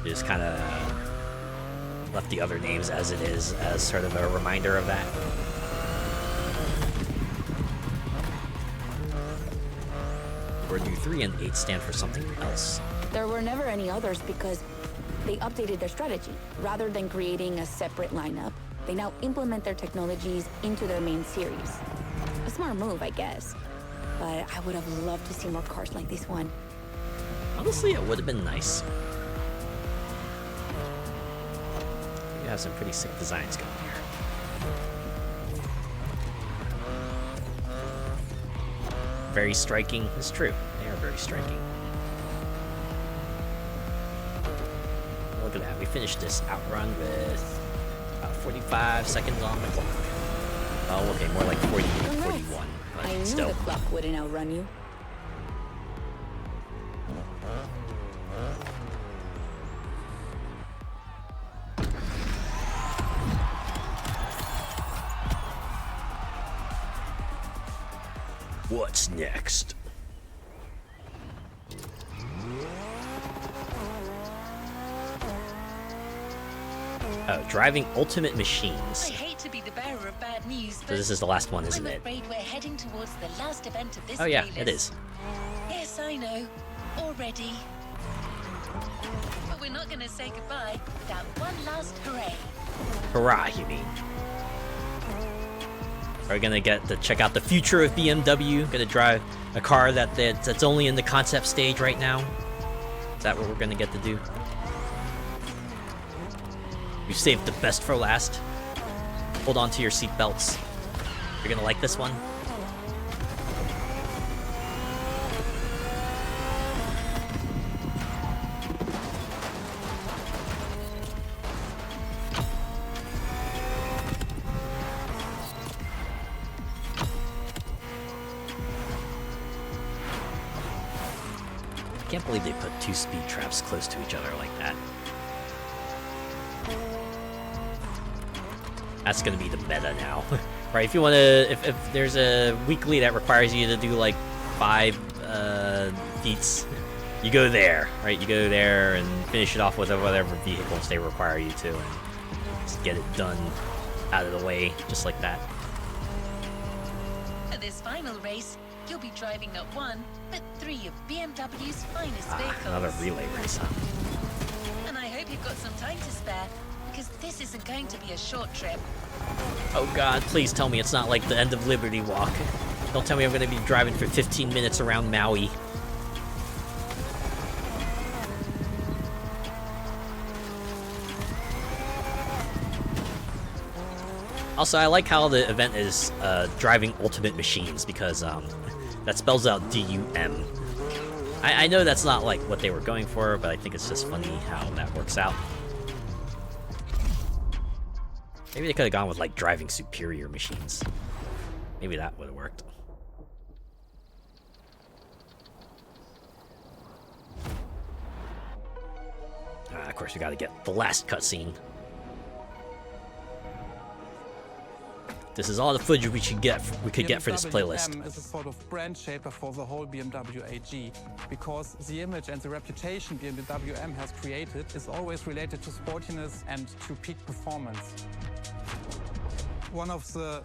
They just kind of left the other names as it is, as sort of a reminder of that. Or do 3 and 8 stand for something else? There were never any others because they updated their strategy. Rather than creating a separate lineup, they now implement their technologies into their main series. A smart move, I guess. But I would have loved to see more cars like this one. Honestly, it would have been nice. We have some pretty sick designs going here. Very striking. It's true. They are very striking. Look at that. We finished this outrun with about 45 seconds on the clock. Oh, okay. More like 40, Congrats. 41. But I knew still. the clock wouldn't outrun you. What's next? Oh, driving Ultimate Machines. I hate to be the bearer of bad news, So but this is the last one, isn't I'm it? afraid we're heading towards the last event of this Oh yeah, playlist. it is. Yes, I know. Already. But we're not going to say goodbye without one last hooray. Hurrah, you mean? Are we gonna get to check out the future of BMW? Gonna drive a car that's only in the concept stage right now? Is that what we're gonna get to do? You saved the best for last. Hold on to your seatbelts. You're gonna like this one. I can't believe they put two speed traps close to each other like that. That's gonna be the meta now. Right, if you wanna, if there's a weekly that requires you to do like 5 feats, you go there, right? You go there and finish it off with whatever vehicles they require you to, and just get it done out of the way, just like that. For this final race, you'll be driving not one, but 3 of BMW's finest vehicles. Another relay race, huh? And I hope you've got some time to spare, because this isn't going to be a short trip. Oh god, please tell me it's not like the end of Liberty Walk. Don't tell me I'm gonna be driving for 15 minutes around Maui. Also, I like how the event is driving ultimate machines, because that spells out DUM. I know that's not like what they were going for, but I think it's just funny how that works out. Maybe they could have gone with like driving superior machines. Maybe that would have worked. Of course, we gotta get the last cutscene. This is all the footage we could get for this playlist. BMW is a sort of brand shaper for the whole BMW AG, because the image and the reputation BMW M has created is always related to sportiness and to peak performance. One of the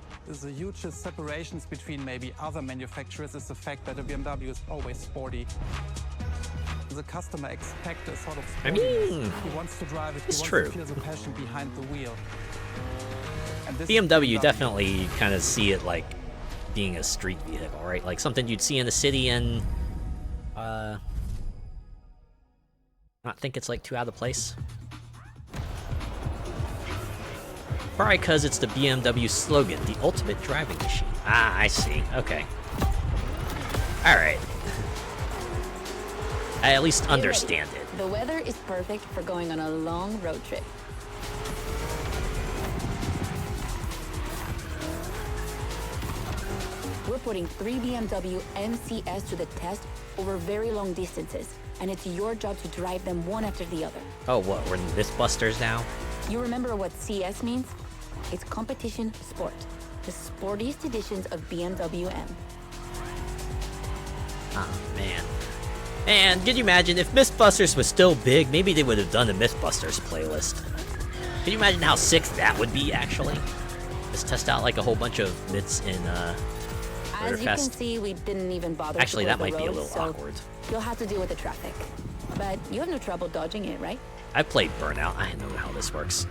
hugest separations between maybe other manufacturers is the fact that a BMW is always sporty. The customer expects a sort of sportiness. He wants to drive it, he wants to feel the passion behind the wheel. And this BMW definitely kind of see it like being a street vehicle, right? Like something you'd see in the city and not think it's like too out of place. Probably because it's the BMW slogan, the ultimate driving machine. Ah, I see. Okay. Alright. I at least understand it. The weather is perfect for going on a long road trip. We're putting 3 BMW MCS to the test over very long distances, and it's your job to drive them one after the other. Oh, what? We're Mythbusters now? You remember what CS means? It's competition sport. The sportiest editions of BMW M. Oh, man. Man, can you imagine if Mythbusters was still big, maybe they would have done a Mythbusters playlist. Can you imagine how sick that would be, actually? Just test out like a whole bunch of myths in As you can see, we didn't even bother Actually, to that close might the be a roads, little so awkward. You'll have to deal with the traffic. But you have no trouble dodging it, right? I played Burnout. I know how this works.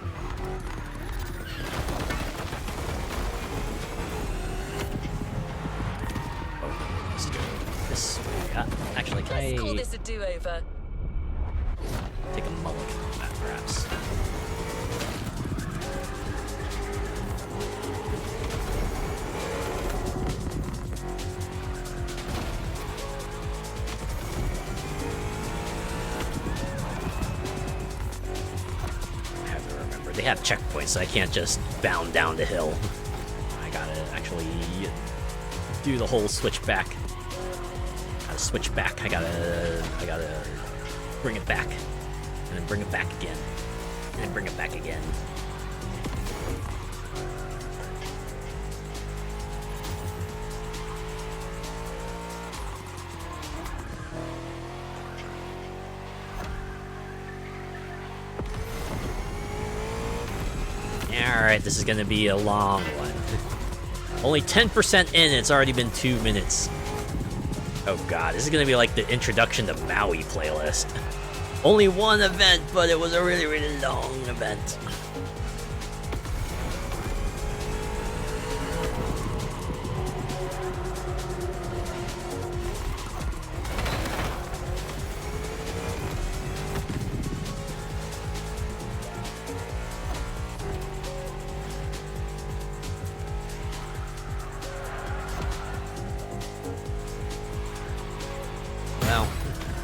Oh, let's go this way. Actually, can Let's call I this a do-over. take a mulligan on that, perhaps? They have checkpoints, so I can't just bound down the hill. I gotta actually do the whole switch back. Gotta switch back. I gotta bring it back, and then bring it back again, and then bring it back again. Alright, this is gonna be a long one. Only 10% in, it's already been 2 minutes. Oh god, this is gonna be like the introduction to Maui playlist. Only one event, but it was a really, really long event.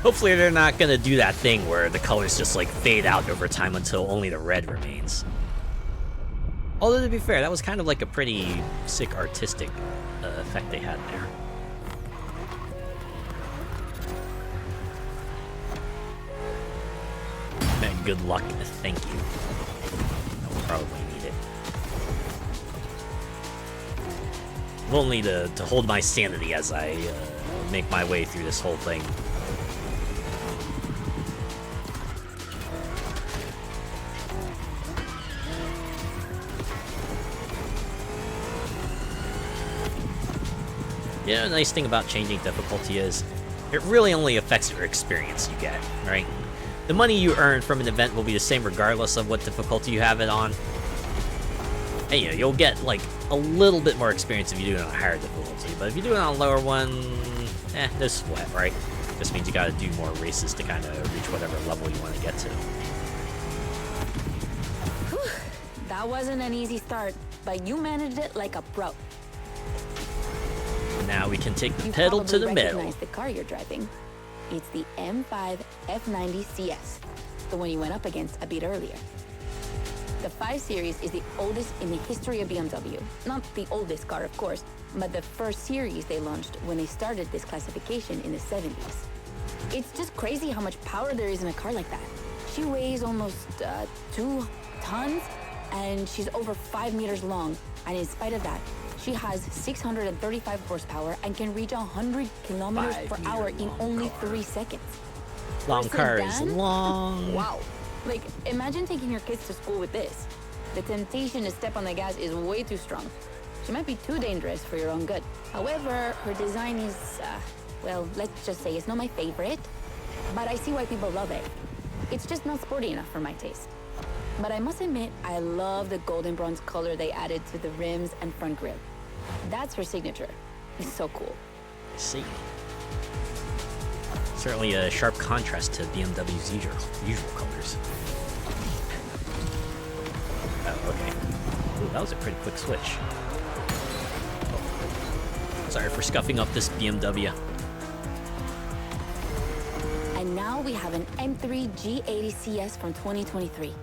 Hopefully they're not gonna do that thing where the colors just like fade out over time until only the red remains. Although to be fair, that was kind of like a pretty sick artistic effect they had there. Man, good luck. Thank you. I'll probably need it. We'll need to hold my sanity as I make my way through this whole thing. Yeah, the nice thing about changing difficulty is it really only affects your experience you get, right? The money you earn from an event will be the same regardless of what difficulty you have it on. And you know, you'll get like a little bit more experience if you do it on a higher difficulty, but if you do it on a lower one, no sweat, right? Just means you gotta do more races to kind of reach whatever level you want to get to. Whew. That wasn't an easy start, but you managed it like a pro. Now we can take the You pedal to the probably metal. recognize the car you're driving. It's the M5 F90 CS, the one you went up against a bit earlier. The 5 Series is the oldest in the history of BMW. Not the oldest car, of course, but the first series they launched when they started this classification in the 70s. It's just crazy how much power there is in a car like that. She weighs almost 2 tons, and she's over 5 meters long, and in spite of that, she has 635 horsepower and can reach 100 kilometers per hour in only 3 seconds. Long For a car is sedan? long. Wow. Like, imagine taking your kids to school with this. The temptation to step on the gas is way too strong. She might be too dangerous for your own good. However, her design is, well, let's just say it's not my favorite, but I see why people love it. It's just not sporty enough for my taste. But I must admit, I love the golden bronze color they added to the rims and front grille. That's her signature. It's so cool. I see. Certainly a sharp contrast to BMW's usual colors. Oh, okay. Ooh, that was a pretty quick switch. Oh. Sorry for scuffing up this BMW. And now we have an M3 G80 CS from 2023.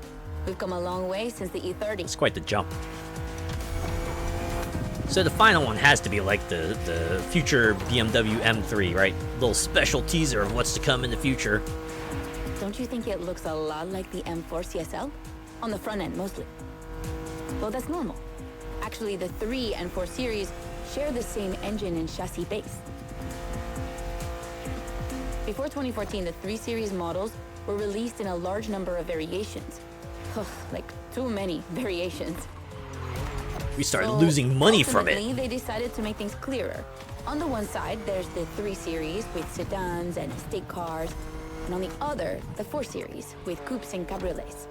We've come a long way since the E30. It's quite the jump. So the final one has to be like the future BMW M3, right? Little special teaser of what's to come in the future. Don't you think it looks a lot like the M4 CSL? On the front end, mostly. Well, that's normal. Actually, the 3 and 4 series share the same engine and chassis base. Before 2014, the 3 series models were released in a large number of variations. Like, too many variations. We started losing money from it. They decided to make things clearer. On the one side, there's the 3 series with sedans and estate cars, and on the other, the 4 series with coupes and cabriolets.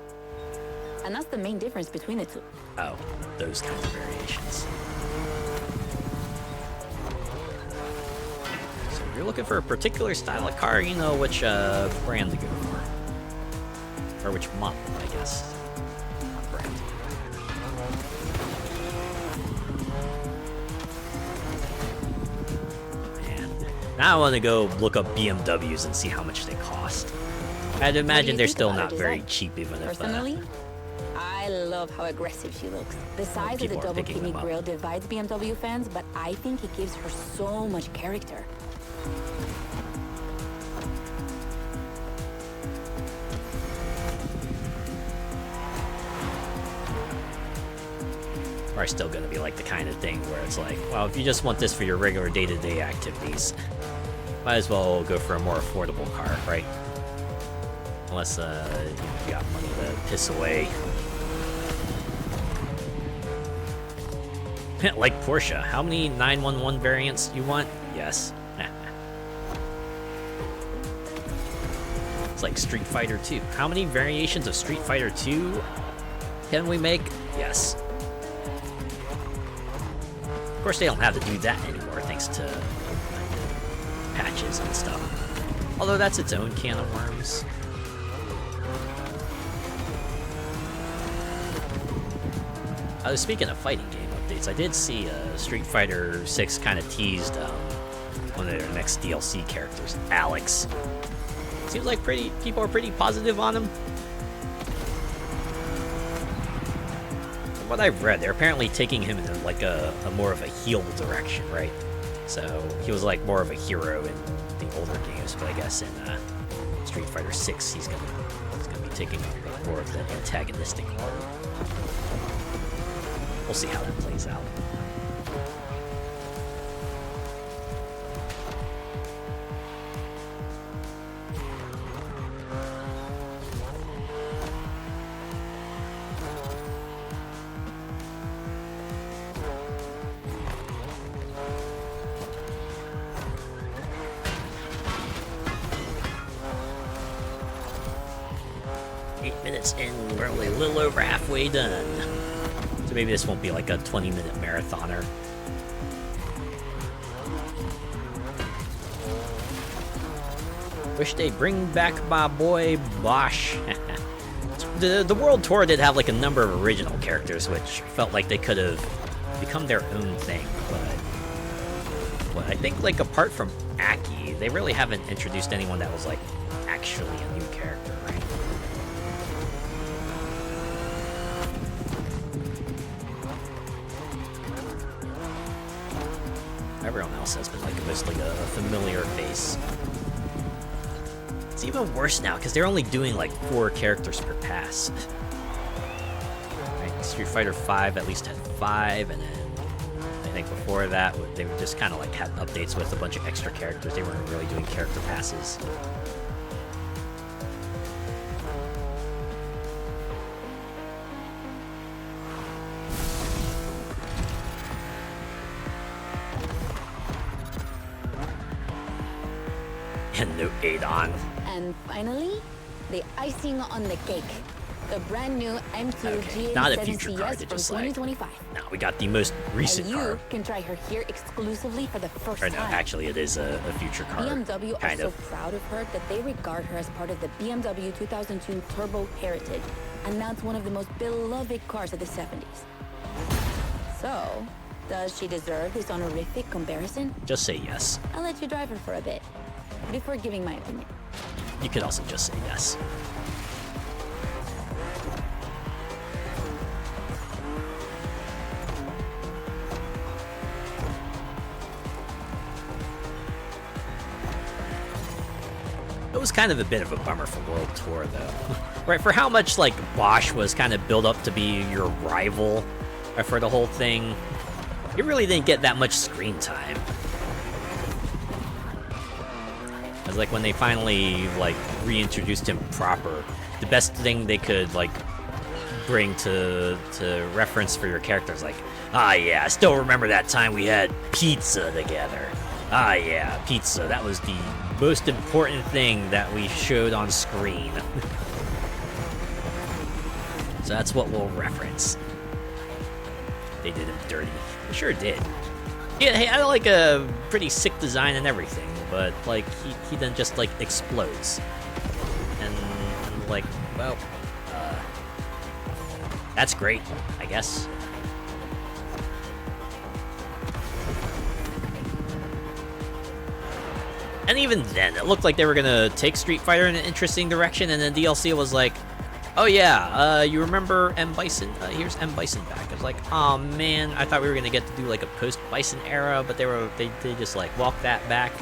And that's the main difference between the two. Oh, those kinds of variations. So if you're looking for a particular style of car, you know which brand to go for. Or which model, I guess. Not brand. Now I want to go look up BMWs and see how much they cost. I'd imagine they're still not very cheap, even if... Personally, I love how aggressive she looks. The size of the people are double picking kidney them up. grille divides BMW fans, but I think it gives her so much character. Are still going to be like the kind of thing where it's like, well, if you just want this for your regular day-to-day activities, might as well go for a more affordable car, right? Unless you got money to piss away. Like Porsche, how many 911 variants you want? Yes. It's like Street Fighter 2. How many variations of Street Fighter 2 can we make? Yes. Of course, they don't have to do that anymore thanks to patches and stuff. Although that's its own can of worms. Speaking of fighting game updates, I did see Street Fighter 6 kind of teased one of their next DLC characters, Alex. Seems like people are pretty positive on him. From what I've read, they're apparently taking him in like a more of a heel direction, right? So he was like more of a hero in the older games, but I guess in Street Fighter 6, he's gonna be taking more of the antagonistic role. We'll see how that plays out. And we're only a little over halfway done. So maybe this won't be like a 20-minute marathoner. Wish they'd bring back my boy Bosch. The World Tour did have like a number of original characters, which felt like they could have become their own thing. But I think like apart from Aki, they really haven't introduced anyone that was like actually a new character, right? Everyone else has been like mostly a familiar face. It's even worse now because they're only doing like 4 characters per pass. Right, Street Fighter 5 at least had 5, and then I think before that they just kind of like had updates with a bunch of extra characters. They weren't really doing character passes. And no aid-on. And finally, the icing on the cake. The brand new M2 Okay, not a G87 future car, CS they from just like... 2025. No, we got the most recent And you car. can try her here exclusively for the first Or no, time. actually it is a future car. BMW kind are of. so proud of her that they regard her as part of the BMW 2002 Turbo Heritage, and that's one of the most beloved cars of the 70s. So, does she deserve this honorific comparison? Just say yes. I'll let you drive her for a bit, before giving my opinion. You could also just say yes. It was kind of a bit of a bummer for World Tour, though. Right, for how much, like, Bosch was kind of built up to be your rival for the whole thing, you really didn't get that much screen time. It was like when they finally, like, reintroduced him proper, the best thing they could, like, bring to reference for your characters, like, ah, yeah, I still remember that time we had pizza together. Ah, yeah, pizza, that was the most important thing that we showed on screen. So that's what we'll reference. They did him dirty. They sure did. Yeah, he had like a pretty sick design and everything, but like he then just like explodes. And like, well, that's great, I guess. And even then, it looked like they were gonna take Street Fighter in an interesting direction, and then DLC was like, oh yeah, you remember M. Bison? Here's M. Bison back. I was like, oh man, I thought we were gonna get to do like a post-Bison era, but they just like walked that back.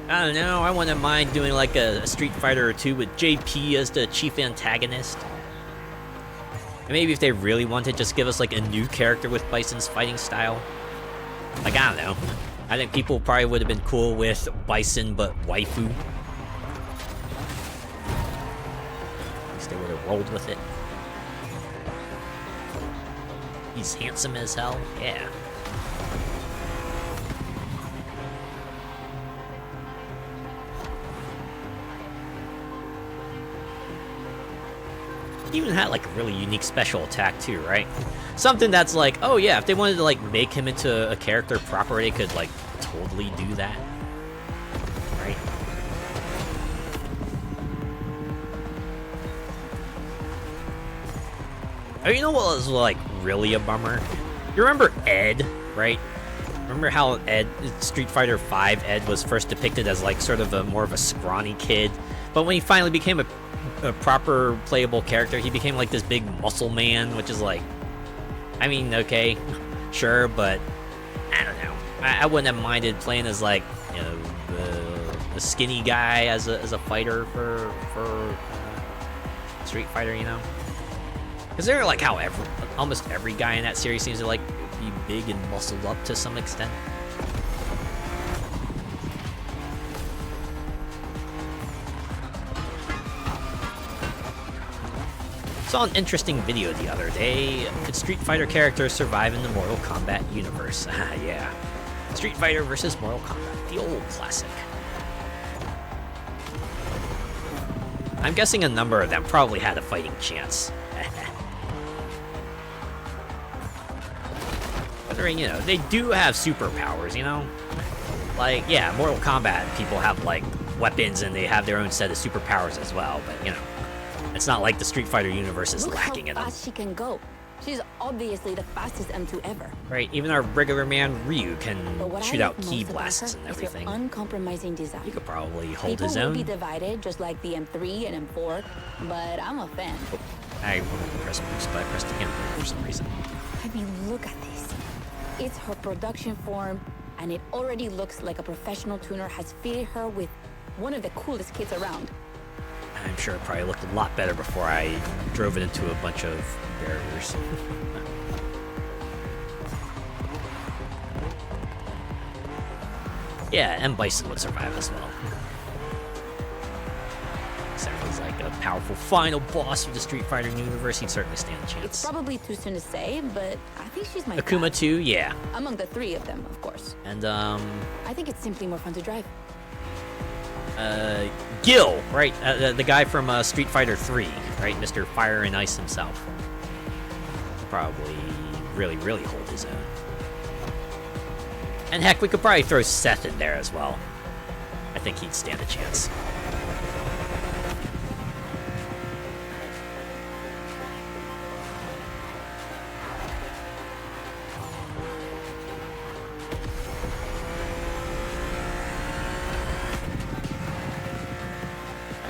I don't know, I wouldn't mind doing like a Street Fighter or 2 with JP as the chief antagonist. And maybe if they really wanted, just give us like a new character with Bison's fighting style. Like, I don't know. I think people probably would have been cool with Bison, but waifu. At least they would have rolled with it. He's handsome as hell. Yeah. It even had like a really unique special attack too, right? Something that's like, oh yeah, if they wanted to like make him into a character proper, they could like totally do that, right? Oh, you know what was like really a bummer? You remember Ed, right? Remember how Ed, Street Fighter V Ed was first depicted as like sort of a more of a scrawny kid, but when he finally became a proper playable character, he became like this big muscle man, which is like, I mean, okay, sure, but I don't know. I wouldn't have minded playing as like, you know, the skinny guy as a fighter for Street Fighter, you know? Because they're like how almost every guy in that series seems to like be big and muscled up to some extent. Saw an interesting video the other day. Could Street Fighter characters survive in the Mortal Kombat universe? Yeah. Street Fighter versus Mortal Kombat, the old classic. I'm guessing a number of them probably had a fighting chance. But, you know, they do have superpowers, you know? Like, yeah, Mortal Kombat people have, like, weapons and they have their own set of superpowers as well, but, you know, it's not like the Street Fighter universe is lacking in them. Look how fast she can go. She's obviously the fastest M2 ever. Right, even our regular man Ryu can shoot out ki most about blasts her and is her everything. uncompromising design. He could probably hold People his will own. be divided just like the M3 and M4, but I'm a fan. I pressed boost, but I pressed again for some reason. I mean, look at this. It's her production form, and it already looks like a professional tuner has fitted her with one of the coolest kits around. I'm sure it probably looked a lot better before I drove it into a bunch of barriers. Yeah, M. Bison would survive as well. Sounds like a powerful final boss of the Street Fighter universe. He'd certainly stand a chance. It's probably too soon to say, but I think she's my Akuma fav. too, yeah. Among the three of them, of course. And I think it's simply more fun to drive. Gil, right? The guy from Street Fighter 3, right? Mr. Fire and Ice himself. Probably really hold his own. And heck, we could probably throw Seth in there as well. I think he'd stand a chance.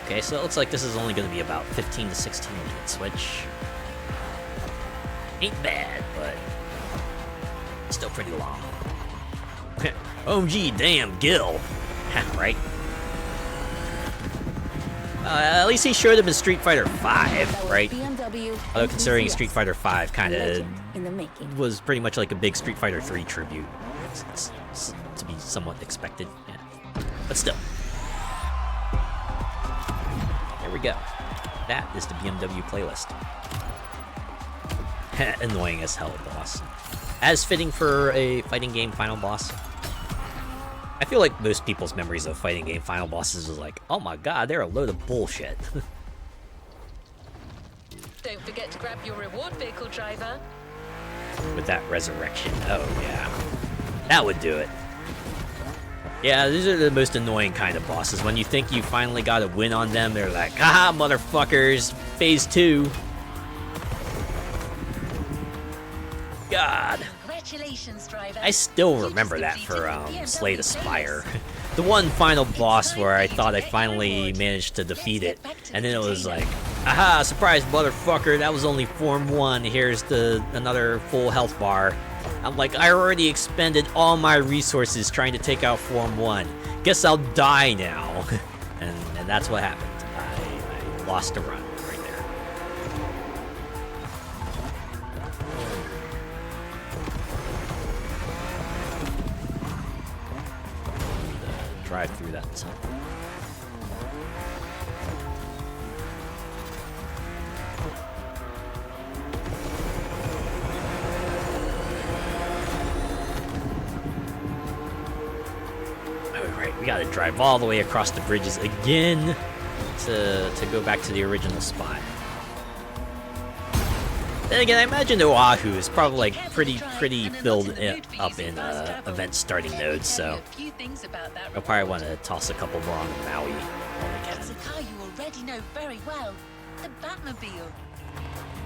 Okay, so it looks like this is only going to be about 15 to 16 minutes, which ain't bad, but still pretty long. OMG, damn, Gil. Right? At least he showed him in Street Fighter 5, right? BMW Although considering Street Fighter 5 kind of legend in the making. was pretty much like a big Street Fighter 3 tribute. It's to be somewhat expected, yeah. But still. There we go. That is the BMW playlist. Annoying as hell, boss. As fitting for a fighting game final boss. I feel like most people's memories of fighting game final bosses is like, oh my god, they're a load of bullshit. Don't forget to grab your reward vehicle, driver. With that resurrection, oh yeah. That would do it. Yeah, these are the most annoying kind of bosses. When you think you finally got a win on them, they're like, haha, motherfuckers, phase 2. God. Congratulations, driver. I still remember that for Slay the Spire. The one final boss where I thought I finally managed to defeat it, and then it was like, aha, surprise motherfucker, that was only Form 1, here's another full health bar. I'm like, I already expended all my resources trying to take out Form 1. Guess I'll die now. and that's what happened. I lost a run right there. Drive through that tunnel. Alright, we gotta drive all the way across the bridges again to go back to the original spot. Then again, I imagine Oahu is probably like pretty filled up in event starting nodes, so I'll probably want to toss a couple more on Maui when we It's can. a car you already know very well. The Batmobile.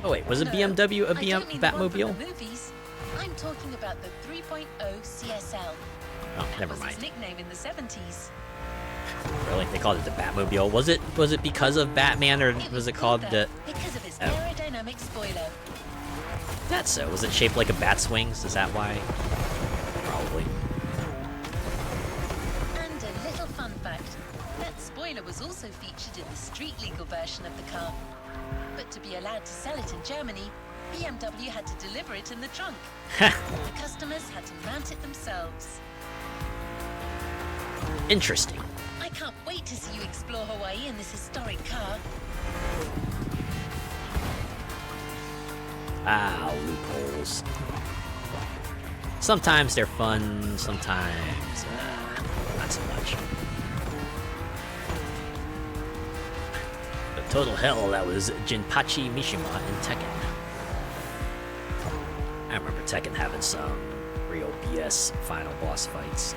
Oh wait, was a BMW a I don't mean the one from Batmobile? the movies. I'm talking about the 3.0 CSL. Oh, That never was mind. his nickname in the 70s. Really, they called it the Batmobile. Was it because of Batman, or was it called the? Because of its Oh. aerodynamic spoiler. That's so. Was it shaped like a bat's wings? Is that why? Probably. And a little fun fact, that spoiler was also featured in the street legal version of the car. But to be allowed to sell it in Germany, BMW had to deliver it in the trunk. The customers had to mount it themselves. Interesting. I can't wait to see you explore Hawaii in this historic car. Ah, loopholes. Sometimes they're fun, sometimes not so much. But total hell, that was Jinpachi Mishima in Tekken. I remember Tekken having some real BS final boss fights.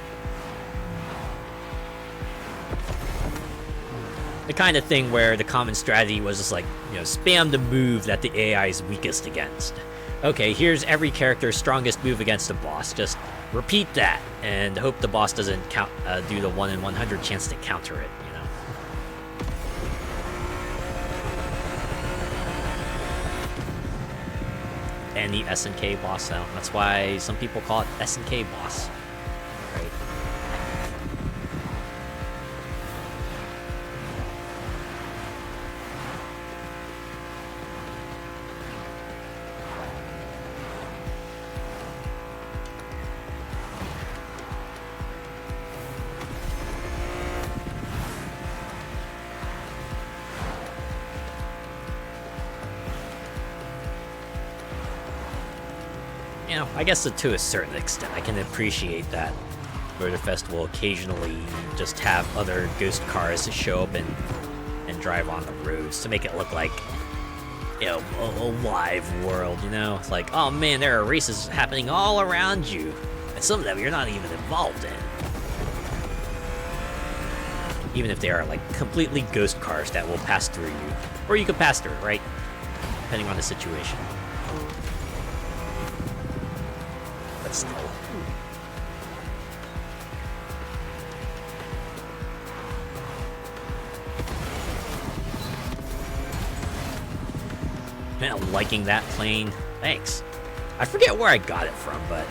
The kind of thing where the common strategy was just like, you know, spam the move that the AI is weakest against. Okay, here's every character's strongest move against a boss. Just repeat that and hope the boss doesn't do the 1 in 100 chance to counter it, you know? And the SNK boss sound. That's why some people call it SNK boss. Right? You know, I guess to a certain extent, I can appreciate that Motorfest will occasionally just have other ghost cars show up and drive on the roads to make it look like, you know, a live world, you know? It's like, oh man, there are races happening all around you, and some of them you're not even involved in. Even if they are, like, completely ghost cars that will pass through you. Or you could pass through, right? Depending on the situation. But still. Man, liking that plane. Thanks. I forget where I got it from, but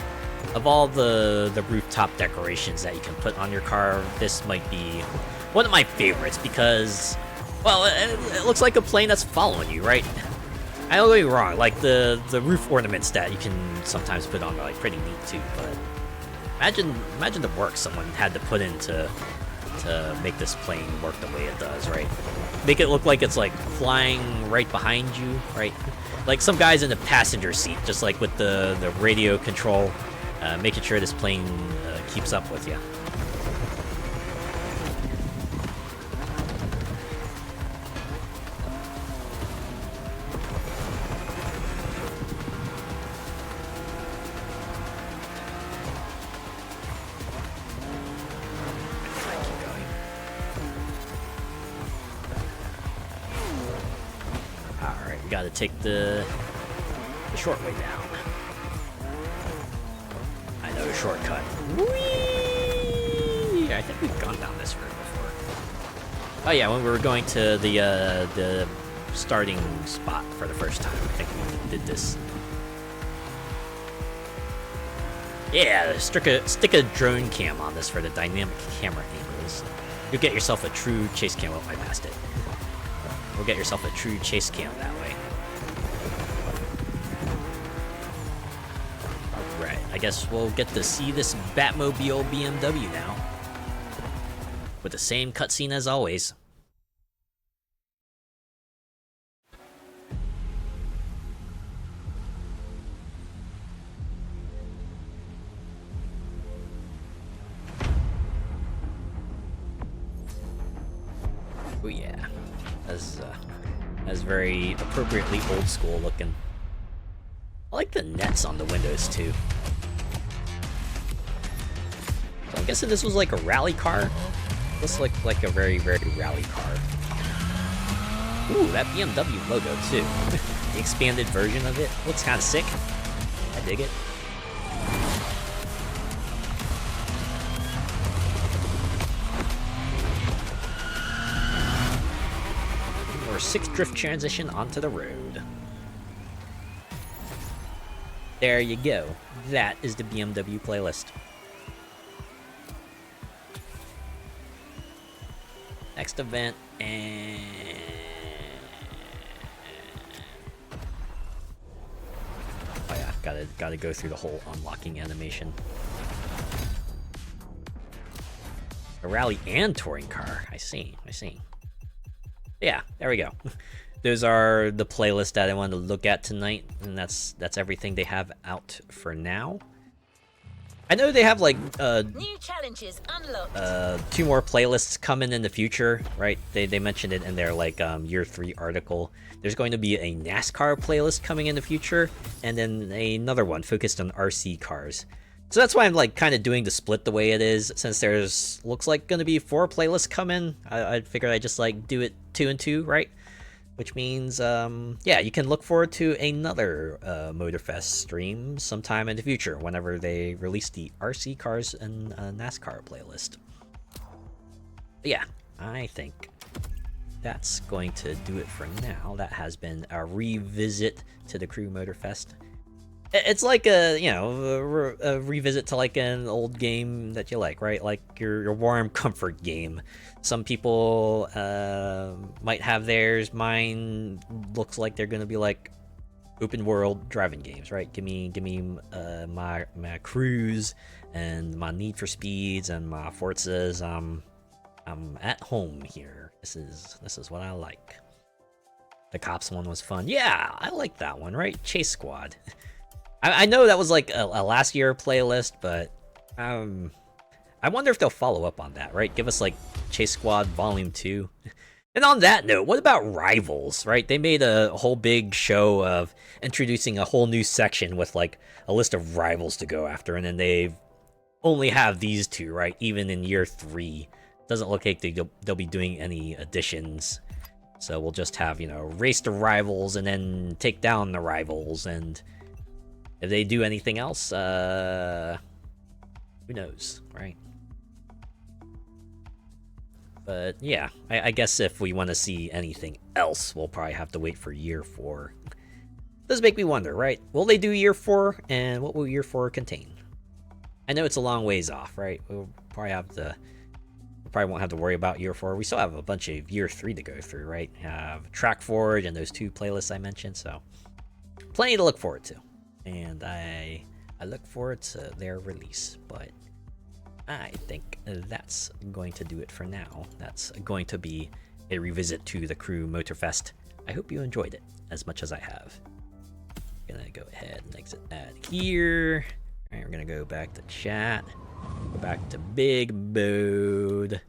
of all the rooftop decorations that you can put on your car, this might be one of my favorites because, well, it looks like a plane that's following you, right? I don't get me wrong, like the roof ornaments that you can sometimes put on are like pretty neat too, but imagine the work someone had to put in to make this plane work the way it does, right? Make it look like it's like flying right behind you, right? Like some guy's in the passenger seat, just like with the radio control, making sure this plane keeps up with you. Gotta take the short way down. I know a shortcut. Whee! I think we've gone down this road before. Oh yeah, when we were going to the starting spot for the first time, I think we did this. Yeah, stick a drone cam on this for the dynamic camera angles. You'll get yourself a true chase cam. Oh, I passed it. We'll get yourself a true chase cam that way. Alright, I guess we'll get to see this Batmobile BMW now. With the same cutscene as always. Oh yeah. That's very appropriately old school looking. the nets on the windows too. So I'm guessing this was like a rally car. This looked like a very, very rally car. Ooh, that BMW logo too. The expanded version of it looks kind of sick. I dig it. Or 6 drift transition onto the road. There you go. That is the BMW playlist. Next event, and oh yeah, gotta go through the whole unlocking animation. A rally and touring car. I see. Yeah, there we go. Those are the playlists that I wanted to look at tonight, and that's everything they have out for now. I know they have like New challenges unlocked. 2 more playlists coming in the future, right? They mentioned it in their like year 3 article. There's going to be a NASCAR playlist coming in the future, and then another one focused on RC cars. So that's why I'm like kind of doing the split the way it is, since there's looks like going to be 4 playlists coming. I figured I'd just like do it 2 and 2, right? Which means, yeah, you can look forward to another Motorfest stream sometime in the future, whenever they release the RC cars and NASCAR playlist. But yeah, I think that's going to do it for now. That has been a revisit to the Crew Motorfest. It's like a, you know, a revisit to like an old game that you like, right? Like your warm comfort game. Some people might have theirs. Mine looks like they're gonna be like open world driving games, right? Give me my Cruise and my Need for Speeds and my Forzas. I'm at home here. This is what I like. The cops one was fun. Yeah, I like that one, right? Chase Squad. I know that was like a last year playlist, but I wonder if they'll follow up on that, right? Give us like Chase Squad Volume 2. And on that note, what about Rivals, right? They made a whole big show of introducing a whole new section with like a list of rivals to go after, and then they only have these 2, right? Even in year 3. Doesn't look like they'll be doing any additions. So we'll just have, you know, race the rivals and then take down the rivals, and if they do anything else, who knows, right? But yeah, I guess if we want to see anything else, we'll probably have to wait for year 4. Does make me wonder, right? Will they do year 4, and what will year 4 contain? I know it's a long ways off, right? We probably won't have to worry about year 4. We still have a bunch of year 3 to go through, right? Have Track Forward and those 2 playlists I mentioned, so plenty to look forward to. And I look forward to their release, but I think that's going to do it for now. That's going to be a revisit to the Crew Motorfest. I hope you enjoyed it as much as I have. Gonna go ahead and exit that here. All right, we're gonna go back to chat. Go back to Big Mode.